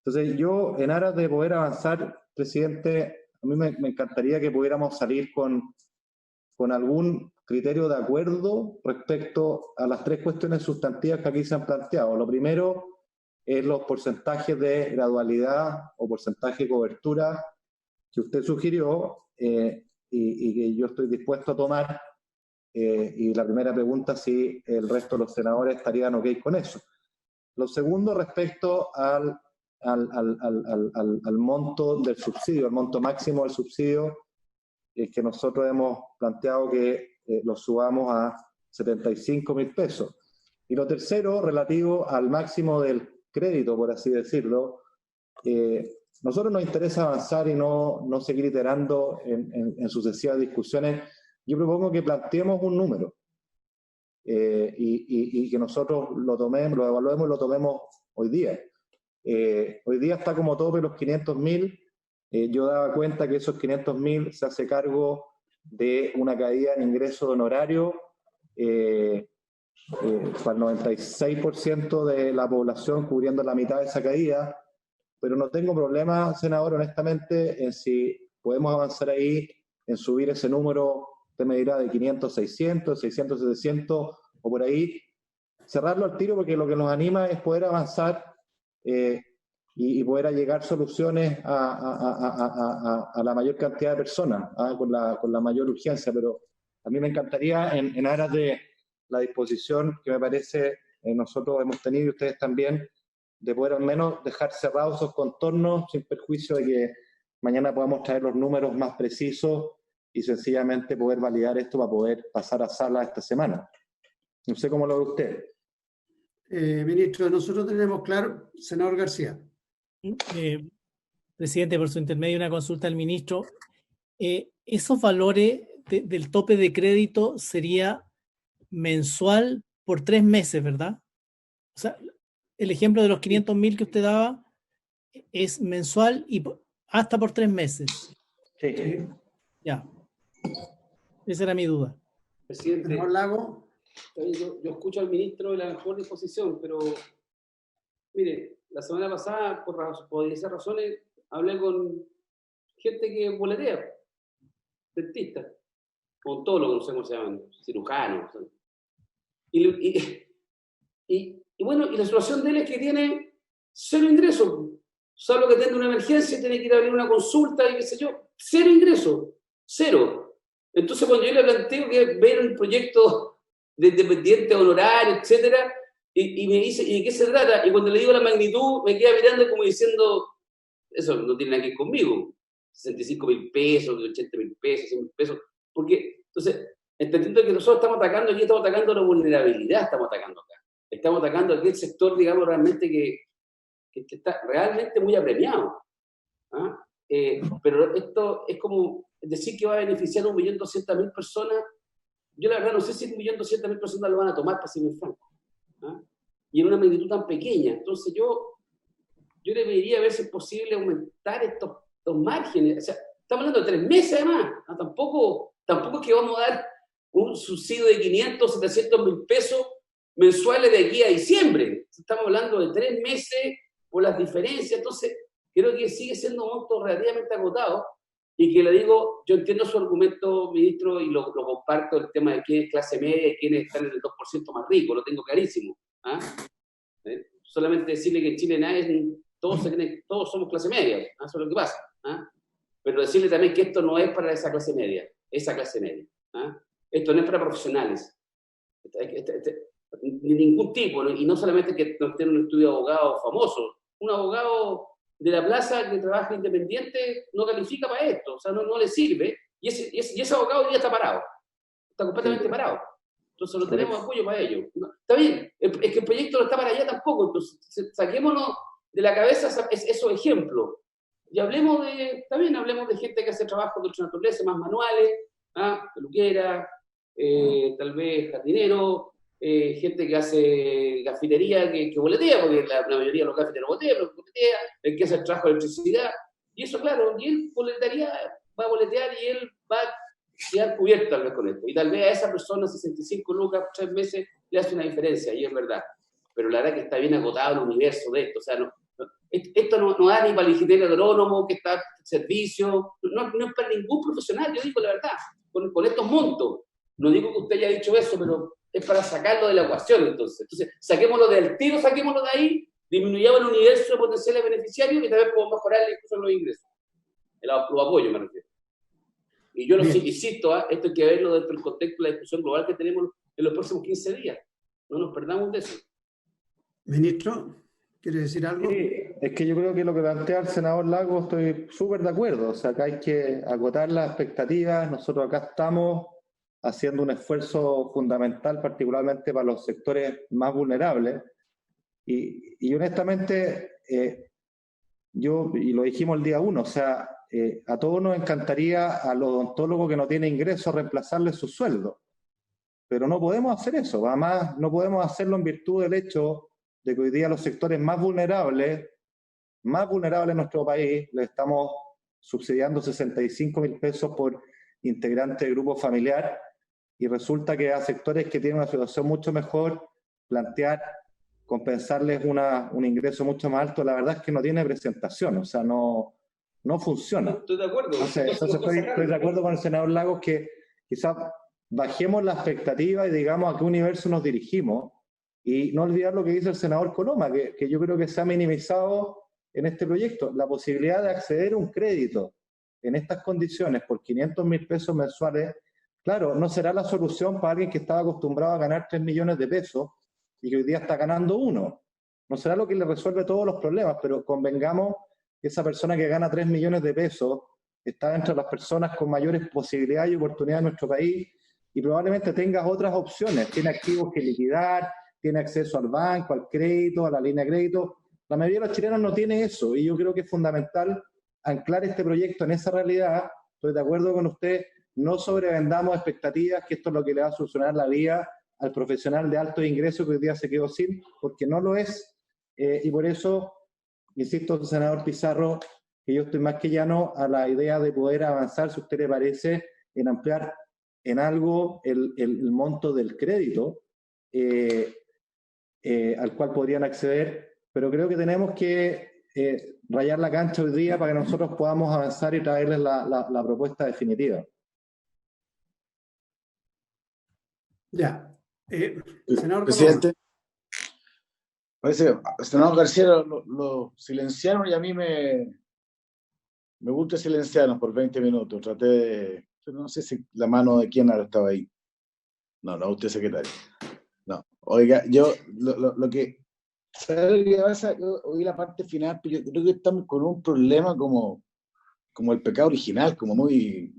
Entonces yo, en aras de poder avanzar, presidente, a mí me encantaría que pudiéramos salir con algún criterio de acuerdo respecto a las tres cuestiones sustantivas que aquí se han planteado. Lo primero es los porcentajes de gradualidad o porcentaje de cobertura que usted sugirió y que yo estoy dispuesto a tomar. Y la primera pregunta, si el resto de los senadores estarían ok con eso. Lo segundo, respecto al monto del subsidio, el monto máximo del subsidio, que nosotros hemos planteado que lo subamos a 75.000 pesos. Y lo tercero, relativo al máximo del crédito, por así decirlo, nosotros nos interesa avanzar y no seguir iterando en sucesivas discusiones. Yo propongo que planteemos un número y que nosotros lo tomemos, lo evaluemos y lo tomemos hoy día. Hoy día está como tope los 500.000. Yo daba cuenta que esos 500.000 se hace cargo de una caída en ingreso de honorario para el 96% de la población, cubriendo la mitad de esa caída, pero no tengo problema, senador, honestamente, en si podemos avanzar ahí, en subir ese número, usted me dirá, de 500, 600, 600, 700, o por ahí, cerrarlo al tiro, porque lo que nos anima es poder avanzar y poder llegar soluciones a la mayor cantidad de personas, con la mayor urgencia. Pero a mí me encantaría, en aras de la disposición que me parece nosotros hemos tenido y ustedes también, de poder al menos dejar cerrados esos contornos sin perjuicio de que mañana podamos traer los números más precisos y sencillamente poder validar esto para poder pasar a sala esta semana. No sé cómo lo ve usted. Ministro, nosotros tenemos claro, senador García. Presidente, por su intermedio, una consulta al ministro. Esos valores del tope de crédito sería mensual por 3 meses, ¿verdad? O sea, el ejemplo de los 500.000 que usted daba es mensual y hasta por 3 meses. Sí. Ya. Esa era mi duda. Presidente, Senador Lago. yo escucho al ministro de la mejor disposición, pero mire, la semana pasada, por esas razones, hablé con gente que boletea, dentistas, odontólogos, no sé cómo se llaman, cirujanos. Y bueno, y la situación de él es que tiene 0 ingresos. Salvo que tenga una emergencia y tiene que ir a abrir una consulta y qué sé yo. 0 ingresos. 0. Entonces, cuando yo le planteo que ver un proyecto de dependiente honorario, etcétera, y me dice, ¿y de qué se trata? Y cuando le digo la magnitud, me queda mirando como diciendo, eso no tiene nada que ver conmigo. 65.000 pesos, 80.000 pesos, 100.000 pesos. Porque, entonces, entendiendo que nosotros estamos atacando aquí, estamos atacando la vulnerabilidad, estamos atacando acá. Estamos atacando aquel sector, digamos, realmente que está realmente muy apremiado. ¿Ah? Pero esto es como decir que va a beneficiar a 1.200.000 personas. Yo la verdad no sé si 1.200.000 personas lo van a tomar, para ser muy franco. ¿Ah? y en una magnitud tan pequeña. Entonces yo le pediría a ver si es posible aumentar estos márgenes. O sea, estamos hablando de 3 meses además. ¿No? Tampoco es que vamos a dar un subsidio de 500, 700 mil pesos mensuales de aquí a diciembre. Estamos hablando de 3 meses por las diferencias. Entonces, creo que sigue siendo un monto relativamente agotado y que le digo, yo entiendo su argumento, ministro, y lo comparto, el tema de quién es clase media y quiénes están en el 2% más rico, lo tengo clarísimo. ¿Ah? Solamente decirle que en Chile todos somos clase media, ¿ah? Eso es lo que pasa. ¿Ah? Pero decirle también que esto no es para esa clase media. ¿Ah? Esto no es para profesionales. De ningún tipo, ¿no? Y no solamente que no tiene un estudio de abogado famoso, un abogado de la plaza que trabaja independiente no califica para esto, o sea, no le sirve, y ese abogado hoy día está parado, está completamente parado. Entonces no tenemos apoyo para ello. No, está bien, es que el proyecto no está para allá tampoco, entonces saquémonos de la cabeza esos ejemplos. Y hablemos de gente que hace trabajos de otra naturaleza, más manuales, peluquera, tal vez jardinero, gente que hace gafinería, que boletea, porque la mayoría de los gafiteros boletea, el que hace el trabajo de electricidad, y eso claro, y él va a boletear y él va a quedar cubierto tal vez con esto, y tal vez a esa persona 65 lucas, 3 meses, le hace una diferencia, y es verdad, pero la verdad que está bien agotado el universo de esto, o sea, esto no da ni para el ingeniero agrónomo que está en servicio, no es para ningún profesional, yo digo la verdad, con estos montos. No digo que usted haya dicho eso, pero es para sacarlo de la ecuación, entonces. Saquémoslo del tiro, saquémoslo de ahí, disminuyamos el universo de potenciales beneficiarios y tal vez podemos mejorar incluso los ingresos. Los apoyos, me refiero. Y yo insisto, esto hay que verlo dentro del contexto de la discusión global que tenemos en los próximos 15 días. No nos perdamos de eso. Ministro, ¿quiere decir algo? Sí, es que yo creo que lo que plantea el senador Lago estoy súper de acuerdo. O sea, acá hay que acotar las expectativas. Nosotros acá estamos haciendo un esfuerzo fundamental, particularmente para los sectores más vulnerables. Y honestamente, y lo dijimos el día 1, o sea, a todos nos encantaría al odontólogo que no tiene ingresos reemplazarle su sueldo. Pero no podemos hacer eso. Además, no podemos hacerlo en virtud del hecho de que hoy día los sectores más vulnerables en nuestro país, le estamos subsidiando 65 mil pesos por integrante del grupo familiar, y resulta que a sectores que tienen una situación mucho mejor, compensarles un ingreso mucho más alto, la verdad es que no tiene presentación, o sea, no funciona. Estoy de acuerdo. Entonces estoy de acuerdo con el senador Lagos que quizás bajemos la expectativa y digamos a qué universo nos dirigimos, y no olvidar lo que dice el senador Coloma, que yo creo que se ha minimizado en este proyecto, la posibilidad de acceder a un crédito en estas condiciones por 500 mil pesos mensuales. Claro, no será la solución para alguien que estaba acostumbrado a ganar 3 millones de pesos y que hoy día está ganando 1. No será lo que le resuelve todos los problemas, pero convengamos que esa persona que gana 3 millones de pesos está entre las personas con mayores posibilidades y oportunidades en nuestro país, y probablemente tenga otras opciones. Tiene activos que liquidar, tiene acceso al banco, al crédito, a la línea de crédito. La mayoría de los chilenos no tiene eso, y yo creo que es fundamental anclar este proyecto en esa realidad. Estoy de acuerdo con usted, no sobrevendamos expectativas que esto es lo que le va a solucionar la vida al profesional de alto ingreso que hoy día se quedó sin, porque no lo es, y por eso, insisto, senador Pizarro, que yo estoy más que llano a la idea de poder avanzar, si a usted le parece, en ampliar en algo el monto del crédito al cual podrían acceder, pero creo que tenemos que rayar la cancha hoy día para que nosotros podamos avanzar y traerles la propuesta definitiva. Ya. Senador Presidente, parece que el senador García lo silenciaron, y a mí me gusta silenciarnos por 20 minutos. Traté de... No sé si la mano de quién ahora estaba ahí. No, usted secretario. No, oiga, yo lo que... ¿Sabe lo que pasa? Yo oí la parte final, pero yo creo que estamos con un problema como el pecado original, como muy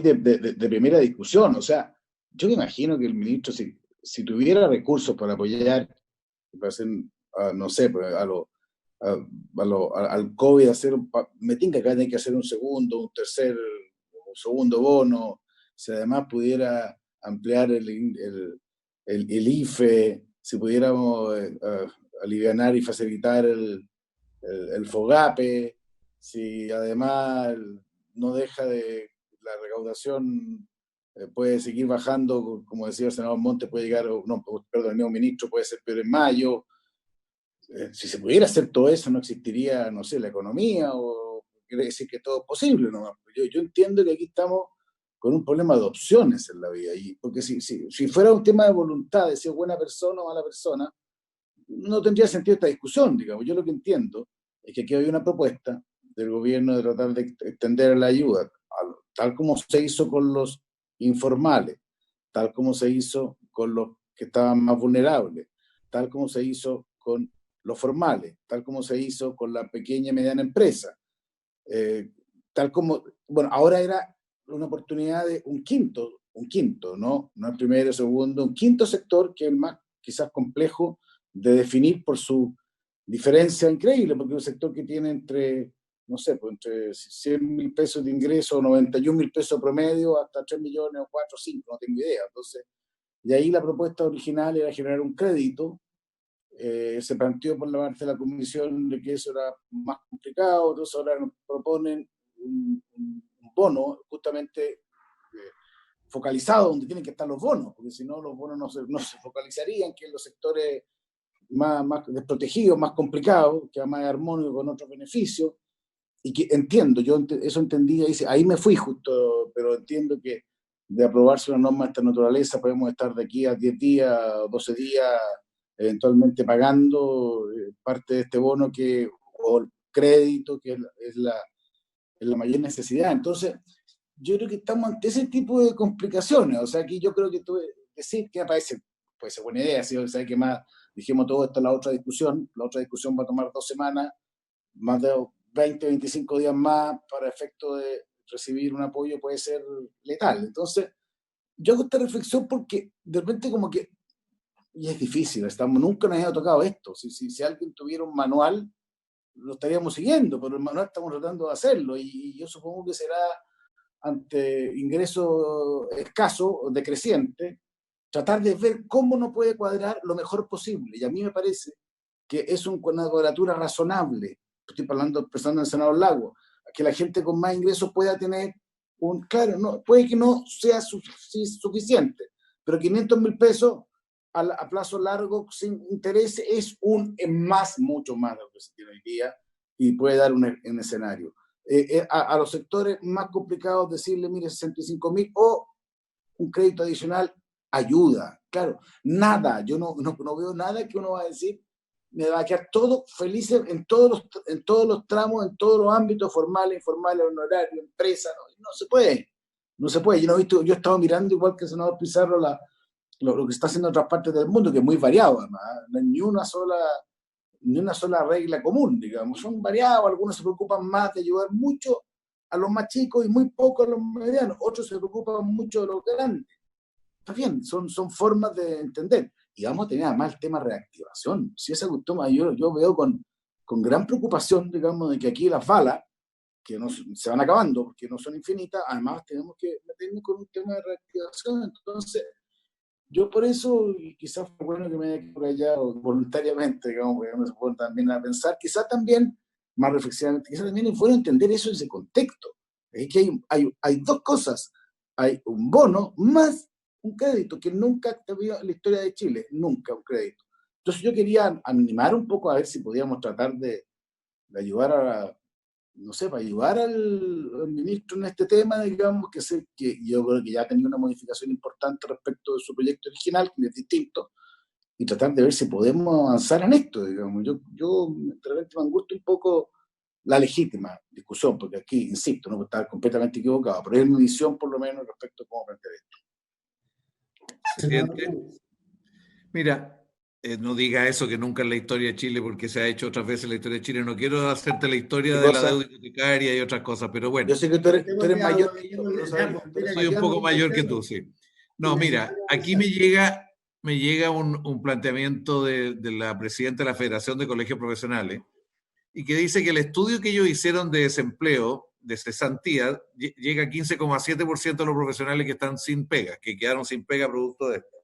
de primera discusión. O sea, yo me imagino que el ministro, si tuviera recursos para apoyar, para hacer, no sé, al COVID, me tinca que tiene que hacer un segundo bono, si además pudiera ampliar el IFE, si pudiéramos alivianar y facilitar el FOGAPE, si además no deja de la recaudación, puede seguir bajando, como decía el senador Montes, puede llegar, no, perdón, el nuevo ministro puede ser peor en mayo. Si se pudiera hacer todo eso, no existiría, no sé, la economía, o quiere decir que todo es posible nomás. Yo entiendo que aquí estamos con un problema de opciones en la vida, y porque si fuera un tema de voluntad, de si es buena persona o mala persona, no tendría sentido esta discusión, digamos. Yo lo que entiendo es que aquí hay una propuesta del gobierno de tratar de extender la ayuda, tal como se hizo con los informales, tal como se hizo con los que estaban más vulnerables, tal como se hizo con los formales, tal como se hizo con la pequeña y mediana empresa, tal como, bueno, ahora era una oportunidad de un quinto, no el primero, el segundo, un quinto sector que es el más quizás complejo de definir por su diferencia increíble, porque es un sector que tiene entre, no sé, pues entre 100.000 pesos de ingreso, 91.000 pesos promedio, hasta 3 millones o 4 o 5, no tengo idea. Entonces, y ahí la propuesta original era generar un crédito. Se planteó por la parte de la comisión de que eso era más complicado, entonces ahora nos proponen un bono justamente focalizado donde tienen que estar los bonos, porque si no los bonos no se focalizarían, que en los sectores más desprotegidos, más complicados, que además es armónico con otros beneficios, y que entiendo, eso entendí, ahí me fui justo, pero entiendo que de aprobarse una norma de esta naturaleza podemos estar de aquí a 10 días, 12 días, eventualmente pagando parte de este bono o el crédito, que es la mayor necesidad. Entonces, yo creo que estamos ante ese tipo de complicaciones. O sea, aquí yo creo que decir que puede ser buena idea, ¿sí? O sea, que más dijimos todo esto en la otra discusión va a tomar 2 semanas, más de 20, 25 días más para efecto de recibir un apoyo puede ser letal. Entonces, yo hago esta reflexión porque de repente como que, y es difícil, nunca nos había tocado esto. Si alguien tuviera un manual, lo estaríamos siguiendo, pero el manual estamos tratando de hacerlo, y yo supongo que será ante ingresos escasos, decrecientes, tratar de ver cómo no puede cuadrar lo mejor posible. Y a mí me parece que es una cuadratura razonable. Estoy pensando en el senador Lago, que la gente con más ingresos pueda tener claro, no, puede que no sea suficiente, pero 500.000 pesos a plazo largo sin interés es mucho más de lo que se tiene hoy día, y puede dar un escenario. A los sectores más complicados decirle, mire, 65.000 o un crédito adicional ayuda. Claro, nada, yo no veo nada que uno va a decir, me va a quedar todo feliz en todos los tramos, en todos los ámbitos, formales, informales, honorarios, empresas, no se puede. Yo he estado mirando, igual que el senador Pizarro, lo que está haciendo en otras partes del mundo, que es muy variado, además. No hay ni una sola regla común, digamos. Son variados, algunos se preocupan más de ayudar mucho a los más chicos y muy poco a los medianos, otros se preocupan mucho de los grandes. Está bien, son formas de entender. Y vamos a tener además el tema de reactivación. Si esa cuestión, yo veo con gran preocupación, digamos, de que aquí las balas, que no, se van acabando, porque no son infinitas, además tenemos que meternos con un tema de reactivación. Entonces, yo por eso, y quizás fue bueno que me haya callado voluntariamente, digamos, porque uno se pone también a pensar, quizás también, más reflexivamente, quizás también es bueno entender eso en ese contexto. Es que hay dos cosas. Hay un bono más un crédito que nunca ha habido en la historia de Chile, nunca un crédito. Entonces yo quería animar un poco a ver si podíamos tratar de ayudar para ayudar al ministro en este tema, digamos, que yo creo que ya ha tenido una modificación importante respecto de su proyecto original, que es distinto, y tratar de ver si podemos avanzar en esto, digamos. Yo de repente me angustia un poco la legítima discusión, porque aquí, insisto, no puedo estar completamente equivocado, pero es mi visión por lo menos respecto a cómo plantear esto. Presidente, mira, no diga eso que nunca en la historia de Chile, porque se ha hecho otras veces en la historia de Chile. No quiero hacerte la historia de la deuda hipotecaria y otras cosas, pero bueno. Yo sé que tú eres mayor que yo. Soy un poco mayor que tú, sí. No, mira, aquí me llega un planteamiento de la presidenta de la Federación de Colegios Profesionales, y que dice que el estudio que ellos hicieron de desempleo, de cesantía, llega a 15,7% de los profesionales que están sin pega, que quedaron sin pega producto de esto.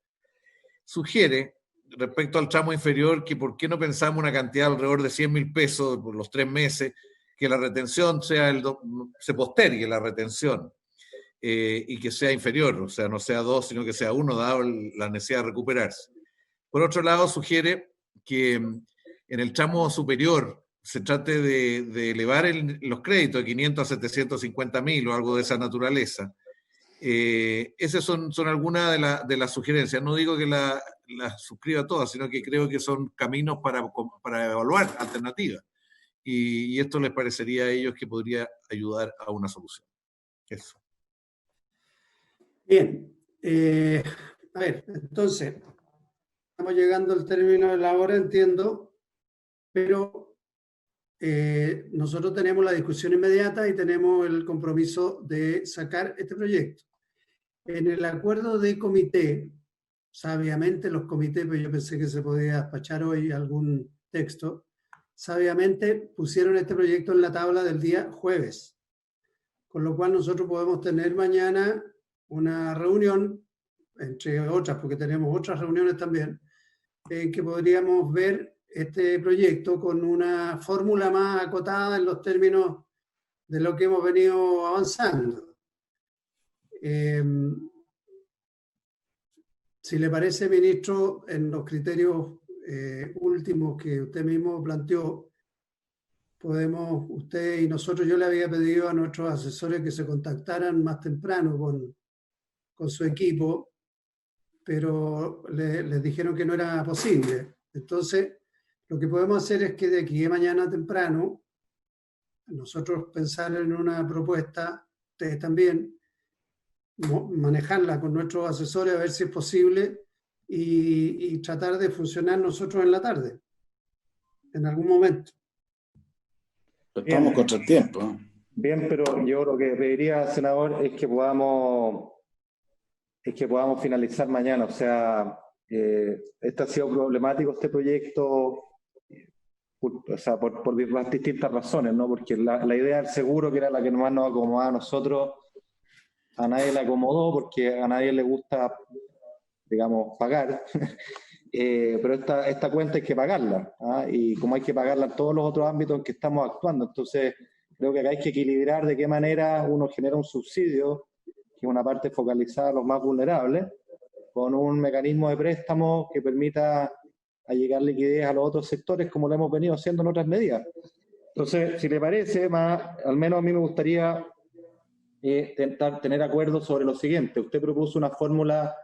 Sugiere respecto al tramo inferior, que por qué no pensamos una cantidad alrededor de 100.000 pesos por los 3 meses, que la retención se postergue la retención y que sea inferior, o sea, no sea 2, sino que sea 1, dado la necesidad de recuperarse. Por otro lado, sugiere que en el tramo superior se trate de elevar los créditos de 500 a 750.000 o algo de esa naturaleza. Esas son algunas de las sugerencias. No digo que las suscriba todas, sino que creo que son caminos para evaluar alternativas. Y esto les parecería a ellos que podría ayudar a una solución. Eso. Bien. A ver, entonces, estamos llegando al término de la hora, entiendo, pero nosotros tenemos la discusión inmediata y tenemos el compromiso de sacar este proyecto. En el acuerdo de comité, sabiamente los comités, pues yo pensé que se podía despachar hoy algún texto, sabiamente pusieron este proyecto en la tabla del día jueves, con lo cual nosotros podemos tener mañana una reunión, entre otras, porque tenemos otras reuniones también, en que podríamos ver este proyecto con una fórmula más acotada en los términos de lo que hemos venido avanzando. Si le parece, ministro, en los criterios últimos que usted mismo planteó, podemos, usted y nosotros, yo le había pedido a nuestros asesores que se contactaran más temprano con su equipo, pero les dijeron que no era posible. Entonces, lo que podemos hacer es que de aquí a mañana temprano, nosotros pensar en una propuesta, ustedes también, manejarla con nuestros asesores a ver si es posible y tratar de funcionar nosotros en la tarde, en algún momento. Estamos contra el tiempo. Bien, pero yo lo que pediría, senador, es que podamos finalizar mañana. O sea, este ha sido problemático, este proyecto, por distintas razones, ¿no? Porque la idea del seguro, que era la que más nos acomodaba a nosotros, a nadie le acomodó porque a nadie le gusta, digamos, pagar. Pero esta cuenta hay que pagarla, ¿ah? Y como hay que pagarla en todos los otros ámbitos en que estamos actuando, entonces creo que acá hay que equilibrar de qué manera uno genera un subsidio, que es una parte focalizada a los más vulnerables, con un mecanismo de préstamo que permita allegar liquidez a los otros sectores, como lo hemos venido haciendo en otras medidas. Entonces, si le parece, al menos a mí me gustaría intentar tener acuerdos sobre lo siguiente. Usted propuso una fórmula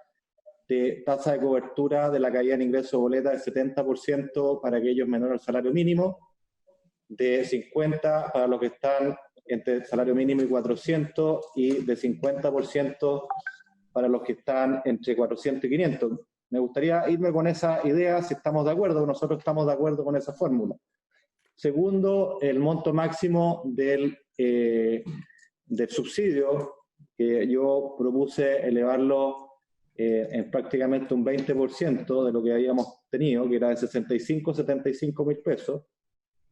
de tasa de cobertura de la caída en ingreso de boleta de 70% para aquellos menores al salario mínimo, de 50% para los que están entre el salario mínimo y 400, y de 50% para los que están entre 400 y 500. Me gustaría irme con esa idea, si estamos de acuerdo. Nosotros estamos de acuerdo con esa fórmula. Segundo, el monto máximo del subsidio, que yo propuse elevarlo en prácticamente un 20% de lo que habíamos tenido, que era de 75.000 pesos,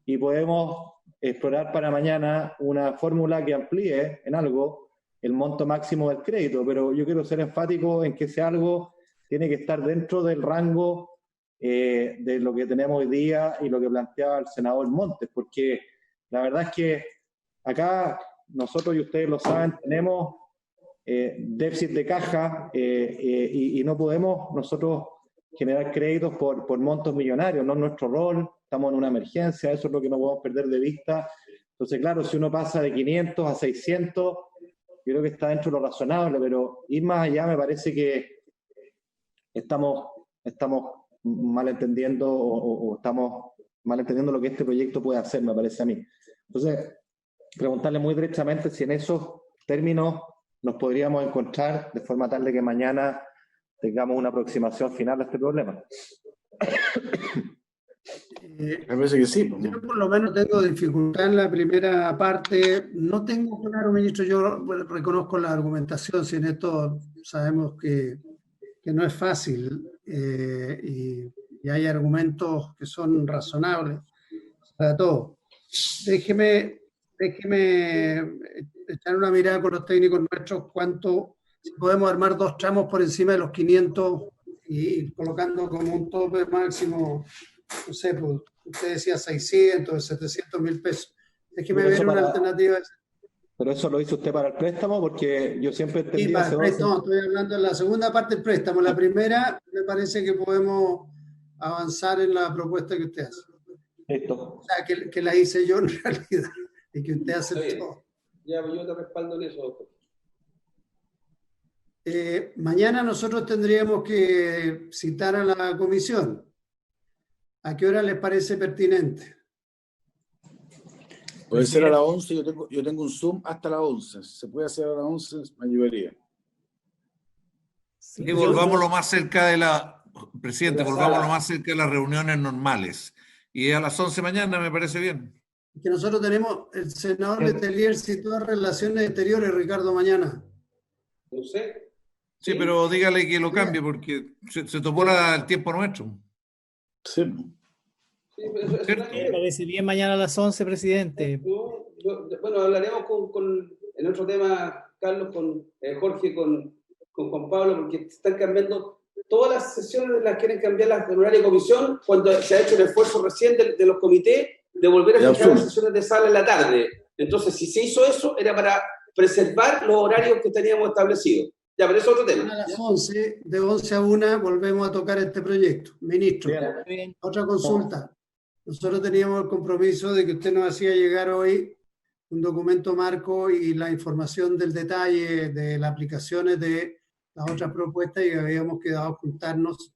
y podemos explorar para mañana una fórmula que amplíe en algo el monto máximo del crédito, pero yo quiero ser enfático en que ese algo tiene que estar dentro del rango de lo que tenemos hoy día y lo que planteaba el senador Montes, porque la verdad es que acá nosotros, y ustedes lo saben, tenemos déficit de caja y no podemos nosotros generar créditos por montos millonarios, no es nuestro rol, estamos en una emergencia, eso es lo que no podemos perder de vista. Entonces, claro, si uno pasa de 500 a 600, yo creo que está dentro de lo razonable, pero ir más allá me parece que estamos malentendiendo o estamos malentendiendo lo que este proyecto puede hacer, me parece a mí. Entonces, preguntarle muy derechamente si en esos términos nos podríamos encontrar de forma tal de que mañana tengamos una aproximación final a este problema. Me parece que sí. Yo por lo menos tengo dificultad en la primera parte. No tengo claro, ministro, yo reconozco la argumentación, si en esto sabemos que no es fácil y hay argumentos que son razonables para todo. Déjeme echar una mirada con los técnicos nuestros, si podemos armar dos tramos por encima de los 500 y colocando como un tope máximo, no sé, pues, usted decía 600, 700.000 pesos. Déjeme ver una alternativa. Pero eso lo hizo usted para el préstamo, porque yo siempre Sí, entendía para el préstamo, estoy hablando de la segunda parte del préstamo. La primera, me parece que podemos avanzar en la propuesta que usted hace. Listo. O sea, que la hice yo en realidad, y que usted aceptó. Ya, yo te respaldo en eso, doctor. Mañana nosotros tendríamos que citar a la comisión. ¿A qué hora les parece pertinente? Puede ser a las 11, yo tengo un Zoom hasta las 11. Si se puede hacer a las 11, me ayudaría. Y volvamos lo más cerca de la... Presidente, volvamos lo más cerca de las reuniones normales. Y a las 11 mañana me parece bien. Que nosotros tenemos el senador Letelier citó relaciones exteriores, Ricardo, mañana. No sé. Sí, pero dígale que lo cambie porque se tomó el tiempo nuestro. Sí. Me parece bien mañana a las 11, presidente. Bueno, hablaremos en otro tema, Carlos, con Jorge, con Juan Pablo, porque están cambiando todas las sesiones, las quieren cambiar las de horario de comisión, cuando se ha hecho el esfuerzo recién de los comités de volver a fijar las sesiones de sala en la tarde. Entonces, si se hizo eso, era para preservar los horarios que teníamos establecidos. Ya, pero eso es otro tema. A las 11, de 11 a 1, volvemos a tocar este proyecto. Ministro, Bien. otra consulta. Nosotros teníamos el compromiso de que usted nos hacía llegar hoy un documento marco y la información del detalle de las aplicaciones de las otras propuestas, y habíamos quedado a juntarnos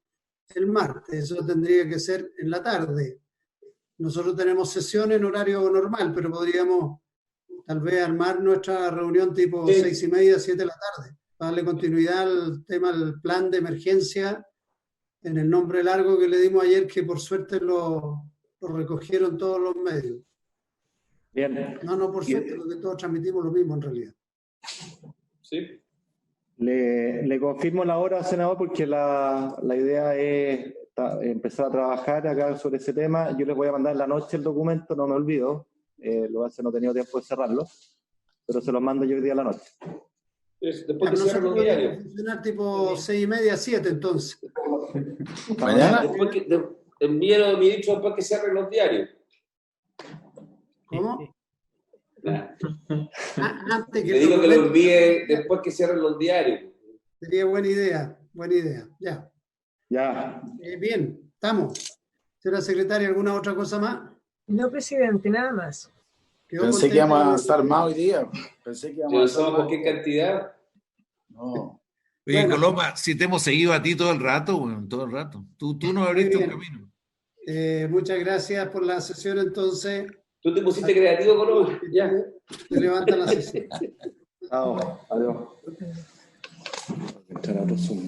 el martes. Eso tendría que ser en la tarde. Nosotros tenemos sesión en horario normal, pero podríamos tal vez armar nuestra reunión tipo 6:30, 7 de la tarde, para darle continuidad al tema del plan de emergencia en el nombre largo que le dimos ayer, que por suerte lo recogieron todos los medios. Bien. No por suerte, porque todos transmitimos lo mismo en realidad. Sí. Le confirmo la hora, senador, porque la idea es empezar a trabajar acá sobre ese tema. Yo les voy a mandar en la noche el documento, no me olvido. Lo hace, no he tenido tiempo de cerrarlo, pero se los mando yo hoy día a la noche. Después que cierren los diarios. Funcionar tipo 6:30, 7 entonces. ¿Mañana? Después que envíen los ministros después que cierren los diarios. ¿Cómo? Antes que le digo que lo envíe después que cierren los diarios. Sería buena idea, ya. Ya. Bien, estamos. Señora secretaria, ¿alguna otra cosa más? No, presidente, nada más. Pensé que íbamos a avanzar más hoy día. Pensé que íbamos a avanzar más. ¿Por qué cantidad? No. Oye, bueno, Coloma, si te hemos seguido a ti todo el rato, bueno, todo el rato. Tú nos abriste un camino. Muchas gracias por la sesión, entonces. ¿Tú te pusiste creativo, Coloma? Ya. Se levanta la sesión. Chao, adiós. Entrar a otro Zoom,